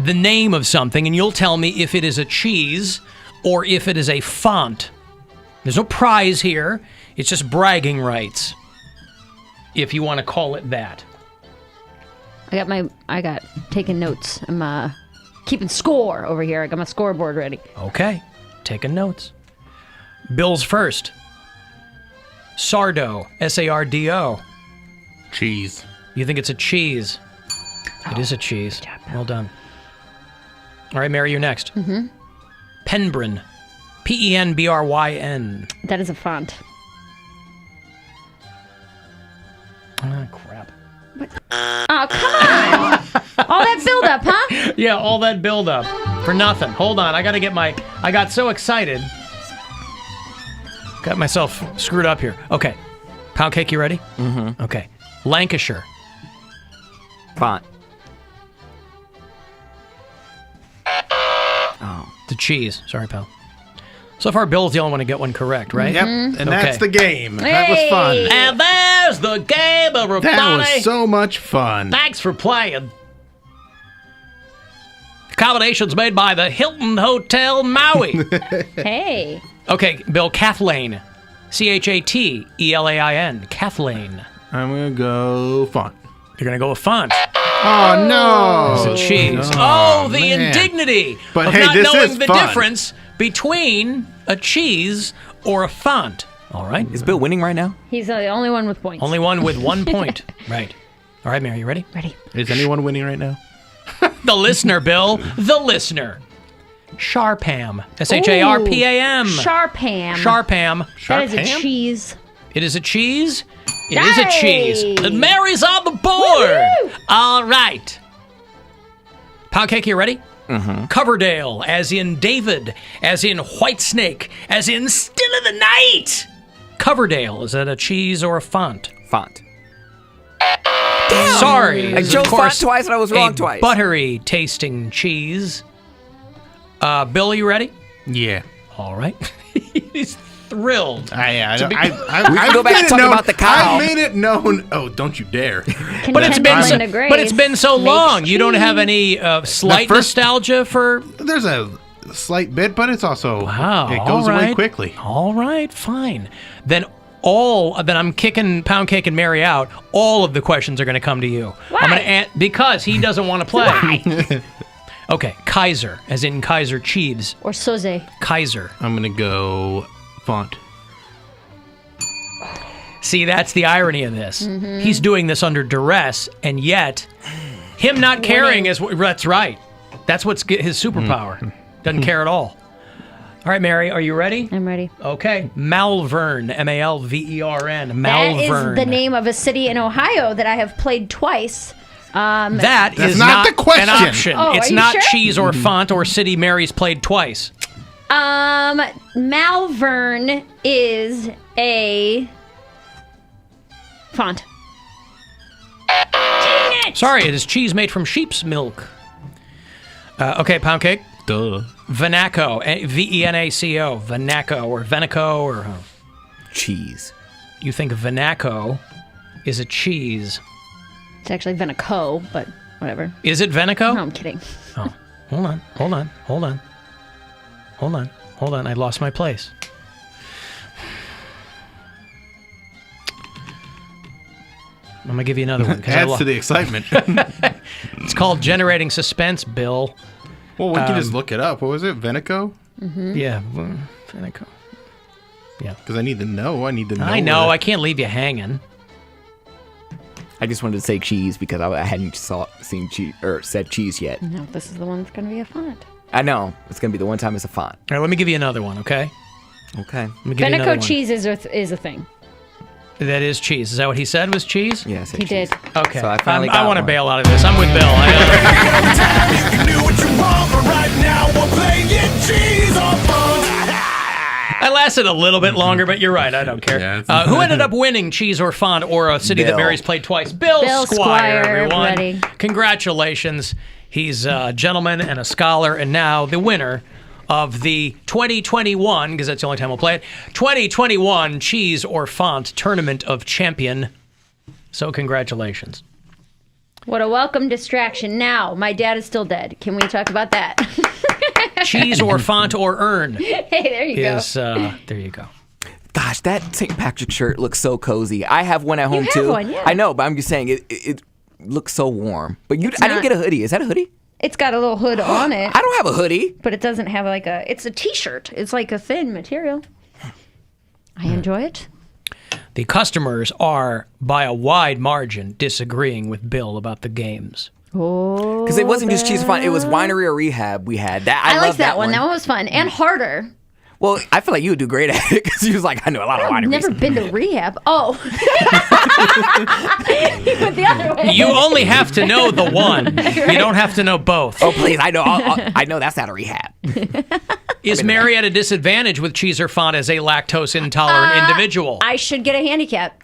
the name of something, and you'll tell me if it is a cheese or if it is a font. There's no prize here. It's just bragging rights, if you want to call it that. I got taking notes. I'm keeping score over here. I got my scoreboard ready. Okay, taking notes. Bill's first. Sardo, S-A-R-D-O. Cheese. You think it's a cheese? It is a cheese. Well done. All right, Mary, you're next. Mm-hmm. Penbryn. P-E-N-B-R-Y-N. That is a font. Ah, crap. Oh, come on! All that build-up, huh? Yeah, all that build-up for nothing. Hold on, I got so excited. Got myself screwed up here. Okay. Poundcake, you ready? Mm-hmm. Okay. Lancashire. Font. Oh. The cheese. Sorry, pal. So far, Bill's the only one to get one correct, right? Yep, and that's the game. That was fun. And there's the game, everybody. That was so much fun. Thanks for playing. Accommodations made by the Hilton Hotel Maui. Hey. Okay, Bill, Kathleen. C-H-A-T-E-L-A-I-N. Kathleen. I'm going to go font. You're going to go with font. Oh, no. It's a cheese. Oh, the man. indignity But of hey, not this knowing is the fun. difference between a cheese or a font. All right. Is Bill winning right now? He's the only one with points. Only one with 1 point. Right. All right, Mary, you ready? Ready. Is anyone winning right now? The listener, Bill. The listener. Sharpam. S-H-A-R-P-A-M. Sharpam. Sharpam. That is a cheese. It is a cheese? It is a cheese. Yay! And Mary's on the board. Woo-hoo! All right. Poundcake, you ready? Mm-hmm. Coverdale, as in David, as in Whitesnake, as in Still of the Night. Coverdale, is that a cheese or a font? Font. Damn. Sorry. I It's, chose of course, font twice and I was wrong a twice. Buttery tasting cheese. Bill, you ready? Yeah. All right. He's thrilled. We can go back and talk about the cow. I made it known. Oh, don't you dare. But it's been so long. You don't have any slight nostalgia for. There's a slight bit, but it's also Wow. it goes all right. away quickly. All right, fine. Then I'm kicking Poundcake and Mary out. All of the questions are going to come to you. Why? I'm going to because he doesn't want to play. Okay, Kaiser, as in Kaiser Chiefs. Or Soze. Kaiser. I'm gonna go font. See, that's the irony of this. Mm-hmm. He's doing this under duress, and yet him not caring is that's right. That's what's his superpower. Doesn't care at all. All right, Mary, are you ready? I'm ready. Okay. Malvern, M-A-L-V-E-R-N. Malvern. That is the name of a city in Ohio that I have played twice. That's is not the question. An option. Oh, it's are you not sure? cheese or font or city Mary's played twice. Malvern is a font. Dang it! Sorry, it is cheese made from sheep's milk. Okay, Poundcake. Duh. Venaco, V-E-N-A-C-O. Venaco or Venaco or... cheese. You think Venaco is a cheese. It's actually Venaco, but whatever. Is it Venaco? No, I'm kidding. Oh, hold on. I lost my place. I'm going to give you another one. Adds to the excitement. It's called generating suspense, Bill. Well, we can just look it up. What was it? Venaco? Mm-hmm. Yeah, Venaco. Yeah. Because I need to know. I know. I can't leave you hanging. I just wanted to say cheese because I hadn't seen cheese or said cheese yet. No, this is the one that's going to be a font. I know. It's going to be the one time it's a font. All right, let me give you another one, okay? Okay. Let me give you another Beneco one. cheese is a thing. That is cheese. Is that what he said was cheese? Yes, He did. Okay. So I finally I got want to one. bail out of this. I'm with Bill. I lasted a little bit longer, but you're right. I don't care. Who ended up winning cheese or font or a city that Bill. Mary's played twice? Bill Squire, everyone. everybody. Congratulations. He's a gentleman and a scholar, and now the winner of the 2021, because that's the only time we'll play it, 2021 Cheese or Font Tournament of Champion. So congratulations. What a welcome distraction. Now, my dad is still dead. Can we talk about that? Cheese or font or earn. Hey, there you go. There you go. Gosh, that St. Patrick's shirt looks so cozy. I have one at home have too. one, yeah. I know, but I'm just saying it looks so warm. But I didn't get a hoodie. Is that a hoodie? It's got a little hood on it. I don't have a hoodie. But it doesn't have it's a t-shirt. It's like a thin material. I enjoy it. The customers are, by a wide margin, disagreeing with Bill about the games. Oh. Because it wasn't just cheese or font. It was winery or rehab we had. I love liked that one. That one was fun and harder. Well, I feel like you would do great at it because you was like, I know a lot of I've wineries. never been to rehab. Oh. You went the other way. You only have to know the one. Right. You don't have to know both. Oh, please. I know. I know that's not a rehab. Is Mary at a disadvantage with cheese or font as a lactose intolerant individual? I should get a handicap.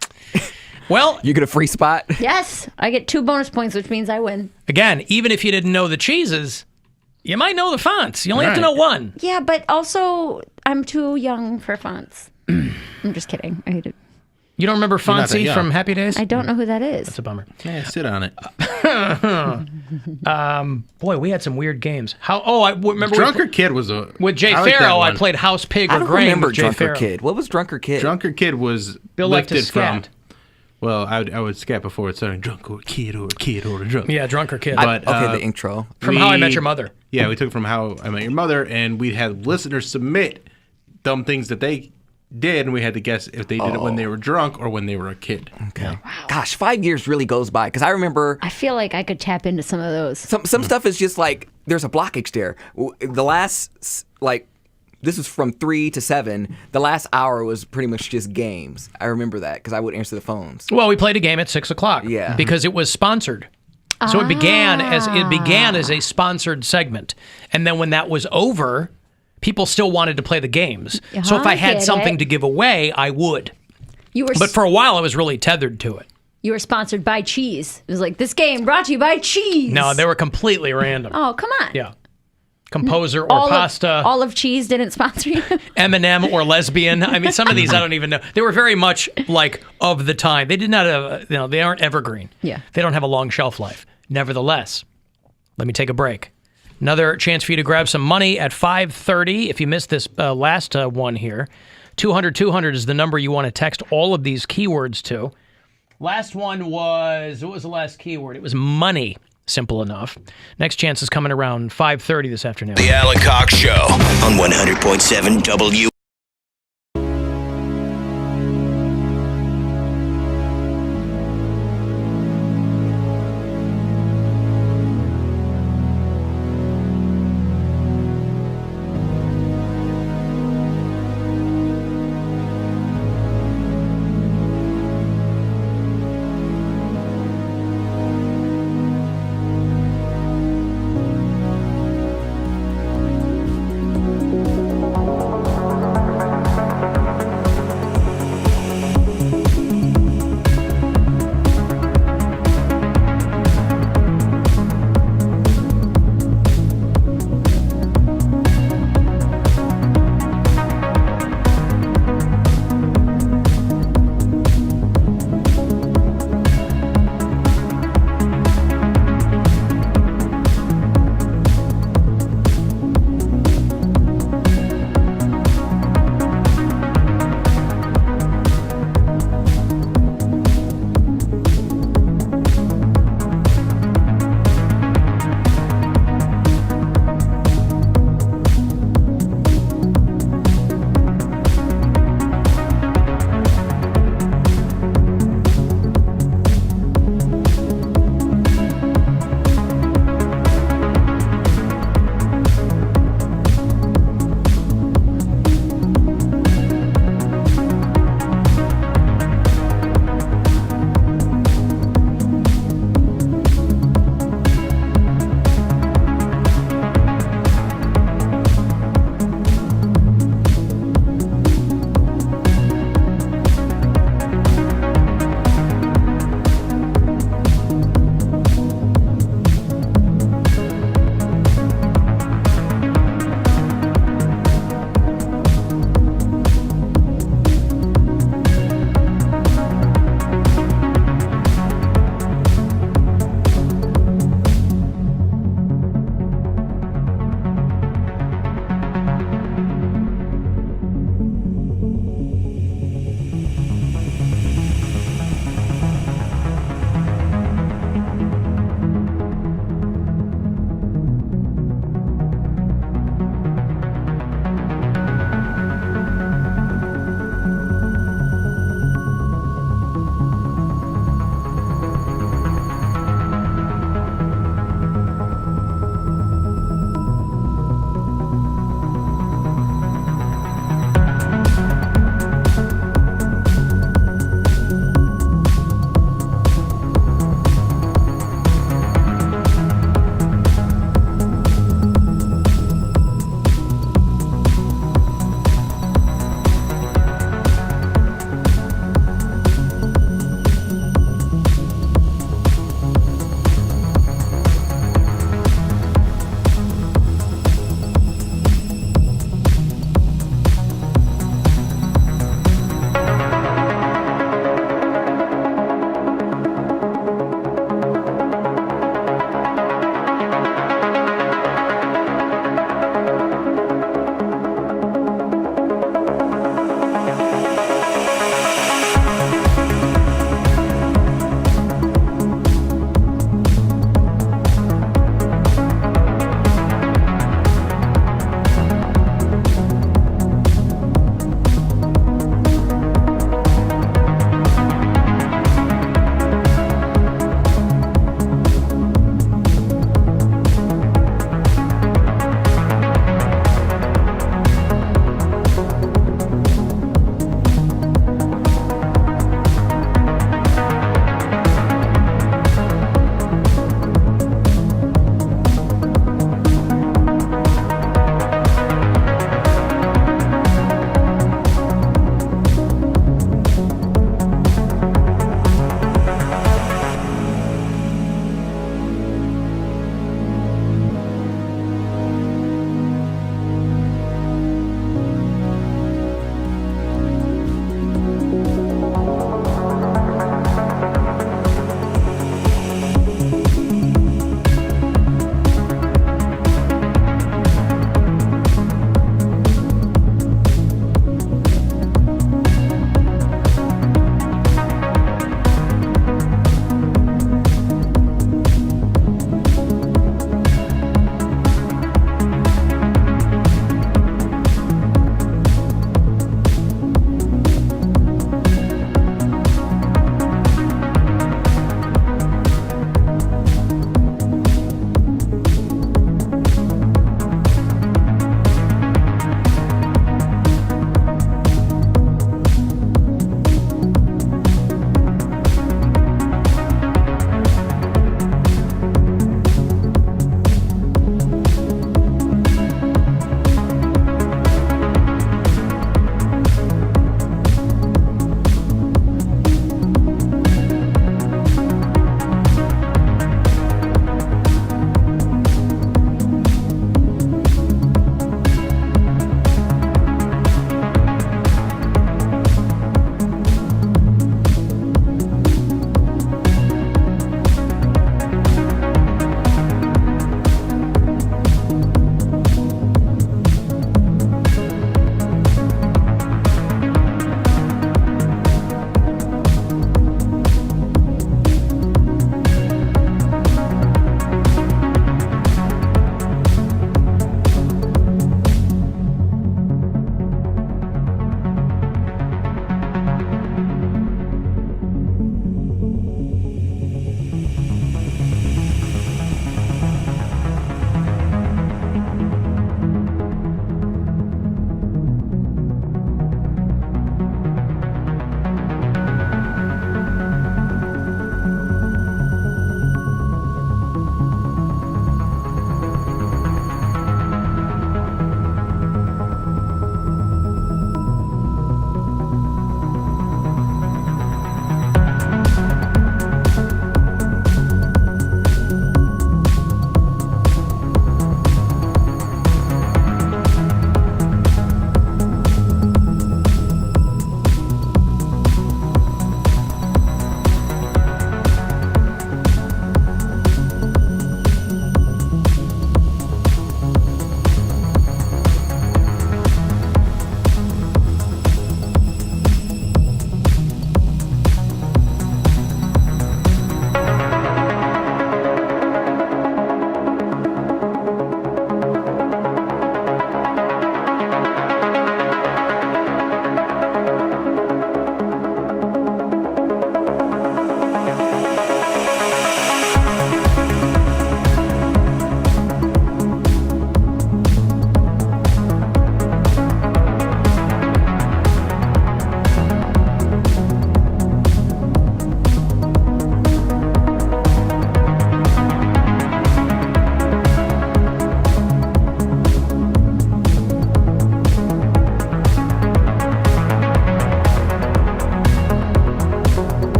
Well, you get a free spot. Yes, I get 2 bonus points, which means I win. Again, even if you didn't know the cheeses, you might know the fonts. You only have to know one. Yeah, but also I'm too young for fonts. I'm just kidding. I hate it. You don't remember You're not that Fonzie young. from Happy Days? I don't know who that is. That's a bummer. Yeah, sit on it. Boy, we had some weird games. Remember Drunker Kid was a with Jay I like that Farrow. I one. played House Pig I or don't Grain remember with Jay Drunker Farrow. Kid. What was Drunker Kid? Drunker Kid was Bill liked to lifted from. scat. Well, I would scat before it started. Drunk or kid or kid or drunk. Yeah, Drunker Kid. But, the intro. From How I Met Your Mother. Yeah, we took it from How I Met Your Mother, and we had listeners submit dumb things that they did, and we had to guess if they did it when they were drunk or when they were a kid. Okay. Wow. Gosh, 5 years really goes by because I remember I feel like I could tap into some of those. some stuff is just like there's a blockage there. The last this was from 3 to 7. The last hour was pretty much just games. I remember that because I would answer the phones. Well, we played a game at 6:00. Yeah. Because it was sponsored. So it began as a sponsored segment, and then when that was over, people still wanted to play the games. So if I had something to give away, I would. But for a while, I was really tethered to it. You were sponsored by cheese. It was like, this game brought to you by cheese. No, they were completely random. Oh, come on. Yeah. Composer or pasta. Olive Cheese didn't sponsor you? M&M or lesbian. I mean, some of these I don't even know. They were very much like of the time. They did not have, they aren't evergreen. Yeah. They don't have a long shelf life. Nevertheless, let me take a break. Another chance for you to grab some money at 5:30. If you missed this last one here, 200-200 is the number you want to text all of these keywords to. Last one was, what was the last keyword? It was money. Simple enough. Next chance is coming around 5:30 this afternoon. The Alan Cox Show on 100.7 W.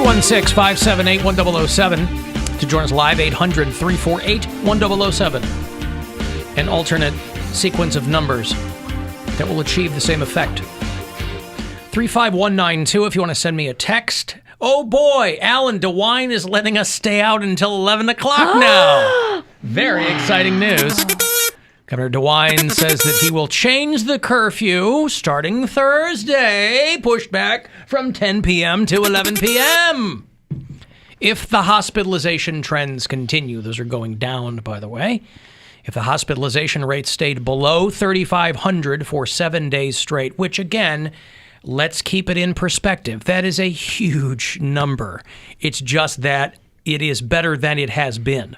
316-578-1007. To join us live, 800-348-1007. An alternate sequence of numbers that will achieve the same effect. 35192 if you want to send me a text. Oh boy, Alan DeWine is letting us stay out until 11 o'clock now. Very exciting news. Governor DeWine says that he will change the curfew starting Thursday, pushed back from 10 p.m. to 11 p.m. If the hospitalization trends continue, those are going down, by the way. If the hospitalization rate stayed below 3,500 for 7 days straight, which again, let's keep it in perspective. That is a huge number. It's just that it is better than it has been.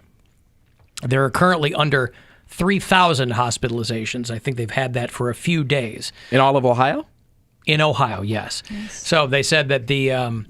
There are currently under 3,000 hospitalizations. I think they've had that for a few days. In all of Ohio? In Ohio, yes. So they said that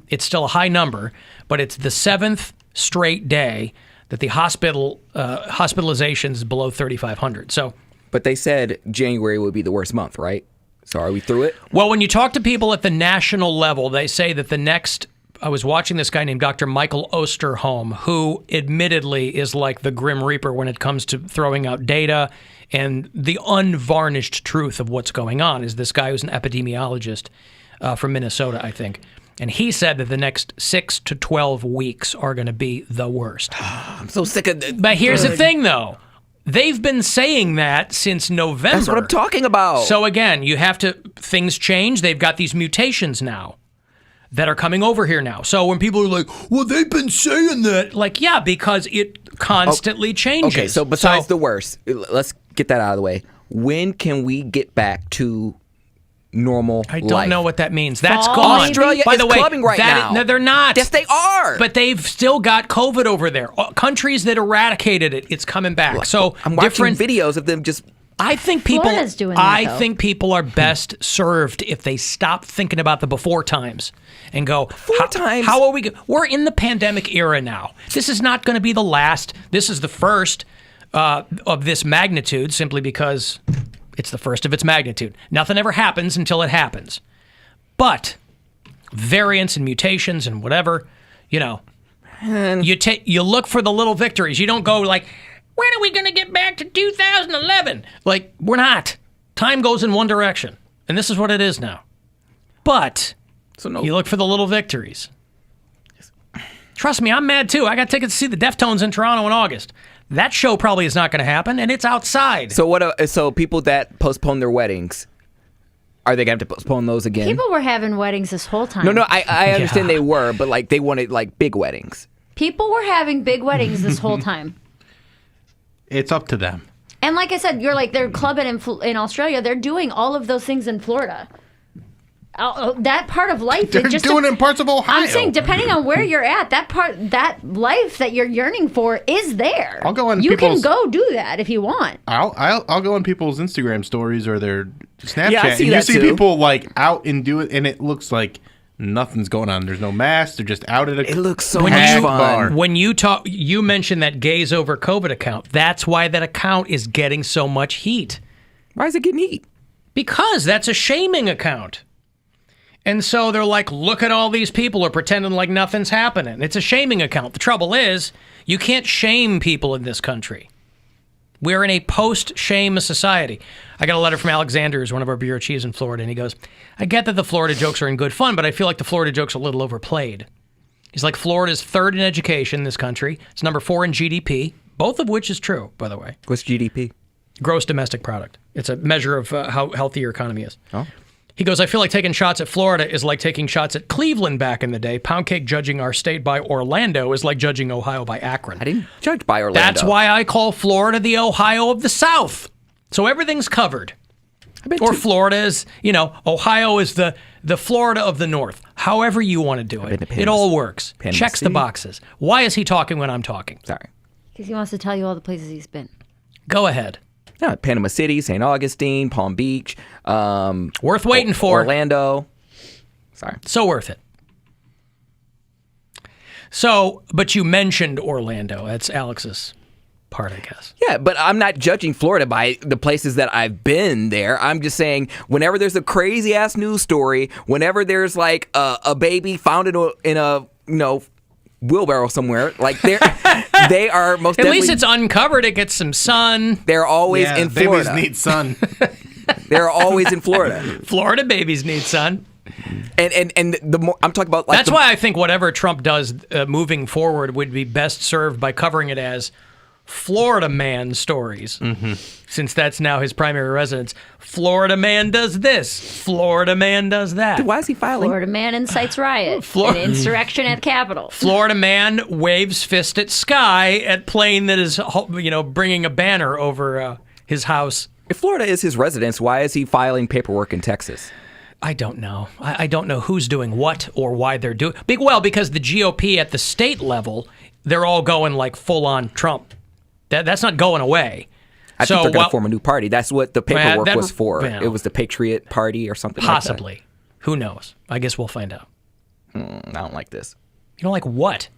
it's still a high number, but it's the 7th straight day that the hospitalizations is below 3,500. So, but they said January would be the worst month, right? So are we through it? Well, when you talk to people at the national level, they say that the next... I was watching this guy named Dr. Michael Osterholm, who admittedly is like the Grim Reaper when it comes to throwing out data and the unvarnished truth of what's going on. Is this guy who's an epidemiologist from Minnesota, I think. And he said that the next 6 to 12 weeks are going to be the worst. I'm so sick of it. But here's the thing, though. They've been saying that since November. That's what I'm talking about. So again, things change. They've got these mutations now that are coming over here now. So when people are like, well, they've been saying that. Like, yeah, because it constantly changes. Okay, so besides the worst, let's get that out of the way. When can we get back to normal I don't know what that means. That's Fall, gone. Australia By is the way, clubbing right now. No, they're not. Yes, they are. But they've still got COVID over there. Countries that eradicated it, it's coming back. So I'm watching videos of them just... I think people. Florida's doing that, though. think people are best served if they stop thinking about the before times and go. How are we? We're in the pandemic era now. This is not going to be the last. This is the first of this magnitude, simply because it's the first of its magnitude. Nothing ever happens until it happens. But variants and mutations and whatever, you look for the little victories. You don't go like, when are we going to get back to 2011? Like, we're not. Time goes in one direction. And this is what it is now. But you look for the little victories. Trust me, I'm mad too. I got tickets to see the Deftones in Toronto in August. That show probably is not going to happen, and it's outside. So so people that postpone their weddings, are they going to have to postpone those again? People were having weddings this whole time. No, I understand they were, but like they wanted like big weddings. People were having big weddings this whole time. It's up to them. And like I said, they're clubbing in Australia. They're doing all of those things in Florida. That part of life. They're doing it in parts of Ohio. I'm saying, depending on where you're at, that life that you're yearning for is there. I'll go on. You can go do that if you want. I'll go on people's Instagram stories or their Snapchat, Yeah, I see and you that see too. people like out and do it, and it looks like nothing's going on. There's no mask. They're just out at a. It looks so When much you- fun. When you mentioned that gays over COVID account. That's why that account is getting so much heat. Why is it getting heat? Because that's a shaming account. And so they're like, look at all these people are pretending like nothing's happening. It's a shaming account. The trouble is, you can't shame people in this country. We're in a post-shame society. I got a letter from Alexander, who's one of our bureau chiefs in Florida, and he goes, I get that the Florida jokes are in good fun, but I feel like the Florida jokes are a little overplayed. He's like, Florida's third in education in this country. It's number 4 in GDP, both of which is true, by the way. What's GDP? Gross domestic product. It's a measure of how healthy your economy is. Oh. He goes, I feel like taking shots at Florida is like taking shots at Cleveland back in the day. Poundcake judging our state by Orlando is like judging Ohio by Akron. I didn't judge by Orlando. That's why I call Florida the Ohio of the South. So everything's covered. Or Florida is, Ohio is the Florida of the North. However you want to do it. It all works. Panama Checks the City. boxes. Why is he talking when I'm talking? Sorry. Because he wants to tell you all the places he's been. Go ahead. Yeah, Panama City, St. Augustine, Palm Beach. Worth waiting for. Orlando. Sorry. So worth it. So, but you mentioned Orlando. That's Alex's part, I guess. Yeah, but I'm not judging Florida by the places that I've been there. I'm just saying whenever there's a crazy-ass news story, whenever there's like a baby found in a wheelbarrow somewhere. Like they are most. At definitely, least it's uncovered. It gets some sun. They're always in Florida. Babies need sun. They're always in Florida. Florida babies need sun. And the more I'm talking about, like that's why I think whatever Trump does moving forward would be best served by covering it as Florida man stories, since that's now his primary residence. Florida man does this. Florida man does that. Why is he filing? Florida man incites riot and insurrection at Capitol. Florida man waves fist at sky at plane that is, bringing a banner over his house. If Florida is his residence, why is he filing paperwork in Texas? I don't know. I don't know who's doing what or why they're doing. Well, because the GOP at the state level, they're all going like full on Trump. That's not going away. I think they're going to form a new party. That's what the paperwork was for. Well, it was the Patriot Party or something possibly. like that. Who knows? I guess we'll find out. I don't like this. You don't like what?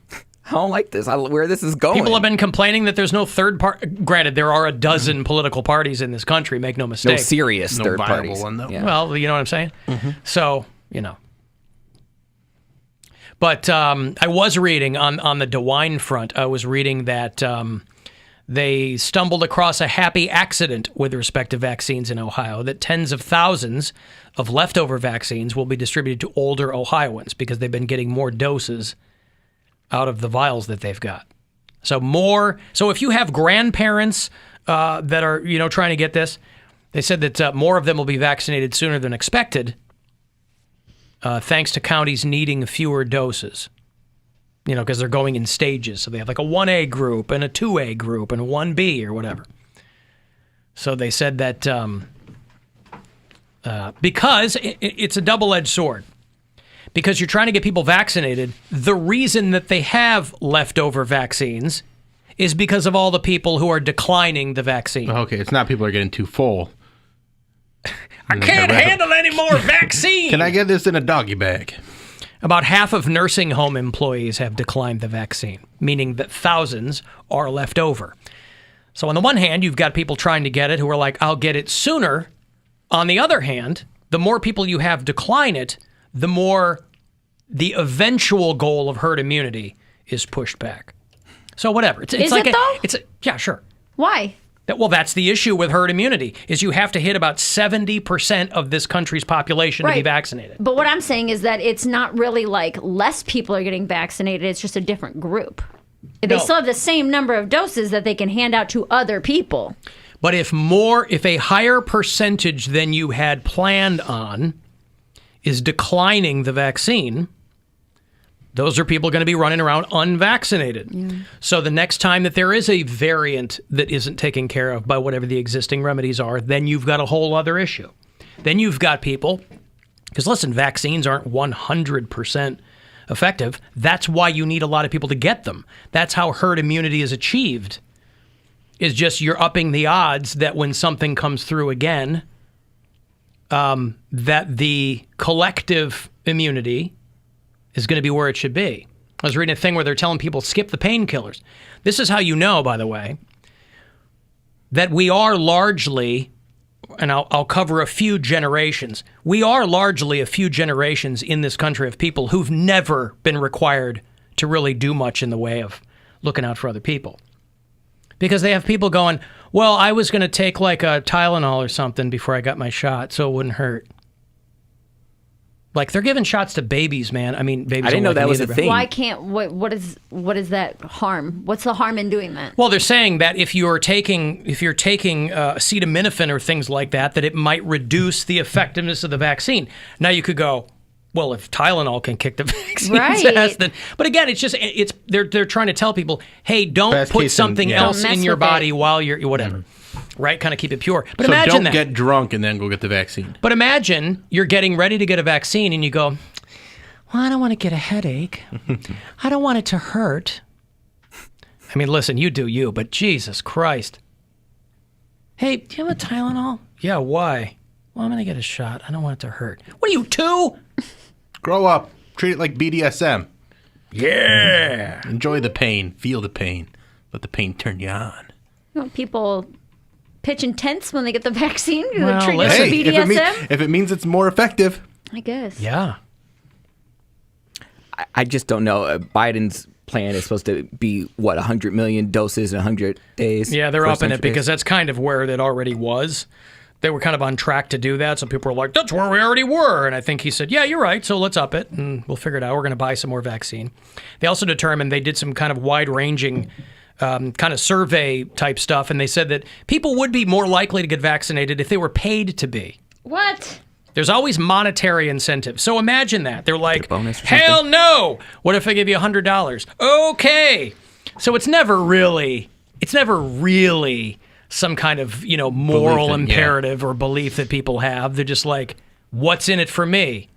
I don't like this. Where this is going. People have been complaining that there's no third party. Granted, there are a dozen political parties in this country. Make no mistake. No serious third parties. One, though. Yeah. Well, you know what I'm saying? So, But I was reading on the DeWine front, I was reading that they stumbled across a happy accident with respect to vaccines in Ohio, that tens of thousands of leftover vaccines will be distributed to older Ohioans because they've been getting more doses out of the vials that they've got. So if you have grandparents that are, trying to get this, they said that more of them will be vaccinated sooner than expected, thanks to counties needing fewer doses. Because they're going in stages. So they have like a 1A group and a 2A group and a 1B or whatever. So they said that because it's a double-edged sword. Because you're trying to get people vaccinated, the reason that they have leftover vaccines is because of all the people who are declining the vaccine. Okay, it's not people are getting too full. I can't handle any more vaccine. Can I get this in a doggy bag? About half of nursing home employees have declined the vaccine, meaning that thousands are left over. So on the one hand, you've got people trying to get it who are like, I'll get it sooner. On the other hand, the more people you have decline it, the more the eventual goal of herd immunity is pushed back. So whatever. It's is like it though? Yeah, sure. Why? Well, that's the issue with herd immunity, is you have to hit about 70% of this country's population to be vaccinated. But what I'm saying is that it's not really like less people are getting vaccinated. It's just a different group. They still have the same number of doses that they can hand out to other people. But if a higher percentage than you had planned on is declining the vaccine, those are people going to be running around unvaccinated. Yeah. So the next time that there is a variant that isn't taken care of by whatever the existing remedies are, then you've got a whole other issue. Then you've got people, because listen, vaccines aren't 100% effective. That's why you need a lot of people to get them. That's how herd immunity is achieved, is just you're upping the odds that when something comes through again, that the collective immunity is going to be where it should be. I was reading a thing where they're telling people, skip the painkillers. This is how you know, by the way, that we are largely, and I'll cover a few generations, we are largely a few generations in this country of people who've never been required to really do much in the way of looking out for other people. Because they have people going, well, I was going to take like a Tylenol or something before I got my shot so it wouldn't hurt. Like, they're giving shots to babies, man. I mean, babies. I didn't know that was a thing. Why can't? What is that harm? What's the harm in doing that? Well, they're saying that if you're taking acetaminophen or things like that, that it might reduce the effectiveness of the vaccine. Now you could go, well, if Tylenol can kick the vaccine's ass, then. But again, they're trying to tell people, hey, don't put something else in your body while you're whatever. Right? Kind of keep it pure. But so imagine don't get drunk and then go get the vaccine. But imagine you're getting ready to get a vaccine and you go, well, I don't want to get a headache. I don't want it to hurt. I mean, listen, you do you, but Jesus Christ. Hey, do you have a Tylenol? Yeah, why? Well, I'm going to get a shot. I don't want it to hurt. What are you, 2? Grow up. Treat it like BDSM. Yeah. Enjoy the pain. Feel the pain. Let the pain turn you on. You know, people pitching tents when they get the vaccine? Well, treat it like BDSM? If it means it's more effective. I guess. Yeah. I just don't know. Biden's plan is supposed to be, 100 million doses in 100 days? Yeah, they're First upping 100 it because days. that's kind of where it already was. They were kind of on track to do that, so people were like, that's where we already were. And I think he said, yeah, you're right, so let's up it, and we'll figure it out. We're going to buy some more vaccine. They also determined they did some kind of wide-ranging kind of survey-type stuff, and they said that people would be more likely to get vaccinated if they were paid to be. What? There's always monetary incentives. So imagine that. They're like, hell no! What if I give you $100? Okay! So it's never really some kind of, moral imperative or belief that people have. They're just like, what's in it for me?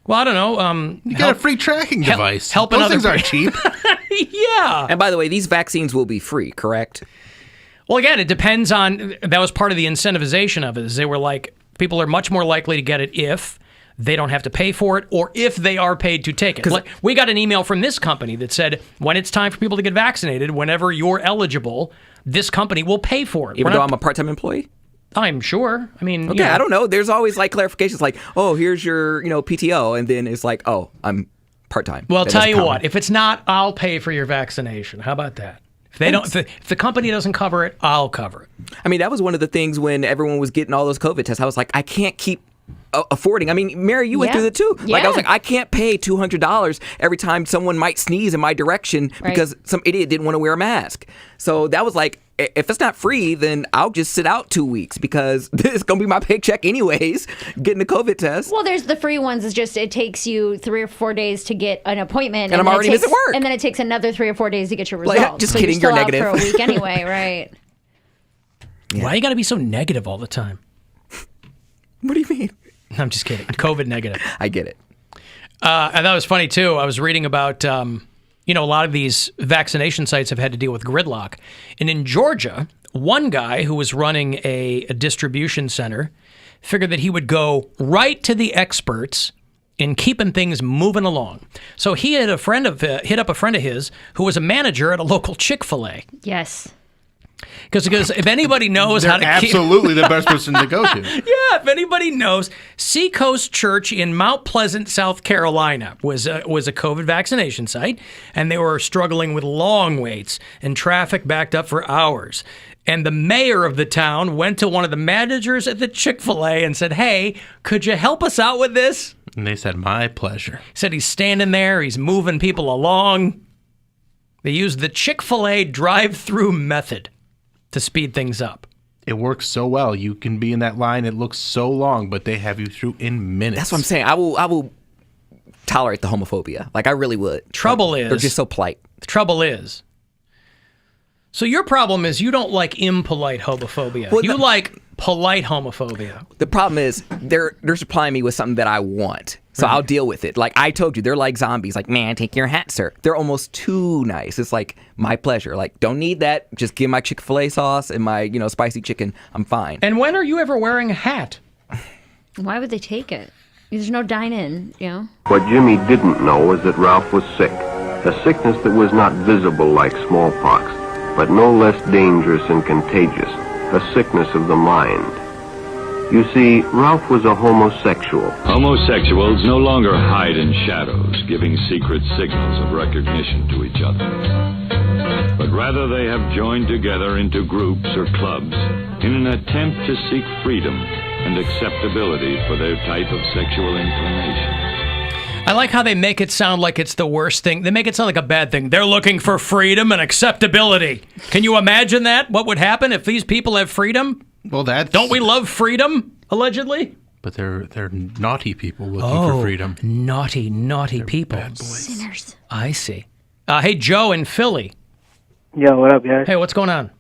Well, I don't know. You got a free tracking device. Helping Those other things aren't cheap. Yeah. And by the way, these vaccines will be free, correct? Well, again, it depends on, that was part of the incentivization of it, is they were like, people are much more likely to get it if they don't have to pay for it or if they are paid to take it. Like, we got an email from this company that said, when it's time for people to get vaccinated, whenever you're eligible, this company will pay for it. Even though I'm a part-time employee? I'm sure. I mean, okay, I don't know. There's always like clarifications like, oh, here's your, PTO. And then it's like, oh, I'm part-time. Well, tell you what, if it's not, I'll pay for your vaccination. How about that? If they don't, if the company doesn't cover it, I'll cover it. I mean, that was one of the things when everyone was getting all those COVID tests. I was like, I can't keep affording. I mean, Mary, you went through it too. Like, I was like, I can't pay $200 every time someone might sneeze in my direction because some idiot didn't want to wear a mask. So that was like, if it's not free, then I'll just sit out 2 weeks because this is going to be my paycheck anyways, getting a COVID test. Well, there's the free ones. It's just, it takes you 3 or 4 days to get an appointment. And I'm already missing work. And then it takes another 3 or 4 days to get your results. Like, just so kidding, you're you're still negative. out for a week anyway, right? Yeah. Why you got to be so negative all the time? What do you mean? I'm just kidding. COVID negative. I get it. And that was funny, too. I was reading about, a lot of these vaccination sites have had to deal with gridlock. And in Georgia, one guy who was running a distribution center figured that he would go right to the experts in keeping things moving along. So he had hit up a friend of his who was a manager at a local Chick-fil-A. Yes. Because if anybody knows how to absolutely the best person to go to. Yeah, if anybody knows, Seacoast Church in Mount Pleasant, South Carolina was a COVID vaccination site, and they were struggling with long waits and traffic backed up for hours. And the mayor of the town went to one of the managers at the Chick-fil-A and said, hey, could you help us out with this? And they said, my pleasure. Said he's standing there, he's moving people along. They used the Chick-fil-A drive-through method to speed things up. It works so well. You can be in that line. It looks so long, but they have you through in minutes. That's what I'm saying. I will tolerate the homophobia. Like, I really would. Trouble is, they're just so polite. The trouble is, so your problem is you don't like impolite homophobia. Well, you like polite homophobia. The problem is they're supplying me with something that I want. So I'll deal with it. Like I told you, they're like zombies. Like, man, take your hat, sir. They're almost too nice. It's like, my pleasure. Like, don't need that. Just give my Chick-fil-A sauce and my, spicy chicken. I'm fine. And when are you ever wearing a hat? Why would they take it? There's no dine-in, What Jimmy didn't know was that Ralph was sick. A sickness that was not visible like smallpox, but no less dangerous and contagious. A sickness of the mind. You see, Ralph was a homosexual. Homosexuals no longer hide in shadows, giving secret signals of recognition to each other. But rather they have joined together into groups or clubs in an attempt to seek freedom and acceptability for their type of sexual inclination. I like how they make it sound like it's the worst thing. They make it sound like a bad thing. They're looking for freedom and acceptability. Can you imagine that? What would happen if these people have freedom? Well, don't we love freedom, allegedly? But they're naughty people looking for freedom. Naughty They're people. bad boys. Sinners. I see. Hey, Joe in Philly. Yo, what up, guys? Hey, what's going on?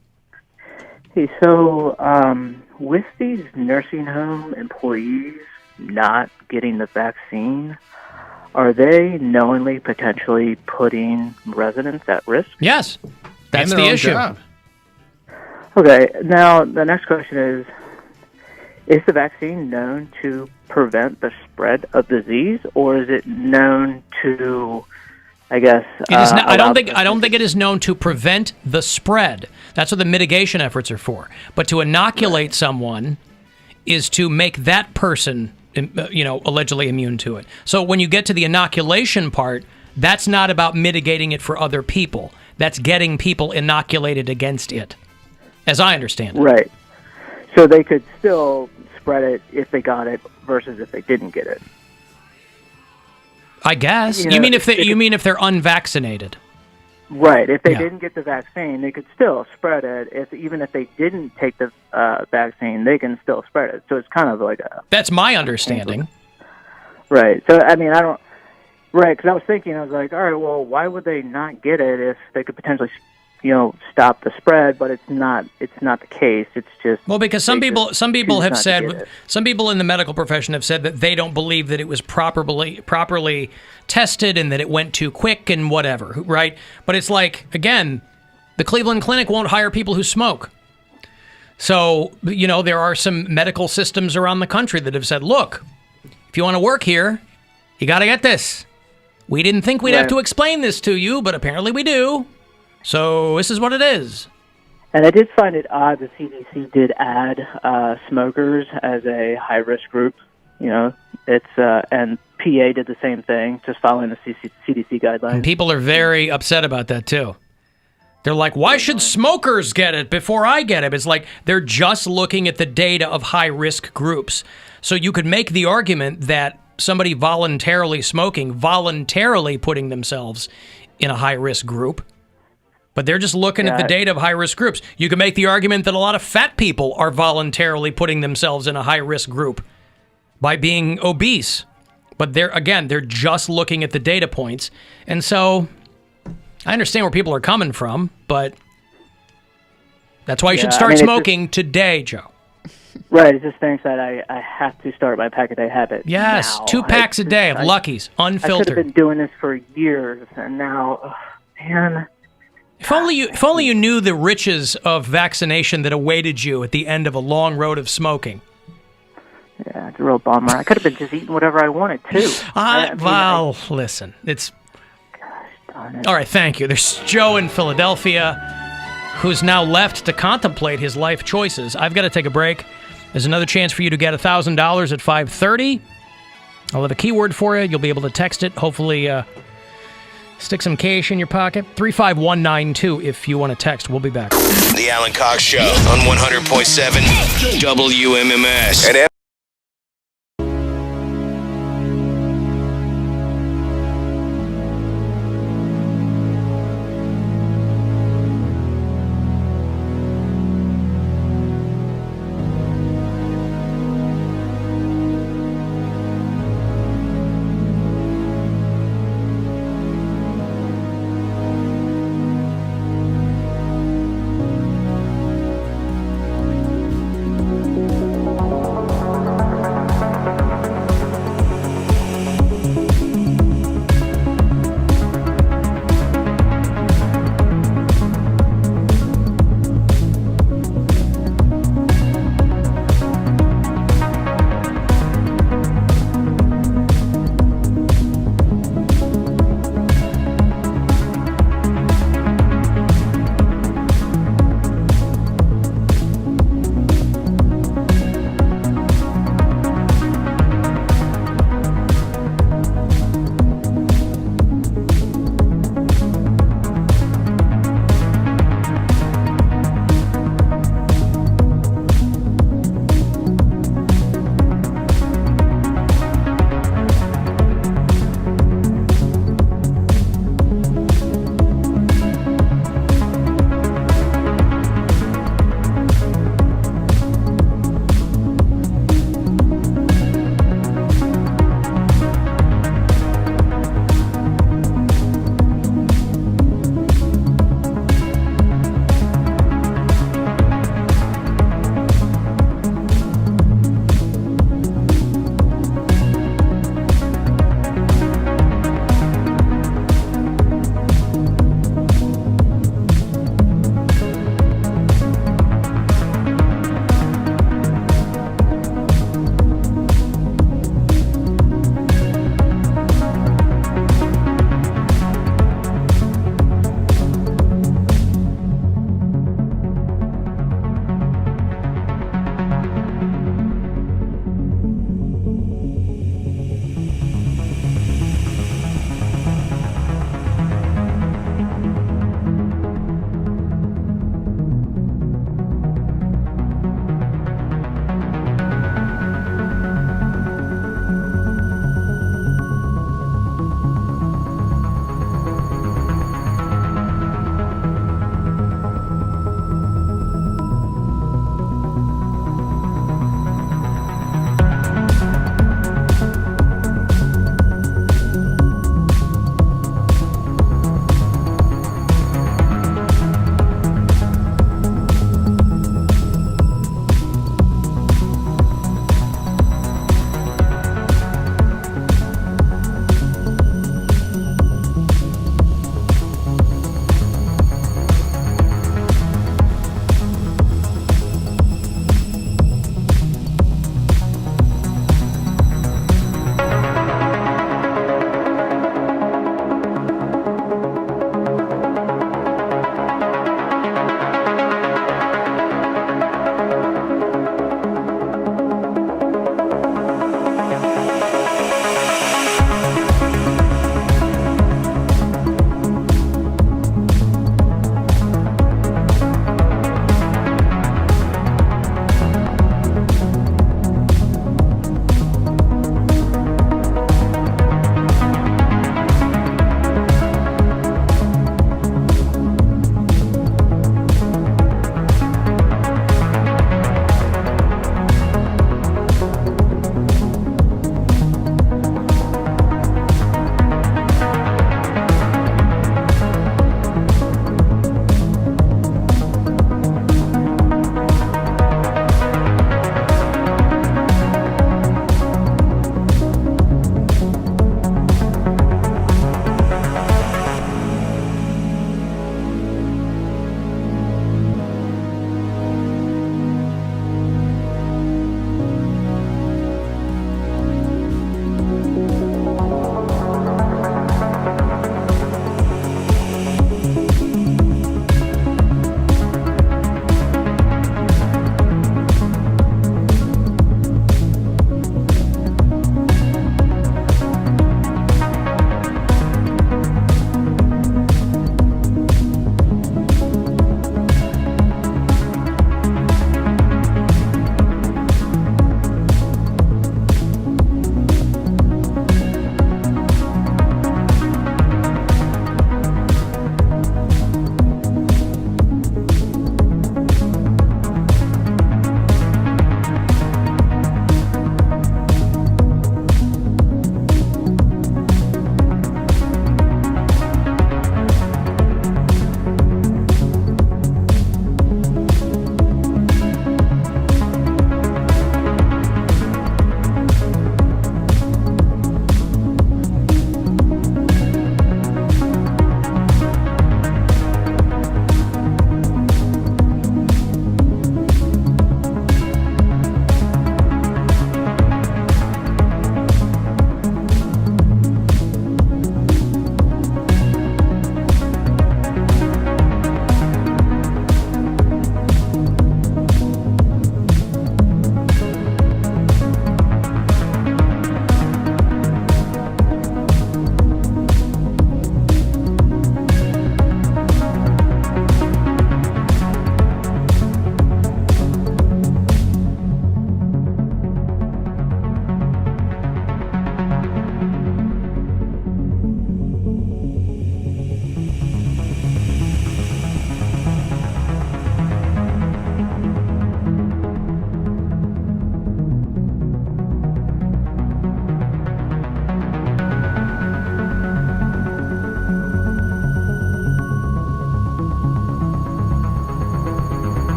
Hey, so with these nursing home employees not getting the vaccine, are they knowingly potentially putting residents at risk? Yes, that's the issue. Job. Okay, now the next question is the vaccine known to prevent the spread of disease, or is it known to, I guess... It is not, I don't think it is known to prevent the spread. That's what the mitigation efforts are for. But to inoculate someone is to make that person, allegedly immune to it. So when you get to the inoculation part, That's not about mitigating it for other people. That's getting people inoculated against it, as I understand it. Right. So they could still spread it if they got it versus if they didn't get it. I guess. You mean if they're unvaccinated? Right. If they didn't get the vaccine, they could still spread it. Even if they didn't take the vaccine, they can still spread it. So it's kind of like a... That's my understanding. Right. So, I mean, I don't... Right, because I was thinking, I was like, all right, well, why would they not get it if they could potentially, stop the spread? But it's not the case. It's just... Well, because some people have said, some people in the medical profession have said that they don't believe that it was properly tested and that it went too quick and whatever, right? But it's like, again, the Cleveland Clinic won't hire people who smoke. So, there are some medical systems around the country that have said, look, if you want to work here, you got to get this. We didn't think we'd have to explain this to you, but apparently we do. So this is what it is. And I did find it odd the CDC did add smokers as a high-risk group. It's and PA did the same thing, just following the CDC guidelines. And people are very upset about that, too. They're like, why should smokers get it before I get it? It's like they're just looking at the data of high-risk groups. So you could make the argument that somebody voluntarily smoking, voluntarily putting themselves in a high-risk group. But they're just looking at the data of high-risk groups. You can make the argument that a lot of fat people are voluntarily putting themselves in a high-risk group by being obese. But they're just looking at the data points. And so I understand where people are coming from, but that's why you should start smoking today, Joe. Right, it just thinks that I have to start my pack-a-day habit. Yes, now. 2 packs a day of Luckies, unfiltered. I could have been doing this for years, and now, man. If only you knew the riches of vaccination that awaited you at the end of a long road of smoking. Yeah, it's a real bummer. I could have been just eating whatever I wanted, too. Listen, it's... All right, thank you. There's Joe in Philadelphia, who's now left to contemplate his life choices. I've got to take a break. There's another chance for you to get $1,000 at 5:30. I'll have a keyword for you. You'll be able to text it. Hopefully, stick some cash in your pocket. 35192 if you want to text. We'll be back. The Alan Cox Show on 100.7 WMMS. And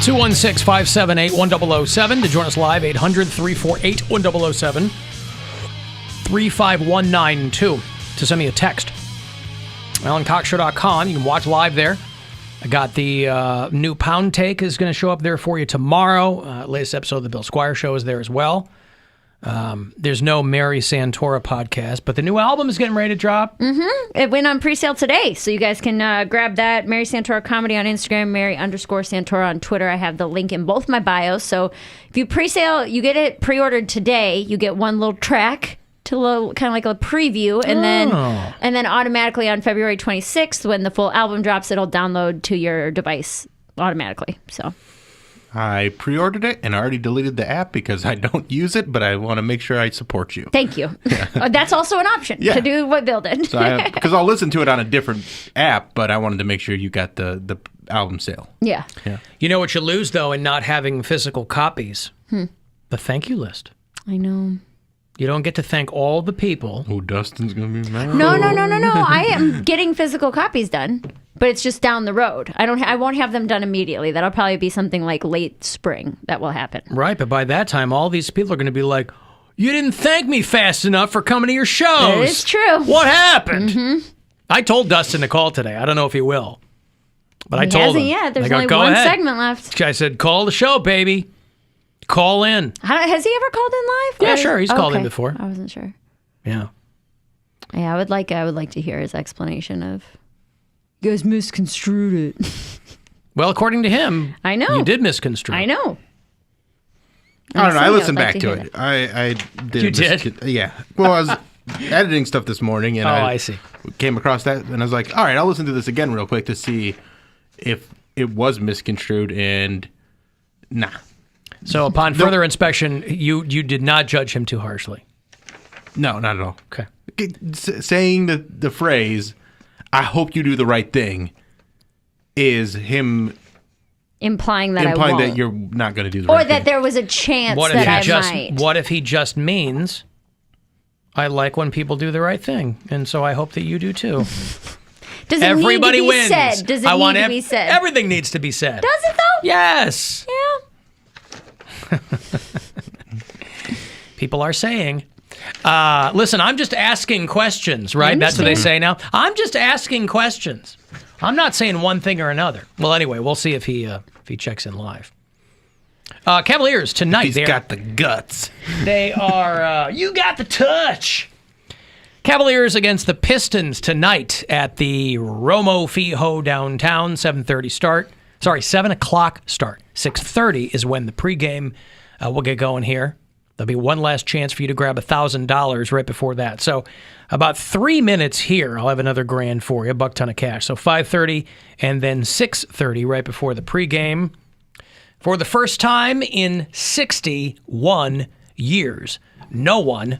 216-578-1007 to join us live, 800-348-1007, 35192 to send me a text. AlanCoxShow.com. You can watch live there. I got the new Poundcake is going to show up there for you tomorrow. Latest episode of the Bill Squire Show is there as well. There's no Mary Santora podcast, but the new album is getting ready to drop. It went on pre-sale today, so you guys can grab that. Mary Santora Comedy on Instagram, Mary_Santora on Twitter. I have the link in both my bios. So if you pre-sale, you get it pre-ordered today. You get one little track to kind of like a preview, and then automatically on February 26th, when the full album drops, it'll download to your device automatically. So. I pre-ordered it and I already deleted the app because I don't use it, but I want to make sure I support you. Thank you. That's also an option to do what Bill did. Because I'll listen to it on a different app, but I wanted to make sure you got the album sale. Yeah. You know what you lose, though, in not having physical copies? The thank you list. I know. You don't get to thank all the people. Oh, Dustin's going to be mad. No. I am getting physical copies done, but it's just down the road. I won't have them done immediately. That'll probably be something like late spring that will happen. Right, but by that time, all these people are going to be like, you didn't thank me fast enough for coming to your shows. That is true. What happened? I told Dustin to call today. I don't know if he will. But I told him. He hasn't yet. There's I go, only "Go one ahead." segment left. I said, call the show, baby. Call in. Has he ever called in live? Yeah, sure. He's called in before. I wasn't sure. Yeah. Yeah, I would like to hear his explanation of, you guys misconstrued it. Well, according to him, I know. You did misconstrue. I know. I don't know. I listened back to it. I did. You did? Yeah. Well, I was editing stuff this morning, and I see. Came across that, and I was like, all right, I'll listen to this again real quick to see if it was misconstrued, and nah. So upon further inspection, you did not judge him too harshly. No, not at all. Okay. Saying the phrase, I hope you do the right thing, is him implying that you're not going to do the right thing. Or that there was a chance that I might. What if he just means, I like when people do the right thing, and so I hope that you do too. Does it Everybody need to be wins. said? Does it need to be said? Everything needs to be said. Does it though? Yes. Yeah. People are saying, listen, I'm just asking questions, right? That's what they say now. I'm just asking questions. I'm not saying one thing or another. Well, anyway, we'll see if he checks in live. Cavaliers tonight. He's got the guts. They are, you got the touch. Cavaliers against the Pistons tonight at the Romo Fijo downtown, 7:30 start. Sorry, 7 o'clock start. 6:30 is when the pregame will get going here. There'll be one last chance for you to grab $1,000 right before that. So about 3 minutes here, I'll have another grand for you, a buck ton of cash. So 5:30 and then 6:30 right before the pregame. For the first time in 61 years, no one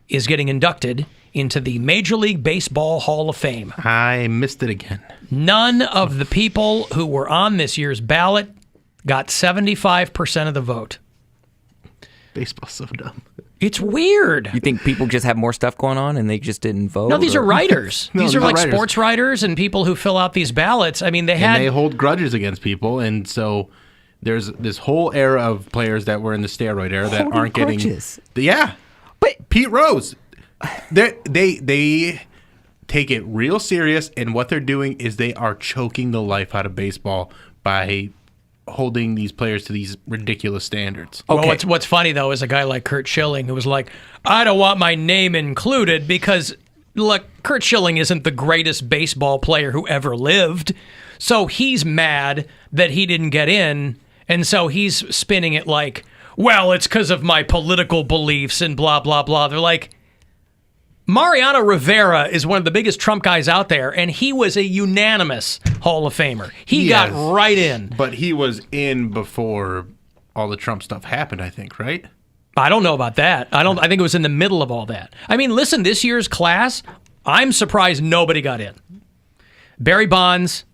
is getting inducted into the Major League Baseball Hall of Fame. I missed it again. None of the people who were on this year's ballot got 75% of the vote. Baseball's so dumb. It's weird. You think people just have more stuff going on and they just didn't vote? No, these are writers. No, these are like writers. sports writers and people who fill out these ballots. I mean, And they hold grudges against people, and so there's this whole era of players that were in the steroid era that Holding aren't getting. grudges. Yeah, but Pete Rose, they take it real serious, and what they're doing is they are choking the life out of baseball by holding these players to these ridiculous standards. Well, what's funny, though, is a guy like Kurt Schilling who was like, I don't want my name included because, look, Kurt Schilling isn't the greatest baseball player who ever lived. So he's mad that he didn't get in, and so he's spinning it like, well, it's because of my political beliefs and blah, blah, blah. They're like, Mariano Rivera is one of the biggest Trump guys out there, and he was a unanimous Hall of Famer. He got right in. But he was in before all the Trump stuff happened, I think, right? I don't know about that. I think it was in the middle of all that. I mean, listen, this year's class, I'm surprised nobody got in. Barry Bonds,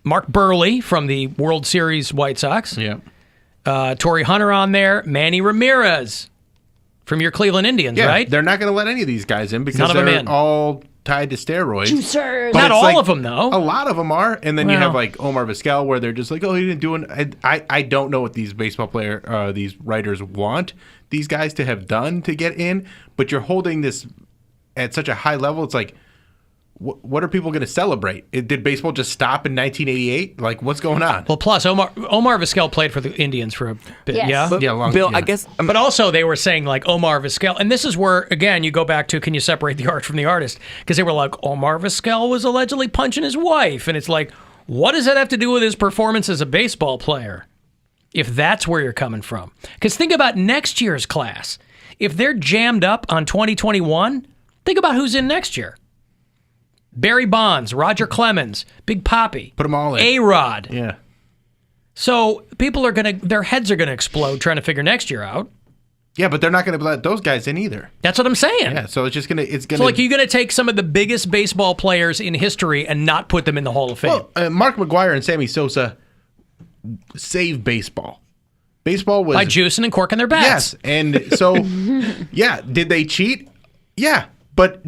Mark Burley from the World Series White Sox. Yeah. Torrey Hunter on there. Manny Ramirez from your Cleveland Indians, right? They're not going to let any of these guys in because None of them they're in. all tied to steroids. Juicers. But Not it's all like, of them, though. A lot of them are. And then you Well. have like Omar Vizquel, where they're just like, oh, he didn't do it. I don't know what these these writers want these guys to have done to get in, but you're holding this at such a high level. It's like, what are people going to celebrate? Did baseball just stop in 1988? Like, what's going on? Well, plus Omar Vizquel played for the Indians for a bit. Yes. Yeah, But, Bill, I guess. But also they were saying like Omar Vizquel, and this is where again you go back to can you separate the art from the artist? Because they were like Omar Vizquel was allegedly punching his wife, and it's like, what does that have to do with his performance as a baseball player? If that's where you're coming from, because think about next year's class. If they're jammed up on 2021, think about who's in next year. Barry Bonds, Roger Clemens, Big Papi. Put them all in. A-Rod. Yeah. So people are their heads are gonna explode trying to figure next year out. Yeah, but they're not going to let those guys in either. That's what I'm saying. Yeah, so it's gonna. So like, you're gonna take some of the biggest baseball players in history and not put them in the Hall of Fame. Well, Mark McGwire and Sammy Sosa saved baseball. Baseball was by juicing and corking their bats. Yes, and so yeah, did they cheat? Yeah, but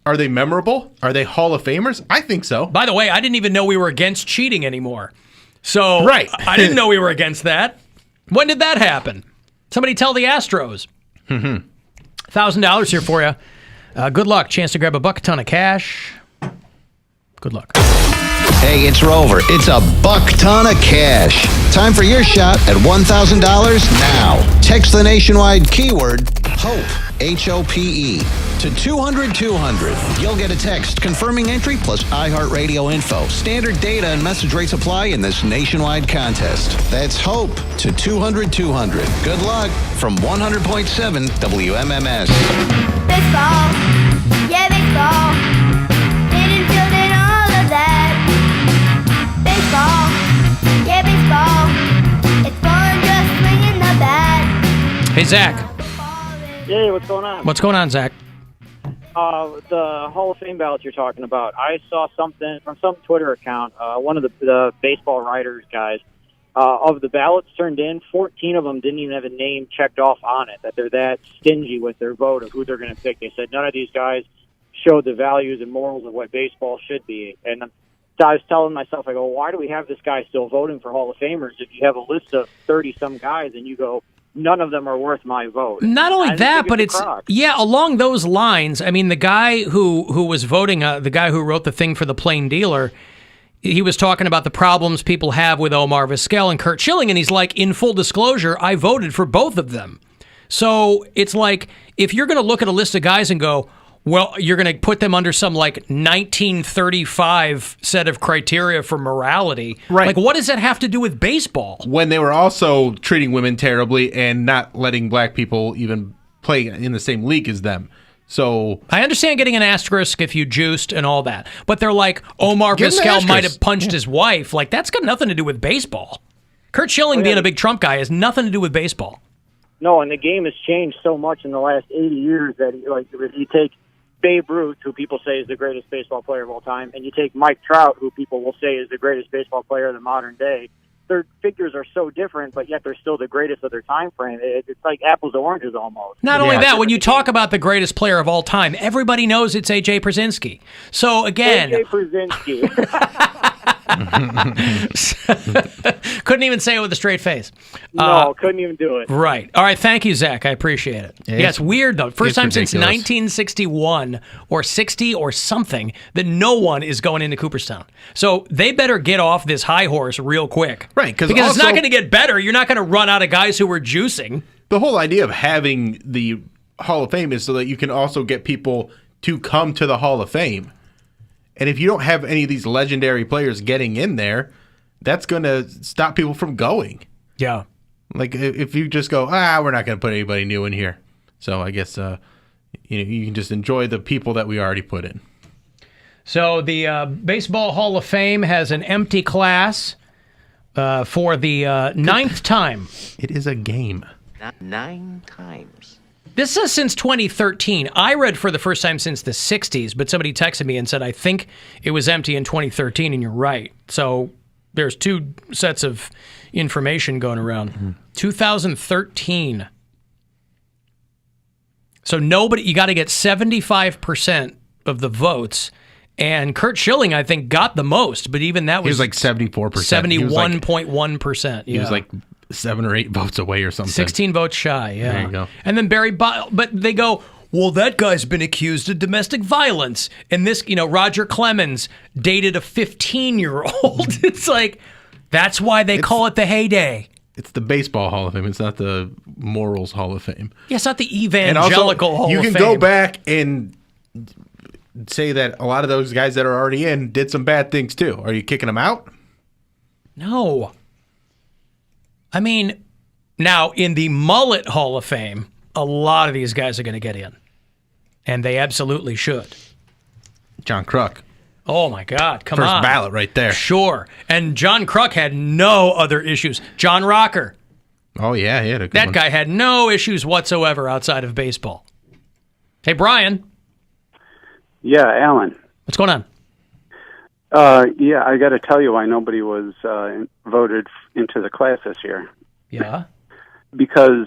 are they memorable? Are they Hall of Famers? I think so. By the way, I didn't even know we were against cheating anymore. So right. I didn't know we were against that. When did that happen? Somebody tell the Astros. $1,000 here for you. Good luck. Chance to grab a buck ton of cash. Good luck. Hey, it's Rover. It's a buck ton of cash. Time for your shot at $1,000 now. Text the nationwide keyword HOPE, H-O-P-E, to 200-200. You'll get a text confirming entry plus iHeartRadio info. Standard data and message rates apply in this nationwide contest. That's HOPE to 200-200. Good luck from 100.7 WMMS. Baseball, yeah, baseball. Didn't feel it all of that. Baseball, yeah, baseball. It's fun just swinging the bat. Hey, Zach. Hey, what's going on? What's going on, Zach? The Hall of Fame ballots you're talking about. I saw something from some Twitter account, one of the baseball writers guys, of the ballots turned in, 14 of them didn't even have a name checked off on it, that they're that stingy with their vote of who they're going to pick. They said none of these guys showed the values and morals of what baseball should be. And I was telling myself, I go, why do we have this guy still voting for Hall of Famers if you have a list of 30-some guys and you go, none of them are worth my vote? Not only that, but it's along those lines. I mean, the guy who was voting, the guy who wrote the thing for the Plain Dealer, he was talking about the problems people have with Omar Vizquel and Curt Schilling, and he's like, in full disclosure, I voted for both of them. So it's like, if you're going to look at a list of guys and go, well, you're going to put them under some like 1935 set of criteria for morality. Right. Like, what does that have to do with baseball? When they were also treating women terribly and not letting black people even play in the same league as them. So I understand getting an asterisk if you juiced and all that, but they're like, Omar Vizquel might have punched his wife. Like, that's got nothing to do with baseball. Curt Schilling being a big Trump guy has nothing to do with baseball. No, and the game has changed so much in the last 80 years that, like, if you take Babe Ruth, who people say is the greatest baseball player of all time, and you take Mike Trout, who people will say is the greatest baseball player of the modern day, their figures are so different, but yet they're still the greatest of their time frame. It's like apples to orenges almost. Not only that, when you talk about the greatest player of all time, everybody knows it's A.J. Pierzynski. So again, A.J. Pierzynski. Couldn't even say it with a straight face. No, couldn't even do it. Right. All right. Thank you, Zach. I appreciate it. Yeah, it's weird, though. First time since 1961 or 60 or something that no one is going into Cooperstown. So they better get off this high horse real quick. Right. Because it's not going to get better. You're not going to run out of guys who were juicing. The whole idea of having the Hall of Fame is so that you can also get people to come to the Hall of Fame. And if you don't have any of these legendary players getting in there, that's going to stop people from going. Yeah. Like, if you just go, we're not going to put anybody new in here. So I guess you can just enjoy the people that we already put in. So the Baseball Hall of Fame has an empty class for the ninth time. It is a game. 9 times. This says since 2013. I read for the first time since the 60s, but somebody texted me and said, I think it was empty in 2013, and you're right. So there's two sets of information going around. Mm-hmm. 2013. So you got to get 75% of the votes. And Kurt Schilling, I think, got the most, but even that was... He was like 74%. 71.1%. He was like 7 or 8 votes away or something. 16 votes shy, yeah. There you go. And then but they go, well, that guy's been accused of domestic violence. And this, Roger Clemens dated a 15-year-old. It's like, that's why they call it the heyday. It's the Baseball Hall of Fame. It's not the Morals Hall of Fame. Yeah, it's not the Evangelical Hall of Fame. You can go back and say that a lot of those guys that are already in did some bad things too. Are you kicking them out? No. I mean, now in the Mullet Hall of Fame, a lot of these guys are going to get in. And they absolutely should. John Kruk. Oh, my God. Come on. First ballot right there. Sure. And John Kruk had no other issues. John Rocker. Oh, yeah. He had a good That one. guy had no issues whatsoever outside of baseball. Hey, Brian. Yeah, Alan. What's going on? Yeah, I got to tell you why nobody was voted into the class this year. Yeah? Because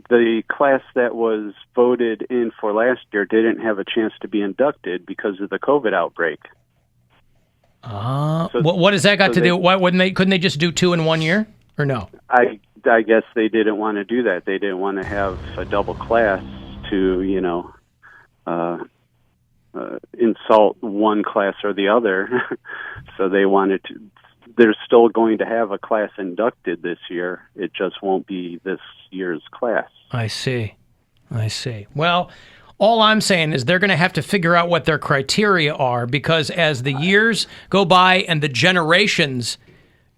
the class that was voted in for last year didn't have a chance to be inducted because of the COVID outbreak. What does that got to do? Why couldn't they just do 2 in 1 year? Or no? I guess they didn't want to do that. They didn't want to have a double class to, insult one class or the other. So they wanted to. They're still going to have a class inducted this year. It just won't be this year's class. I see. Well, all I'm saying is they're going to have to figure out what their criteria are, because as the years go by and the generations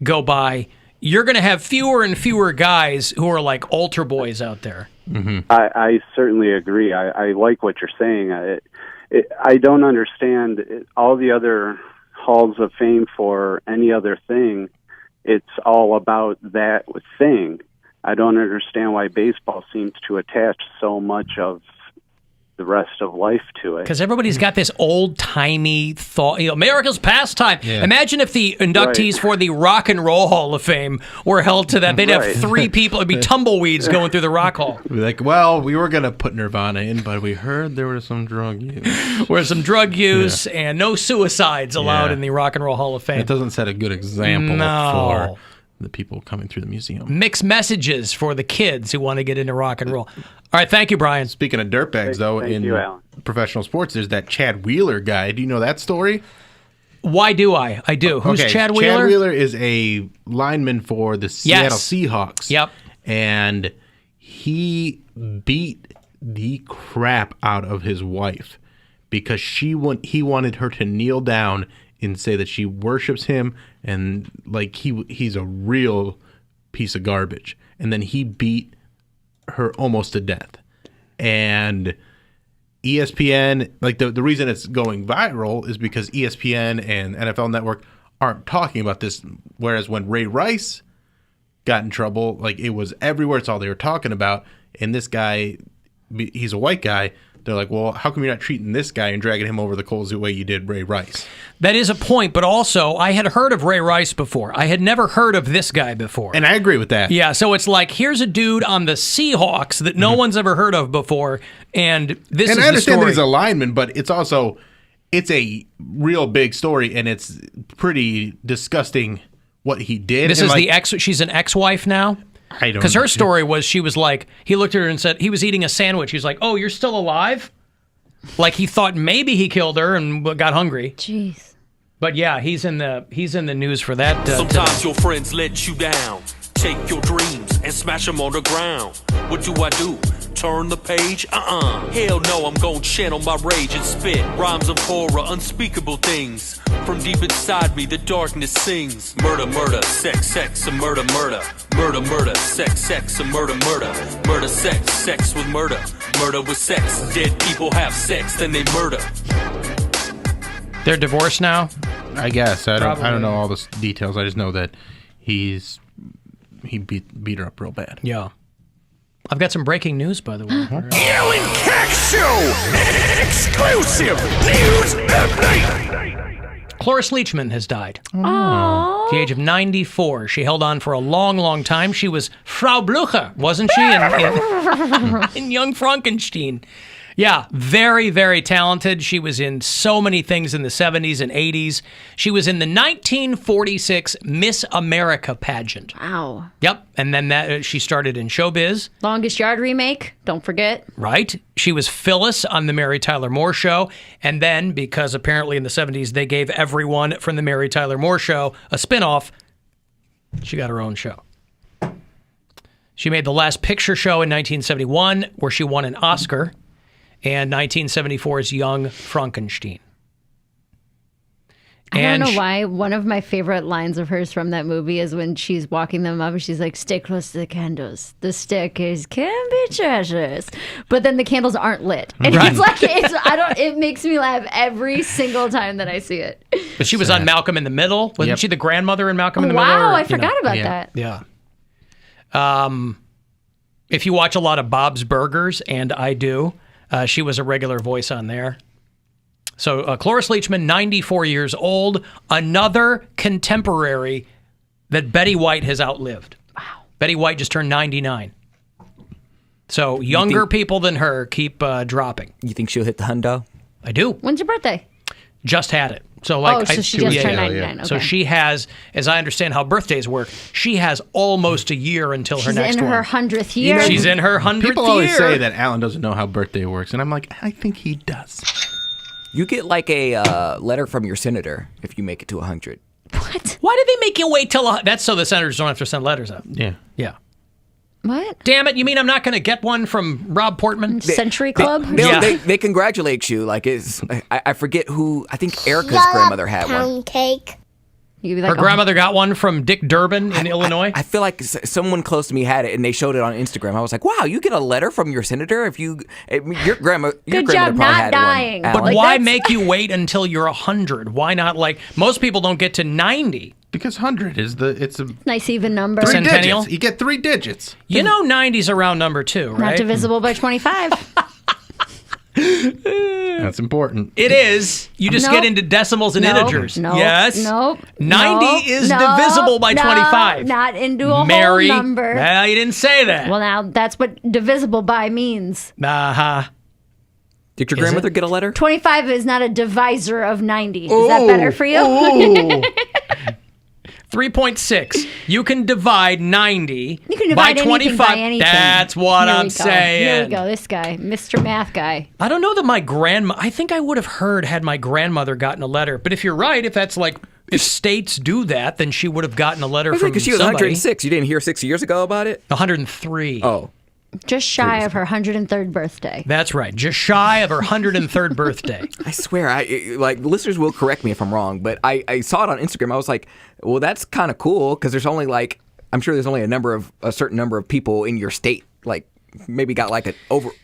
go by, you're going to have fewer and fewer guys who are like altar boys out there. Mm-hmm. I certainly agree. I like what you're saying. I don't understand all the other halls of fame for any other thing. It's all about that thing. I don't understand why baseball seems to attach so much of the rest of life to it. Because everybody's got this old-timey thought, America's pastime. Yeah. Imagine if the inductees for the Rock and Roll Hall of Fame were held to that. They'd have 3 people. It'd be tumbleweeds going through the Rock Hall. Be like, well, we were going to put Nirvana in, but we heard there was some drug use. And no suicides allowed in the Rock and Roll Hall of Fame. It doesn't set a good example for the people coming through the museum. Mixed messages for the kids who want to get into rock and roll. All right, thank you, Brian. Speaking of dirtbags, though, in professional sports, there's that Chad Wheeler guy. Do you know that story? Why do I? I do. Who's Chad Wheeler? Chad Wheeler is a lineman for the Seattle Seahawks. Yep. And he beat the crap out of his wife because he wanted her to kneel down and say that she worships him and like he's a real piece of garbage. And then he beat her almost to death. And ESPN, like the reason it's going viral is because ESPN and NFL Network aren't talking about this. Whereas when Ray Rice got in trouble, like it was everywhere. It's all they were talking about. And this guy, he's a white guy. They're like, well, how come you're not treating this guy and dragging him over the coals the way you did Ray Rice? That is a point, but also I had heard of Ray Rice before. I had never heard of this guy before. And I agree with that. Yeah, so it's like, here's a dude on the Seahawks that no one's ever heard of before, and this is the story. And I understand that he's a lineman, but it's a real big story, and it's pretty disgusting what he did. This is she's an ex-wife now? I don't know. Because her story was, she was like, he looked at her and said, he was eating a sandwich. He was like, oh, you're still alive? Like he thought maybe he killed her and got hungry. Jeez. But yeah, he's in the news for that. Sometimes your friends let you down. Take your dreams and smash them on the ground. What do? Turn the page? Hell no, I'm gon' channel my rage and spit rhymes of horror, unspeakable things. From deep inside me, the darkness sings. Murder, murder, sex, sex, and murder, murder. Murder, murder, sex, sex, and murder, murder. Murder, sex, sex with murder. Murder with sex. Dead people have sex, then they murder. They're divorced now? I guess. I don't know all the details. I just know that he beat her up real bad. Yeah. I've got some breaking news, by the way. Alan Cox Show! Exclusive news update! Cloris Leachman has died. Aww. At the age of 94. She held on for a long, long time. She was Frau Blücher, wasn't she? In Young Frankenstein. Yeah, very, very talented. She was in so many things in the 70s and 80s. She was in the 1946 Miss America pageant. Wow. Yep, and then she started in showbiz. Longest Yard remake, don't forget. Right. She was Phyllis on the Mary Tyler Moore Show. And then, because apparently in the 70s they gave everyone from the Mary Tyler Moore Show a spinoff, she got her own show. She made The Last Picture Show in 1971, where she won an Oscar. And 1974's Young Frankenstein. I don't know why. One of my favorite lines of hers from that movie is when she's walking them up and she's like, "Stay close to the candles. The staircase can be treacherous." But then the candles aren't lit. And Right. it makes me laugh every single time that I see it. But she was on Malcolm in the Middle. Wasn't she the grandmother in Malcolm in the Middle? Wow, Or, I forgot about that. Yeah. If you watch a lot of Bob's Burgers, and I do, she was a regular voice on there. So Cloris Leachman, 94 years old, another contemporary that Betty White has outlived. Wow. Betty White just turned 99. So younger people than her keep dropping. You think she'll hit the hundo? I do. When's your birthday? Just had it. So she just turned 99. Okay. So she has, as I understand how birthdays work, she has almost a year until her next one. She's in her 100th year. She's in her 100th year. People always say that Alan doesn't know how birthday works, and I'm like, I think he does. You get like a letter from your senator if you make it to 100. What? Why did they make you wait till... That's so the senators don't have to send letters out. Yeah. Yeah. What? Damn it, you mean I'm not going to get one from Rob Portman? Century Club? They congratulate you. Like I forget who. I think Erica's grandmother had one. Poundcake. Her grandmother got one from Dick Durbin in Illinois. I feel like someone close to me had it, and they showed it on Instagram. I was like, "Wow, you get a letter from your senator if you your grandma." Your Good grandmother job probably not had dying. One, But Alan. why make you wait until you're 100? Why not, like, most people don't get to 90. Because 100 is it's a Nice even number. three Centennial? digits. You get 3 digits. You know 90's a round number too, right? Not divisible by 25. That's important. It is. You just Nope. get into decimals and Nope. integers. Nope. Yes. Nope. 90 Nope. is Nope. divisible by No, 25. Not into a Mary, whole number. Well, you didn't say that. Well, now that's what divisible by means. Uh-huh. Did your grandmother get a letter? 25 is not a divisor of 90. Is that better for you? 3.6. You can divide 90 You can by divide anything 25. by anything. That's what Here I'm we go. saying. Here we go. This guy, Mr. Math guy. I don't know that my grandma... I think I would have heard had my grandmother gotten a letter. But if you're right, if that's like... If states do that, then she would have gotten a letter from Because she was somebody. 106. You didn't hear 6 years ago about it? 103. Oh. Just shy of her 103rd birthday. That's right. Just shy of her 103rd birthday. I swear, listeners will correct me if I'm wrong, but I saw it on Instagram. I was like, well, that's kind of cool because there's only I'm sure there's only a certain number of people in your state, like maybe got like a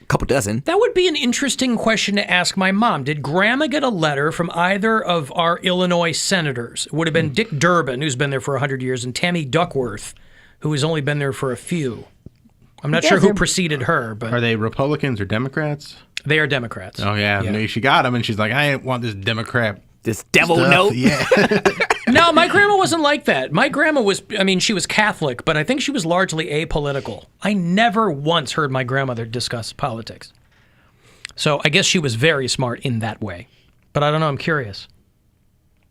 couple dozen. That would be an interesting question to ask my mom. Did Grandma get a letter from either of our Illinois senators? It would have been Dick Durbin, who's been there for 100 years, and Tammy Duckworth, who has only been there for a few. I'm not sure who preceded her, but... Are they Republicans or Democrats? They are Democrats. Oh, yeah. No, she got them, and she's like, I didn't want this Democrat. This devil stuff. note. Yeah. No, my grandma wasn't like that. My grandma was, she was Catholic, but I think she was largely apolitical. I never once heard my grandmother discuss politics. So I guess she was very smart in that way. But I don't know, I'm curious.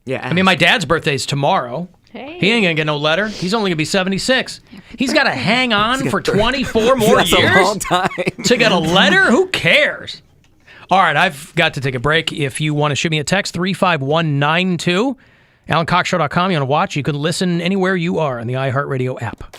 Yeah. My dad's birthday's tomorrow. Hey. He ain't gonna get no letter. He's only gonna be 76. He's got to hang on for 24 more That's years a long time. to get a letter. Who cares? All right, I've got to take a break. If you want to shoot me a text, 35192, AlanCoxShow.com. You want to watch? You can listen anywhere you are on the iHeartRadio app.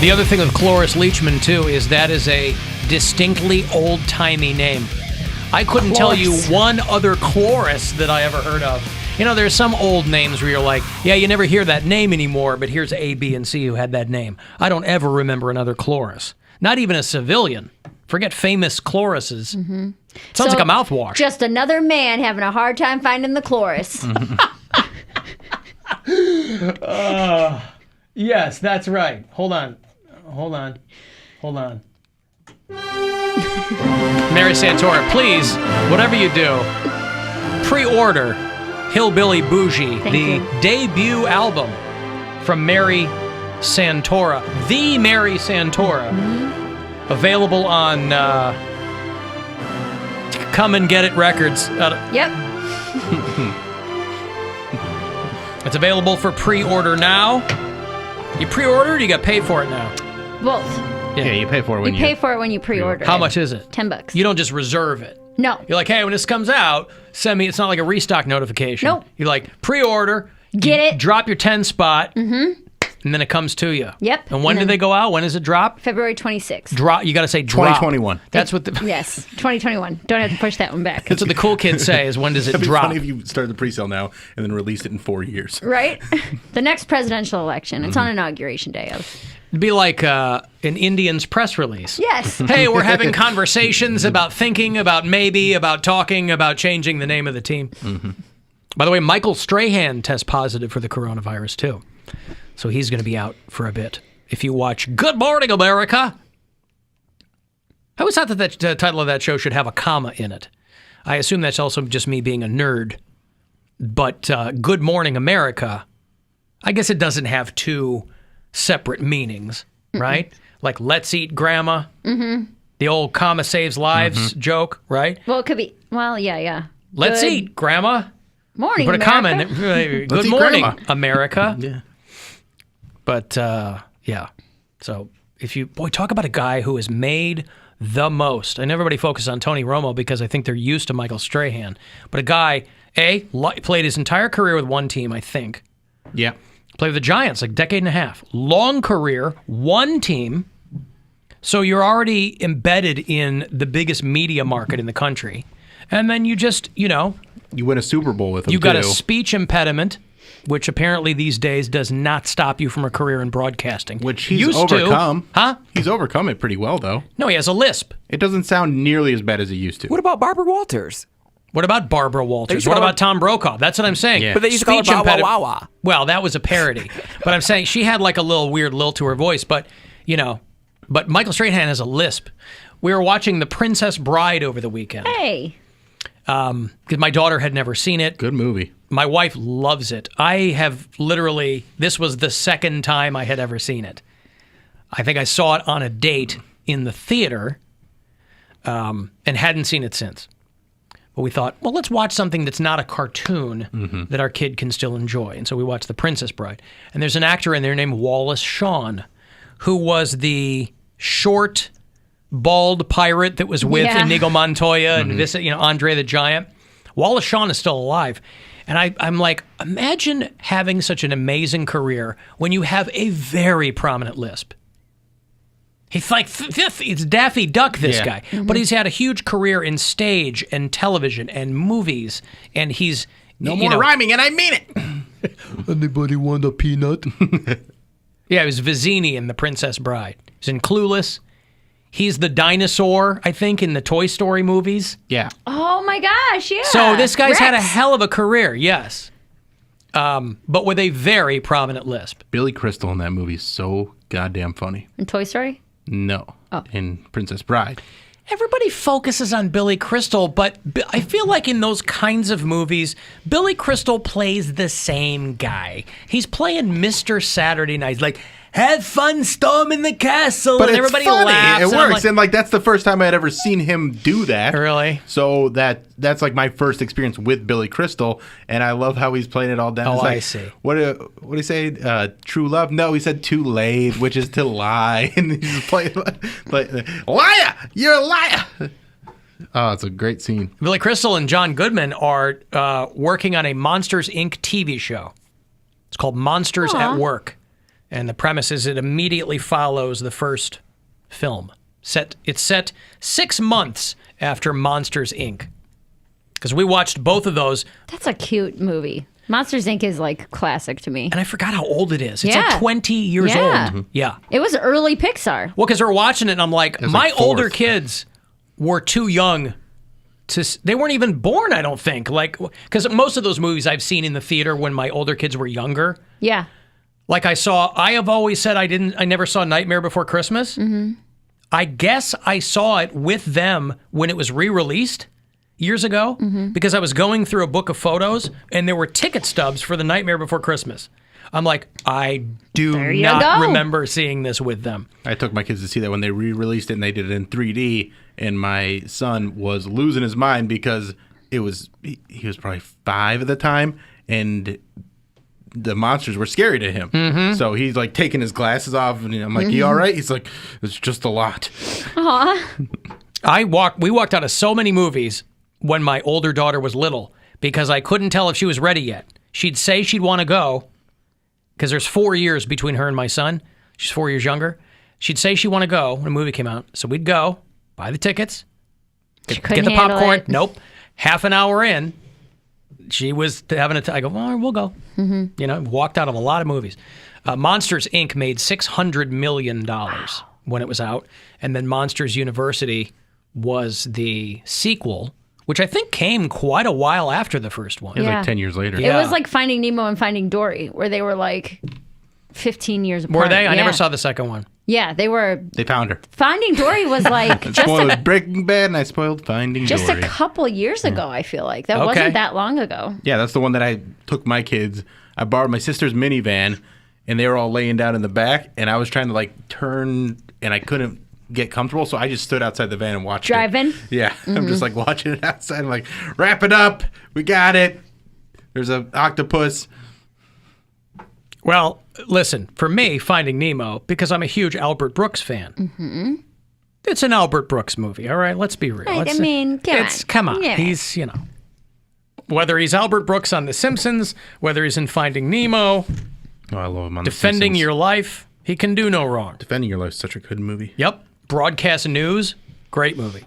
The other thing with Cloris Leachman, too, is that is a distinctly old-timey name. I couldn't tell you one other Cloris that I ever heard of. You know, there's some old names where you're like, yeah, you never hear that name anymore, but here's A, B, and C who had that name. I don't ever remember another Cloris. Not even a civilian. Forget famous Clorises. Mm-hmm. Sounds like a mouthwash. Just another man having a hard time finding the Cloris. Yes, that's right. Hold on. Mary Santora, please, whatever you do, pre-order Hillbilly Bougie, the debut album from Mary Santora, the Mary Santora, available on Come and Get It Records. Yep. It's available for pre-order now. You pre-ordered, you got paid for it now. Both. Yeah, you pay for it when you pay for it when you pre-order. How much is it? $10. You don't just reserve it. No. You're like, hey, when this comes out, send me. It's not like a restock notification. Nope. You're like, pre-order. Get it. Drop your 10 spot. Mm-hmm. And then it comes to you. Yep. And when do they go out? When does it drop? February 26th. Drop. You got to say drop. 2021. That's what the. Yes, 2021. Don't have to push that one back. That's what the cool kids say. Is when does it It'd be drop? funny if you started the pre-sale now and then released it in 4 years. Right. The next presidential election. It's on Inauguration Day. It'd be like an Indians press release. Yes. Hey, we're having conversations about thinking, about maybe, about talking, about changing the name of the team. Mm-hmm. By the way, Michael Strahan tests positive for the coronavirus, too. So he's going to be out for a bit. If you watch Good Morning America. I always thought that the title of that show should have a comma in it. I assume that's also just me being a nerd. But Good Morning America, I guess it doesn't have two separate meanings, right? Like Let's Eat Grandma. Mm-hmm. The old comma saves lives joke, right? Well, it could be. Well, yeah. Let's eat, Grandma. Morning, Put a comma in America. there. Good Let's eat morning, Grandma. America. Yeah. But, yeah. So, if you... Boy, talk about a guy who has made the most. And everybody focuses on Tony Romo because I think they're used to Michael Strahan. But a guy, played his entire career with one team, I think. Yeah. Played with the Giants, like a decade and a half. Long career, one team. So you're already embedded in the biggest media market in the country. And then you just, you win a Super Bowl with him, you got a speech impediment, which apparently these days does not stop you from a career in broadcasting. Which he's Used overcome. To. Huh? He's overcome it pretty well, though. No, he has a lisp. It doesn't sound nearly as bad as it used to. What about Barbara Walters? What about Barbara Walters? used to What call about Tom Brokaw? That's what I'm saying. Yeah. But they used to call her Speech Bow Wow impedi- Wow Wow. Well, that was a parody. But I'm saying she had like a little weird lilt to her voice. But, but Michael Strahan has a lisp. We were watching The Princess Bride over the weekend. Hey. Because my daughter had never seen it. Good movie. My wife loves it. I have literally, this was the second time I had ever seen it. I think I saw it on a date in the theater and hadn't seen it since. But we thought, well, let's watch something that's not a cartoon that our kid can still enjoy. And so we watched The Princess Bride. And there's an actor in there named Wallace Shawn, who was the short, bald pirate that was with Inigo Montoya and Andre the Giant. Wallace Shawn is still alive. And I'm like, imagine having such an amazing career when you have a very prominent lisp. He's like, it's Daffy Duck, this guy. But he's had a huge career in stage and television and movies. And he's... No more rhyming, and I mean it. Anybody want a peanut? Yeah, it was Vizzini in The Princess Bride. He's in Clueless. He's the dinosaur, I think, in the Toy Story movies. Yeah. Oh my gosh, yeah. So this guy's had a Rex. hell of a career, yes. But with a very prominent lisp. Billy Crystal in that movie is so goddamn funny. In Toy Story? No. Oh. In Princess Bride. Everybody focuses on Billy Crystal, but I feel like in those kinds of movies, Billy Crystal plays the same guy. He's playing Mr. Saturday Night. He's like, have fun storming the castle, But and it's everybody funny. laughs. It and I'm works, like, and that's the first time I had ever seen him do that. Really? So that's like my first experience with Billy Crystal, and I love how he's playing it all down. Oh, It's like, I see. What did he say? True love? No, he said too late, which is to lie, and he's just playing like liar. You're a liar. Oh, it's a great scene. Billy Crystal and John Goodman are working on a Monsters, Inc. TV show. It's called Monsters at Work. And the premise is it immediately follows the first film. It's set 6 months after Monsters, Inc. Because we watched both of those. That's a cute movie. Monsters, Inc. is like classic to me. And I forgot how old it is. It's like 20 years old. Mm-hmm. Yeah. It was early Pixar. Well, because we're watching it and I'm like, my older kids were too young they weren't even born, I don't think. Like, because most of those movies I've seen in the theater when my older kids were younger. Yeah. Like I have always said I never saw Nightmare Before Christmas. Mm-hmm. I guess I saw it with them when it was re-released years ago because I was going through a book of photos and there were ticket stubs for The Nightmare Before Christmas. I'm like, I do not remember seeing this with them. I took my kids to see that when they re-released it and they did it in 3D, and my son was losing his mind because he was probably 5 at the time, and the monsters were scary to him. Mm-hmm. So he's like taking his glasses off, and I'm like, you all right? He's like, it's just a lot. Aww. We walked out of so many movies when my older daughter was little because I couldn't tell if she was ready yet. She'd say she'd want to go because there's 4 years between her and my son. She's 4 years younger. She'd say she'd want to go when a movie came out. So we'd go, buy the tickets, get the popcorn. Nope. Half an hour in, she was having I go, all right, we'll go. Mm-hmm. You know, walked out of a lot of movies. Monsters, Inc. made $600 million when it was out. And then Monsters University was the sequel, which I think came quite a while after the first one. It was like 10 years later. It was like Finding Nemo and Finding Dory, where they were like 15 years apart. Were they? I never saw the second one. Yeah, they were. They found her. Finding Dory was like I spoiled Breaking Bad, and I spoiled Finding just Dory. a couple years ago, I feel like. That wasn't that long ago. Yeah, that's the one that I took my kids. I borrowed my sister's minivan, and they were all laying down in the back, and I was trying to like turn, and I couldn't get comfortable, so I just stood outside the van and watched Driving? it. Yeah, I'm just like watching it outside. I'm like, wrap it up. We got it. There's an octopus. Well, listen, for me, Finding Nemo, because I'm a huge Albert Brooks fan, Mm-hmm. it's an Albert Brooks movie, all right? Let's be real. Right, Come on. Yeah. He's, whether he's Albert Brooks on The Simpsons, whether he's in Finding Nemo, I love him on Defending The Your Life, he can do no wrong. Defending Your Life is such a good movie. Yep. Broadcast News, great movie.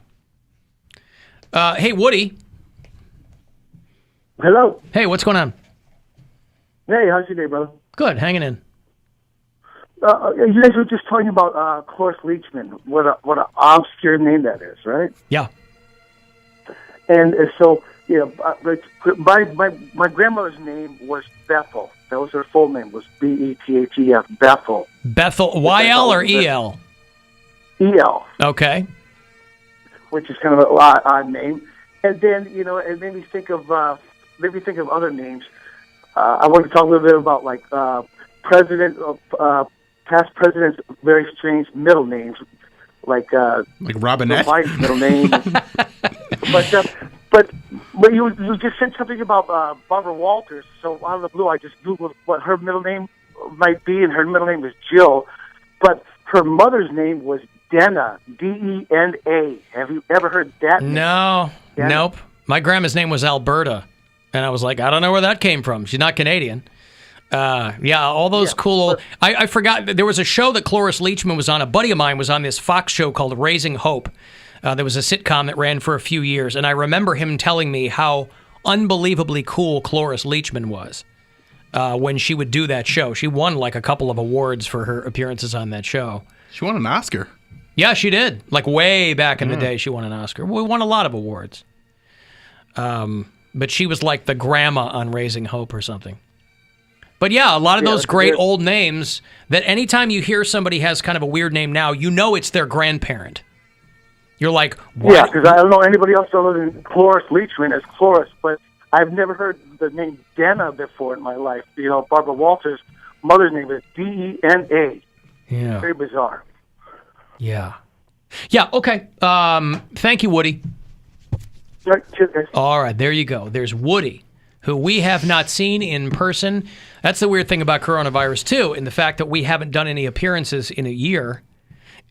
Hey, Woody. Hello. Hey, what's going on? Hey, how's your day, brother? Good, hanging in. You guys were just talking about Cloris Leachman. What an obscure name that is, right? Yeah. And so, my grandmother's name was Bethel. That was her full name, was Bethef, Bethel. Bethel, YL or EL? EL. Okay. Which is kind of an odd name. And then, it made me think of other names. I want to talk a little bit about past presidents' very strange middle names, like Robinette. Biden's middle name. but you just said something about Barbara Walters. So out of the blue, I just googled what her middle name might be, and her middle name is Jill, but her mother's name was Dena, Dena. Have you ever heard that name? No, nope. My grandma's name was Alberta. And I was like, I don't know where that came from. She's not Canadian. All those cool. I forgot. There was a show that Cloris Leachman was on. A buddy of mine was on this Fox show called Raising Hope. There was a sitcom that ran for a few years. And I remember him telling me how unbelievably cool Cloris Leachman was when she would do that show. She won like a couple of awards for her appearances on that show. She won an Oscar. Yeah, she did. Like way back in the day, she won an Oscar. We won a lot of awards. But she was like the grandma on Raising Hope or something. But yeah, a lot of those great old names that anytime you hear somebody has kind of a weird name now, you know it's their grandparent. You're like, what? Yeah, because I don't know anybody else other than Cloris Leachman as Cloris, but I've never heard the name Dena before in my life. Barbara Walters' mother's name is Dena. Yeah. Very bizarre. Yeah. Yeah, okay. Thank you, Woody. All right, there you go. There's Woody, who we have not seen in person. That's the weird thing about coronavirus, too, in the fact that we haven't done any appearances in a year.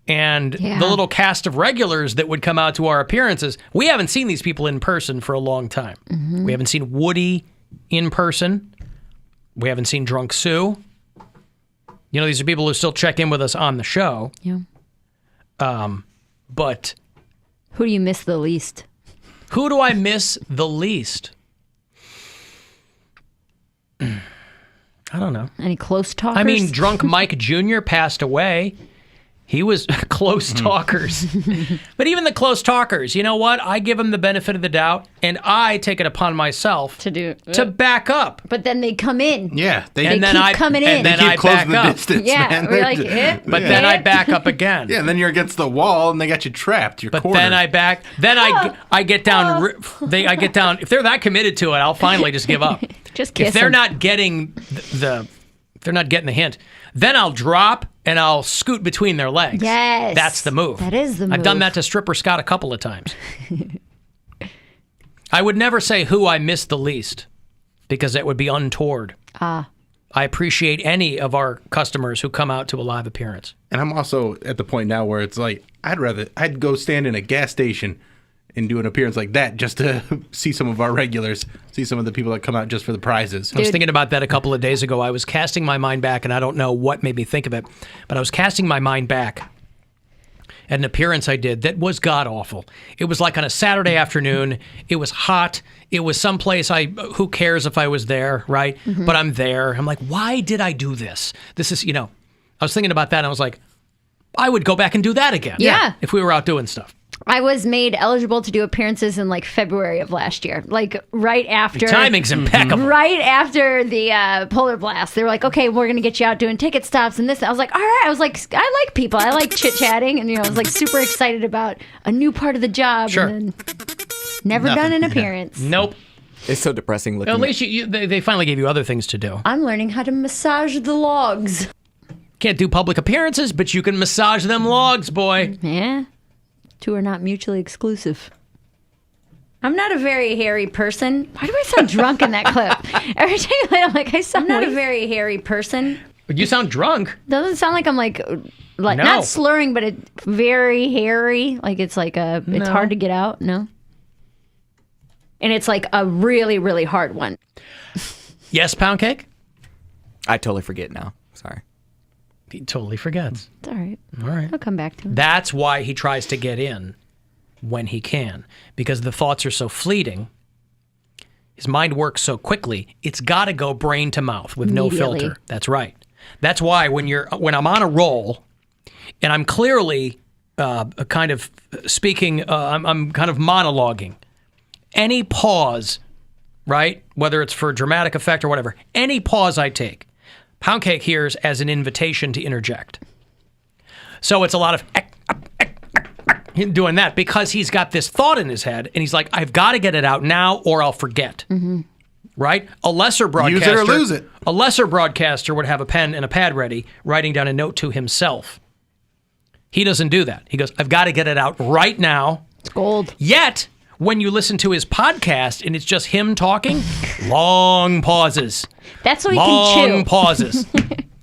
And the little cast of regulars that would come out to our appearances, we haven't seen these people in person for a long time. Mm-hmm. We haven't seen Woody in person. We haven't seen Drunk Sue. These are people who still check in with us on the show. Yeah. But who do you miss the least? Who do I miss the least? I don't know. Any close talkers? I mean, drunk Mike Jr. passed away. He was close talkers. But even the close talkers, you know what? I give them the benefit of the doubt, and I take it upon myself to back up. But then they come in. Yeah. They keep coming in. And then I back up. Yeah, we're like, But then I back up again. Yeah, and then you're against the wall, and they got you trapped. You're cornered. Then I back. Then I get down. I get down. If they're that committed to it, I'll finally just give up. Just kiss If they're them. not getting the hint, then I'll drop and I'll scoot between their legs. Yes. That's the move. That is the move. I've done that to Stripper Scott a couple of times. I would never say who I miss the least because it would be untoward. Ah. I appreciate any of our customers who come out to a live appearance. And I'm also at the point now where it's like, I'd go stand in a gas station and do an appearance like that just to see some of our regulars, see some of the people that come out just for the prizes. I was thinking about that a couple of days ago. I was casting my mind back, and I don't know what made me think of it, but I was casting my mind back at an appearance I did that was god-awful. It was like on a Saturday afternoon. It was hot. It was someplace who cares if I was there, right? Mm-hmm. But I'm there. I'm like, why did I do this? This is, I was thinking about that, and I was like, I would go back and do that again. Yeah. If we were out doing stuff. I was made eligible to do appearances in like February of last year, like right after. Your timing's impeccable. Right after the polar blast, they were like, "Okay, we're gonna get you out doing ticket stops and this." I was like, "All right." I was like, "I like people. I like chit chatting," and I was like super excited about a new part of the job. Sure. And then never done an appearance. Nope. It's so depressing looking. At least they finally gave you other things to do. I'm learning how to massage the logs. Can't do public appearances, but you can massage them logs, boy. Yeah. Two are not mutually exclusive. I'm not a very hairy person. Why do I sound drunk in that clip? Every time I'm like, I sound not a very hairy person. You sound drunk. Doesn't sound like I'm like No. not slurring, but it's very hairy. Like it's like it's No. hard to get out. No. And it's like a really, really hard one. Yes, Poundcake? I totally forget now. Sorry. He totally forgets. It's all right. All right. I'll come back to it. That's why he tries to get in when he can, because the thoughts are so fleeting. His mind works so quickly. It's got to go brain to mouth with no Immediately. filter. That's right. That's why when I'm on a roll and I'm clearly kind of speaking, I'm kind of monologuing. Any pause, right? Whether it's for dramatic effect or whatever, any pause I take, Poundcake hears as an invitation to interject. So it's a lot of him doing that because he's got this thought in his head and he's like, I've got to get it out now or I'll forget. Mm-hmm. Right? A lesser broadcaster, Use it or lose it. A lesser broadcaster would have a pen and a pad ready, writing down a note to himself. He doesn't do that. He goes, I've got to get it out right now. It's gold. Yet, when you listen to his podcast and it's just him talking, long pauses. That's so he can chew. Long pauses.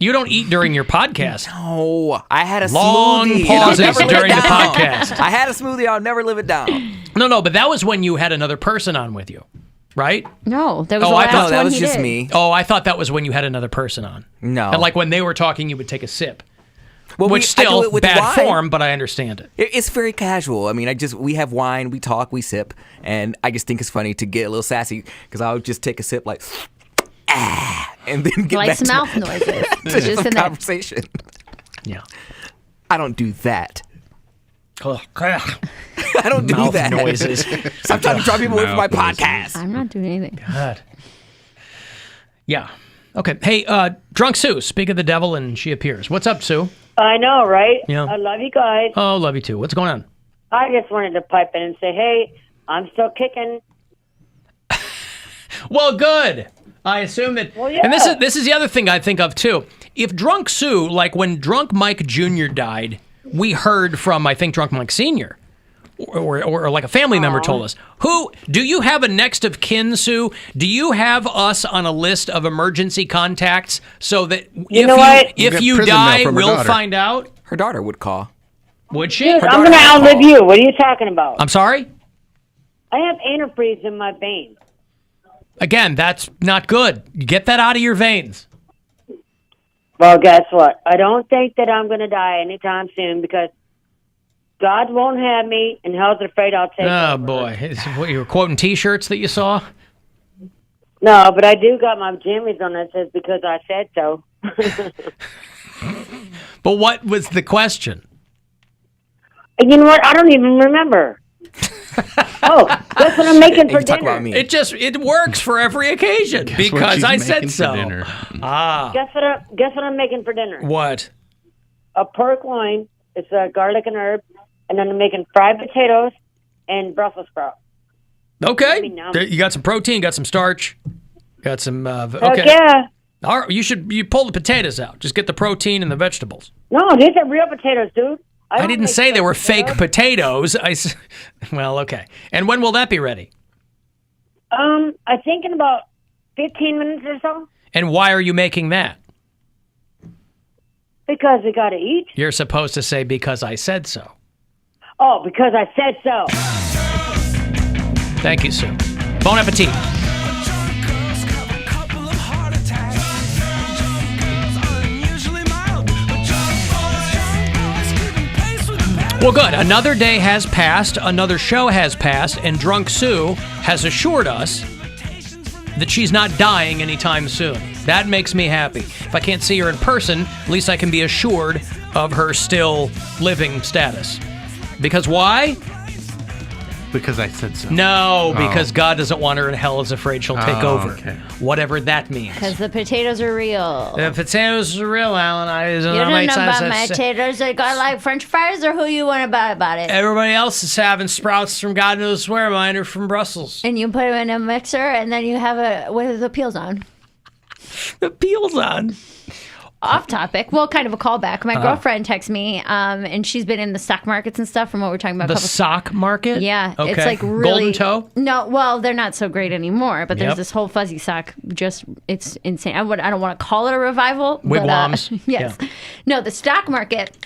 You don't eat during your podcast. No, I had a Long smoothie. and I'll pauses never live it during the down. podcast. I had a smoothie. I'll never live it down. No, but that was when you had another person on with you, right? No, that was the I last thought one he did. Oh, I thought that was when you had another person on. No. And like when they were talking, you would take a sip. Well, Which I do still it with bad wine. form, but I understand it. It's very casual. I mean, we have wine, we talk, we sip, and I just think it's funny to get a little sassy because I'll just take a sip like, and then get Like back some to mouth noises. to Just some in that. conversation. Yeah. I don't do that. I I don't do Mouth that. noises. I'm trying to draw people away from my Mouth noises. podcast. I'm not doing anything. God. Yeah. Okay. Hey, Drunk Sue, speak of the devil, and she appears. What's up, Sue? I know, right? Yeah. I love you guys. Oh, love you too. What's going on? I just wanted to pipe in and say, hey, I'm still kicking. Well, good. I assume that. Well, yeah. And this is the other thing I think of too. If Drunk Sue, like when Drunk Mike Jr. died, we heard from I think Drunk Mike Sr. Or like a family member told us. Who do you have a next of kin, Sue? Do you have us on a list of emergency contacts so that if you die, we'll find out? Her daughter would call. Would she? Dude, I'm going to outlive you. What are you talking about? I'm sorry? I have antifreeze in my veins. Again, that's not good. Get that out of your veins. Well, guess what? I don't think that I'm going to die anytime soon because God won't have me, and hell's afraid I'll take Oh, over. boy. What, you were quoting T-shirts that you saw? No, but I do got my jammies on that says because I said so. But what was the question? And you know what? I don't even remember. Oh, guess what I'm making for dinner? It works for every occasion because I said so. Ah. Guess what I'm making for dinner? What? A pork loin. It's garlic and herb, and then I'm making fried potatoes and Brussels sprouts. Okay. Now. You got some protein, got some starch, got some. Okay. Heck yeah. All right, you pull the potatoes out. Just get the protein and the vegetables. No, these are real potatoes, dude. I didn't say they were fake potatoes. Well, okay. And when will that be ready? I think in about 15 minutes or so. And why are you making that? Because we got to eat. You're supposed to say because I said so. Oh, because I said so. Thank you, Sue. Bon appetit. Well, good. Another day has passed, another show has passed, and Drunk Sue has assured us that she's not dying anytime soon. That makes me happy. If I can't see her in person, at least I can be assured of her still living status. Because why? Because I said so. No, because God doesn't want her in hell, is afraid she'll take over. Okay. Whatever that means. Because the potatoes are real. The potatoes are real, Alan. You don't know about my potatoes. They got like French fries, or who you want about it? Everybody else is having sprouts from God knows where. Mine are from Brussels. And you put them in a mixer, and then you have it with the peels on. The peels on. Off topic. Well, kind of a callback. My girlfriend texts me, and she's been in the stock markets and stuff from what we're talking about. The sock market? Yeah. Okay. It's like really... Golden toe? No, well, they're not so great anymore, but there's Yep. this whole fuzzy sock. Just, it's insane. I don't want to call it a revival. Wigwams. But, yes. Yeah. No, the stock market.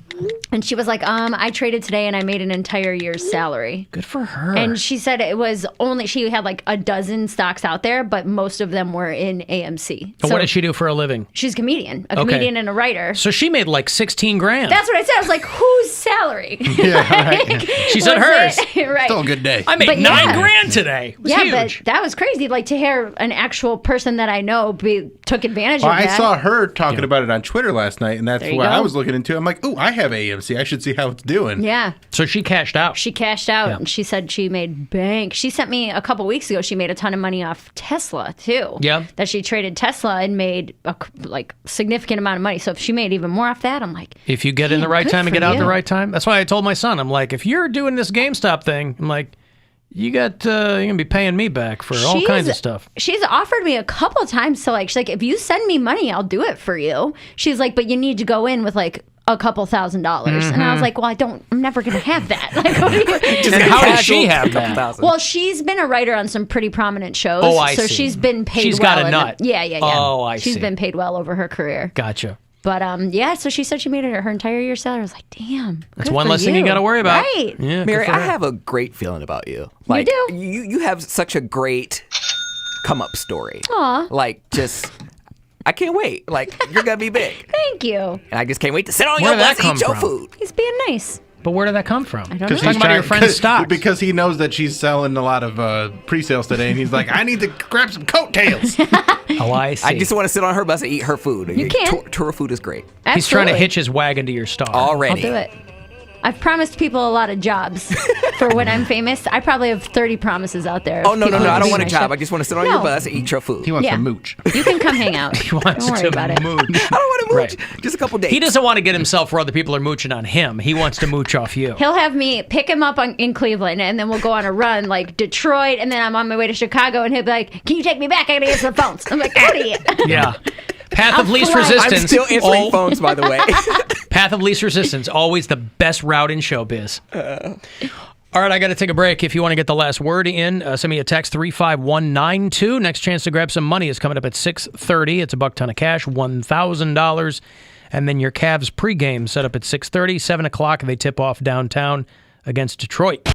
And she was like, I traded today and I made an entire year's salary. Good for her. And she said it was only, she had like a dozen stocks out there, but most of them were in AMC. So what does she do for a living? She's a comedian and a writer. So she made like 16 grand. That's what I said. I was like, whose salary? Yeah, right. She said hers. Right. Still a good day. I made But $9 grand today. It was huge. But that was crazy. Like to hear an actual person that I know took advantage of I that. saw her talking about it on Twitter last night, and that's There you what go. I was looking into. I'm like, oh, I have AMC. I should see how it's doing. Yeah. So she cashed out. She cashed out, Yeah. and she said she made bank. She sent me a couple weeks ago. She made a ton of money off Tesla too. Yeah. That she traded Tesla and made a significant amount of money. So if she made even more off that, I'm like, If you get in the right good time and for get out you. the right time. That's why I told my son, I'm like, if you're doing this GameStop thing, I'm like, you're gonna be paying me back for all kinds of stuff. She's offered me a couple times to she's like, if you send me money, I'll do it for you. She's like, but you need to go in with like a couple $1,000s. And I was like, well, I'm never going to have that. Like, what are you- And how does she have that? Well, she's been a writer on some pretty prominent shows. Oh, I so see. she's been paid She's well. got a nut. Yeah. Oh, I She's see. been paid well over her career. Gotcha. But yeah, so she said she made her entire year's salary. I was like, damn. That's good one for less thing you got to worry about. Right. Yeah, Mary, I have a great feeling about you. Like, do? You have such a great come up story. Aw. Like, just, I can't wait. Like, you're going to be big. Thank you. And I just can't wait to sit on Where your did that bus and eat come your from? food. He's being nice. But where did that come from? I don't know. Because talking about your friend's stocks. Because he knows that she's selling a lot of pre-sales today, and he's like, I need to grab some coattails. Oh, I see. I just want to sit on her bus and eat her food. You can. Tour food is great. He's trying to Absolutely. hitch his wagon to your star. Already. I'll do it. I've promised people a lot of jobs for when I'm famous. I probably have 30 promises out there. Oh, no. People I don't who want a my job. show. I just want to sit on No. your bus and eat your food. He wants Yeah. to mooch. You can come hang out. He wants Don't worry to about it. mooch. I don't want to mooch. Right. Just a couple days. He doesn't want to get himself where other people are mooching on him. He wants to mooch off you. He'll have me pick him up in Cleveland, and then we'll go on a run like Detroit, and then I'm on my way to Chicago, and he'll be like, "Can you take me back? I gotta get some phones." I'm like, "Howdy." Yeah. Path of I'm least flying. resistance. I'm still answering phones, by the way. Path of least resistance. Always the best route in showbiz. All right, I got to take a break. If you want to get the last word in, send me a text 35192. Next chance to grab some money is coming up at 6:30. It's a buck ton of cash, $1,000. And then your Cavs pregame set up at 6:30. 7 o'clock, they tip off downtown against Detroit.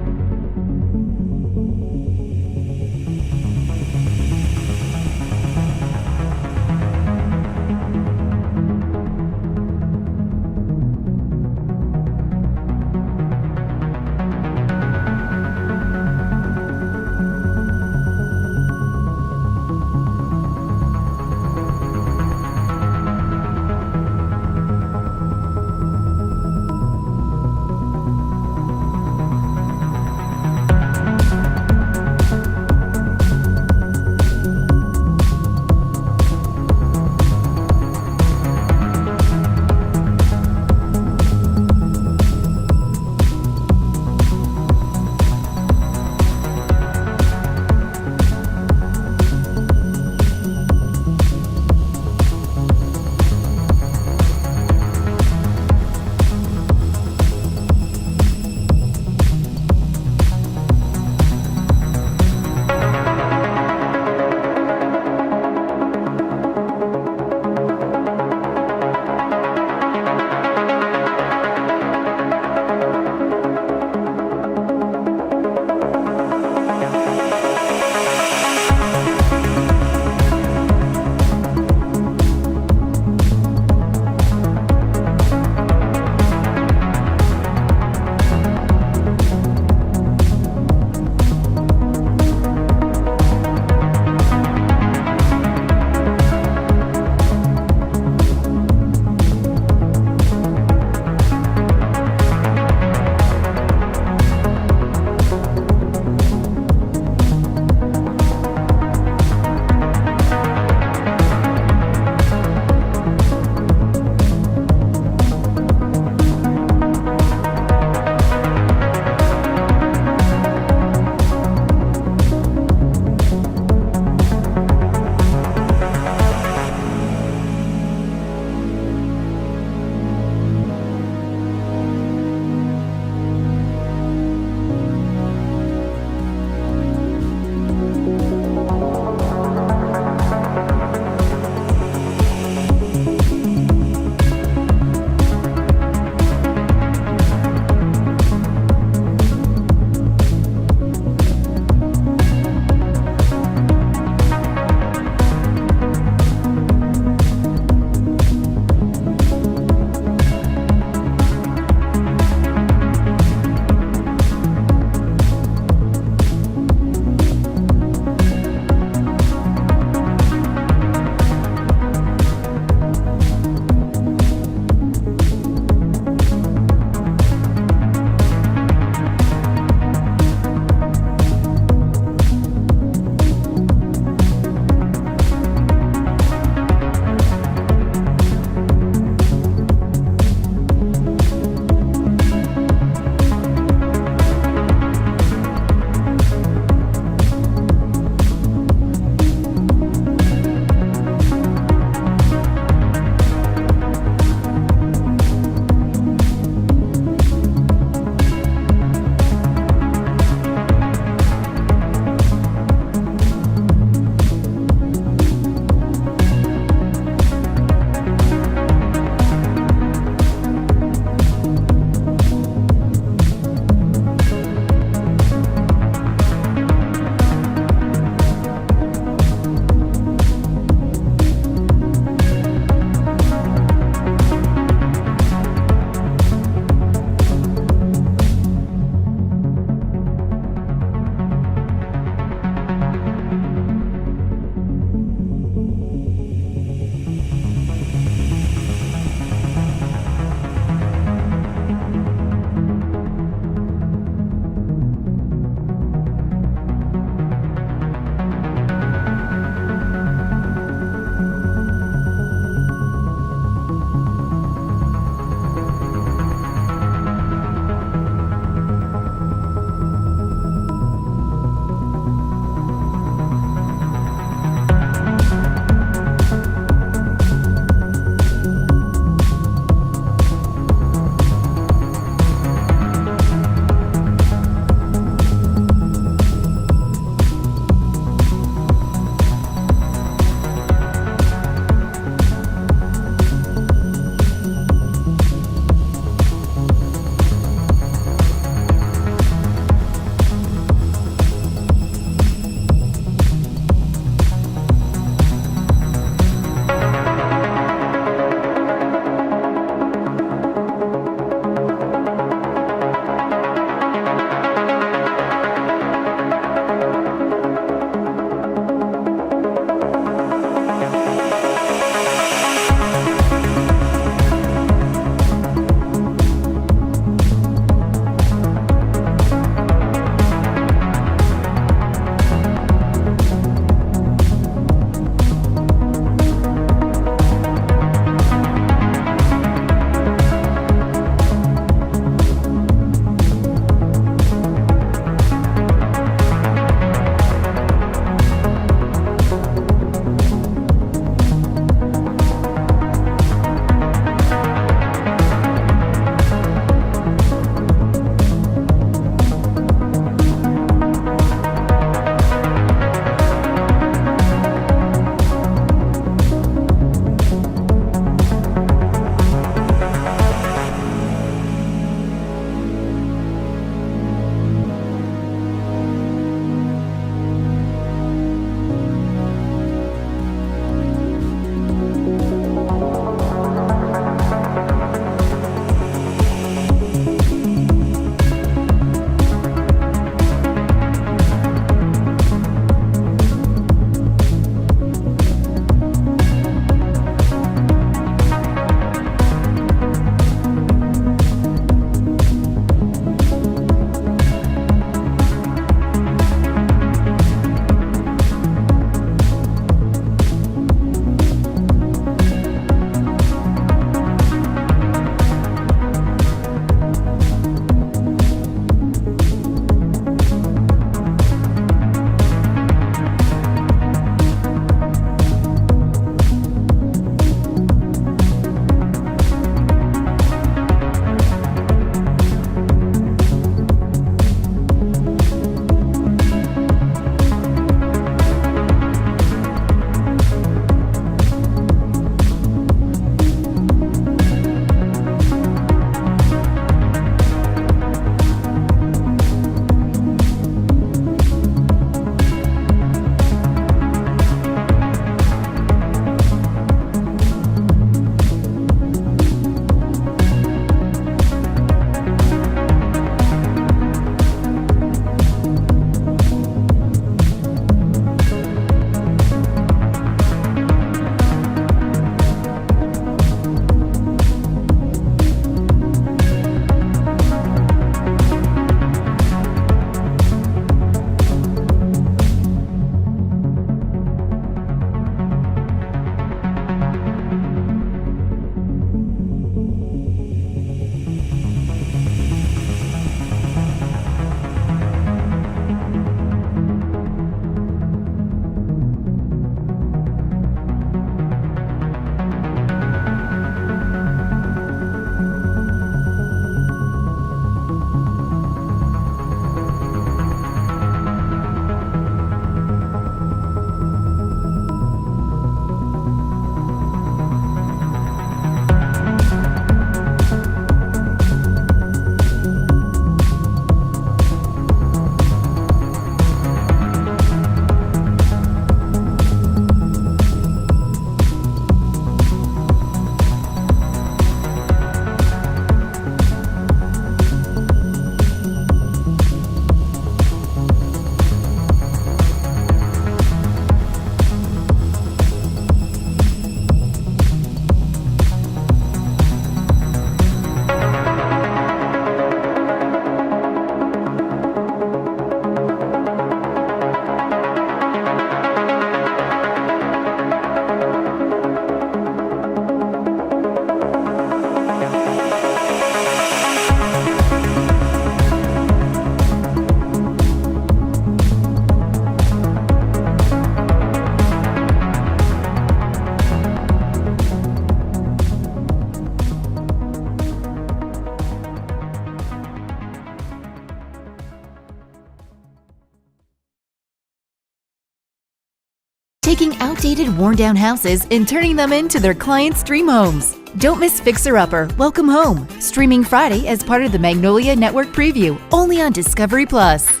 taking outdated, worn-down houses and turning them into their clients' dream homes. Don't miss Fixer Upper, Welcome Home, streaming Friday as part of the Magnolia Network preview, only on Discovery Plus.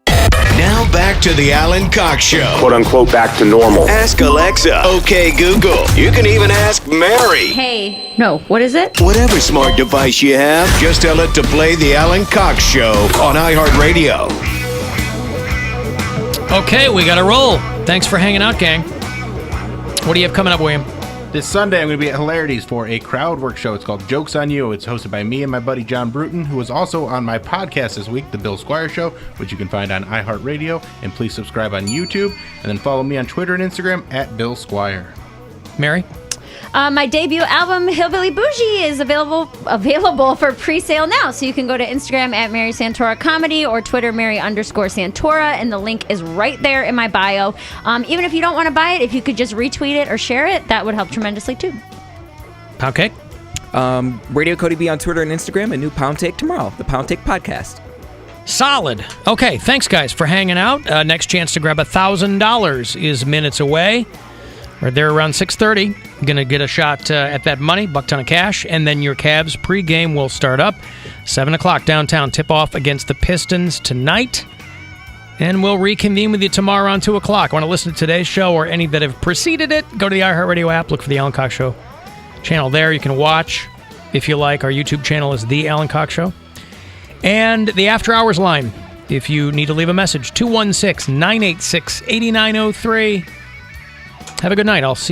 Now back to the Alan Cox Show. Quote unquote back to normal. Ask Alexa. Okay, Google. You can even ask Mary. Hey. No, what is it? Whatever smart device you have, just tell it to play the Alan Cox Show on iHeartRadio. Okay, we got to roll. Thanks for hanging out, gang. What do you have coming up, William? This Sunday, I'm going to be at Hilarities for a crowd work show. It's called Jokes on You. It's hosted by me and my buddy John Bruton, who is also on my podcast this week, The Bill Squire Show, which you can find on iHeartRadio. And please subscribe on YouTube. And then follow me on Twitter and Instagram at Bill Squire. Mary? My debut album, Hillbilly Bougie, is available for pre-sale now. So you can go to Instagram at Mary Santora Comedy or Twitter Mary_Santora, and the link is right there in my bio. Even if you don't want to buy it, if you could just retweet it or share it, that would help tremendously too. Poundcake? Radio Cody B on Twitter and Instagram, a new Poundcake tomorrow, the Poundcake Podcast. Solid. Okay, thanks guys for hanging out. Next chance to grab $1,000 is minutes away. We're there around 6:30. Going to get a shot at that money, buck ton of cash, and then your Cavs pregame will start up. 7 o'clock downtown tip-off against the Pistons tonight. And we'll reconvene with you tomorrow around 2 o'clock. Want to listen to today's show or any that have preceded it, go to the iHeartRadio app, look for the Alan Cox Show channel there. You can watch, if you like. Our YouTube channel is The Alan Cox Show. And the After Hours line, if you need to leave a message, 216-986-8903. Have a good night. I'll see you.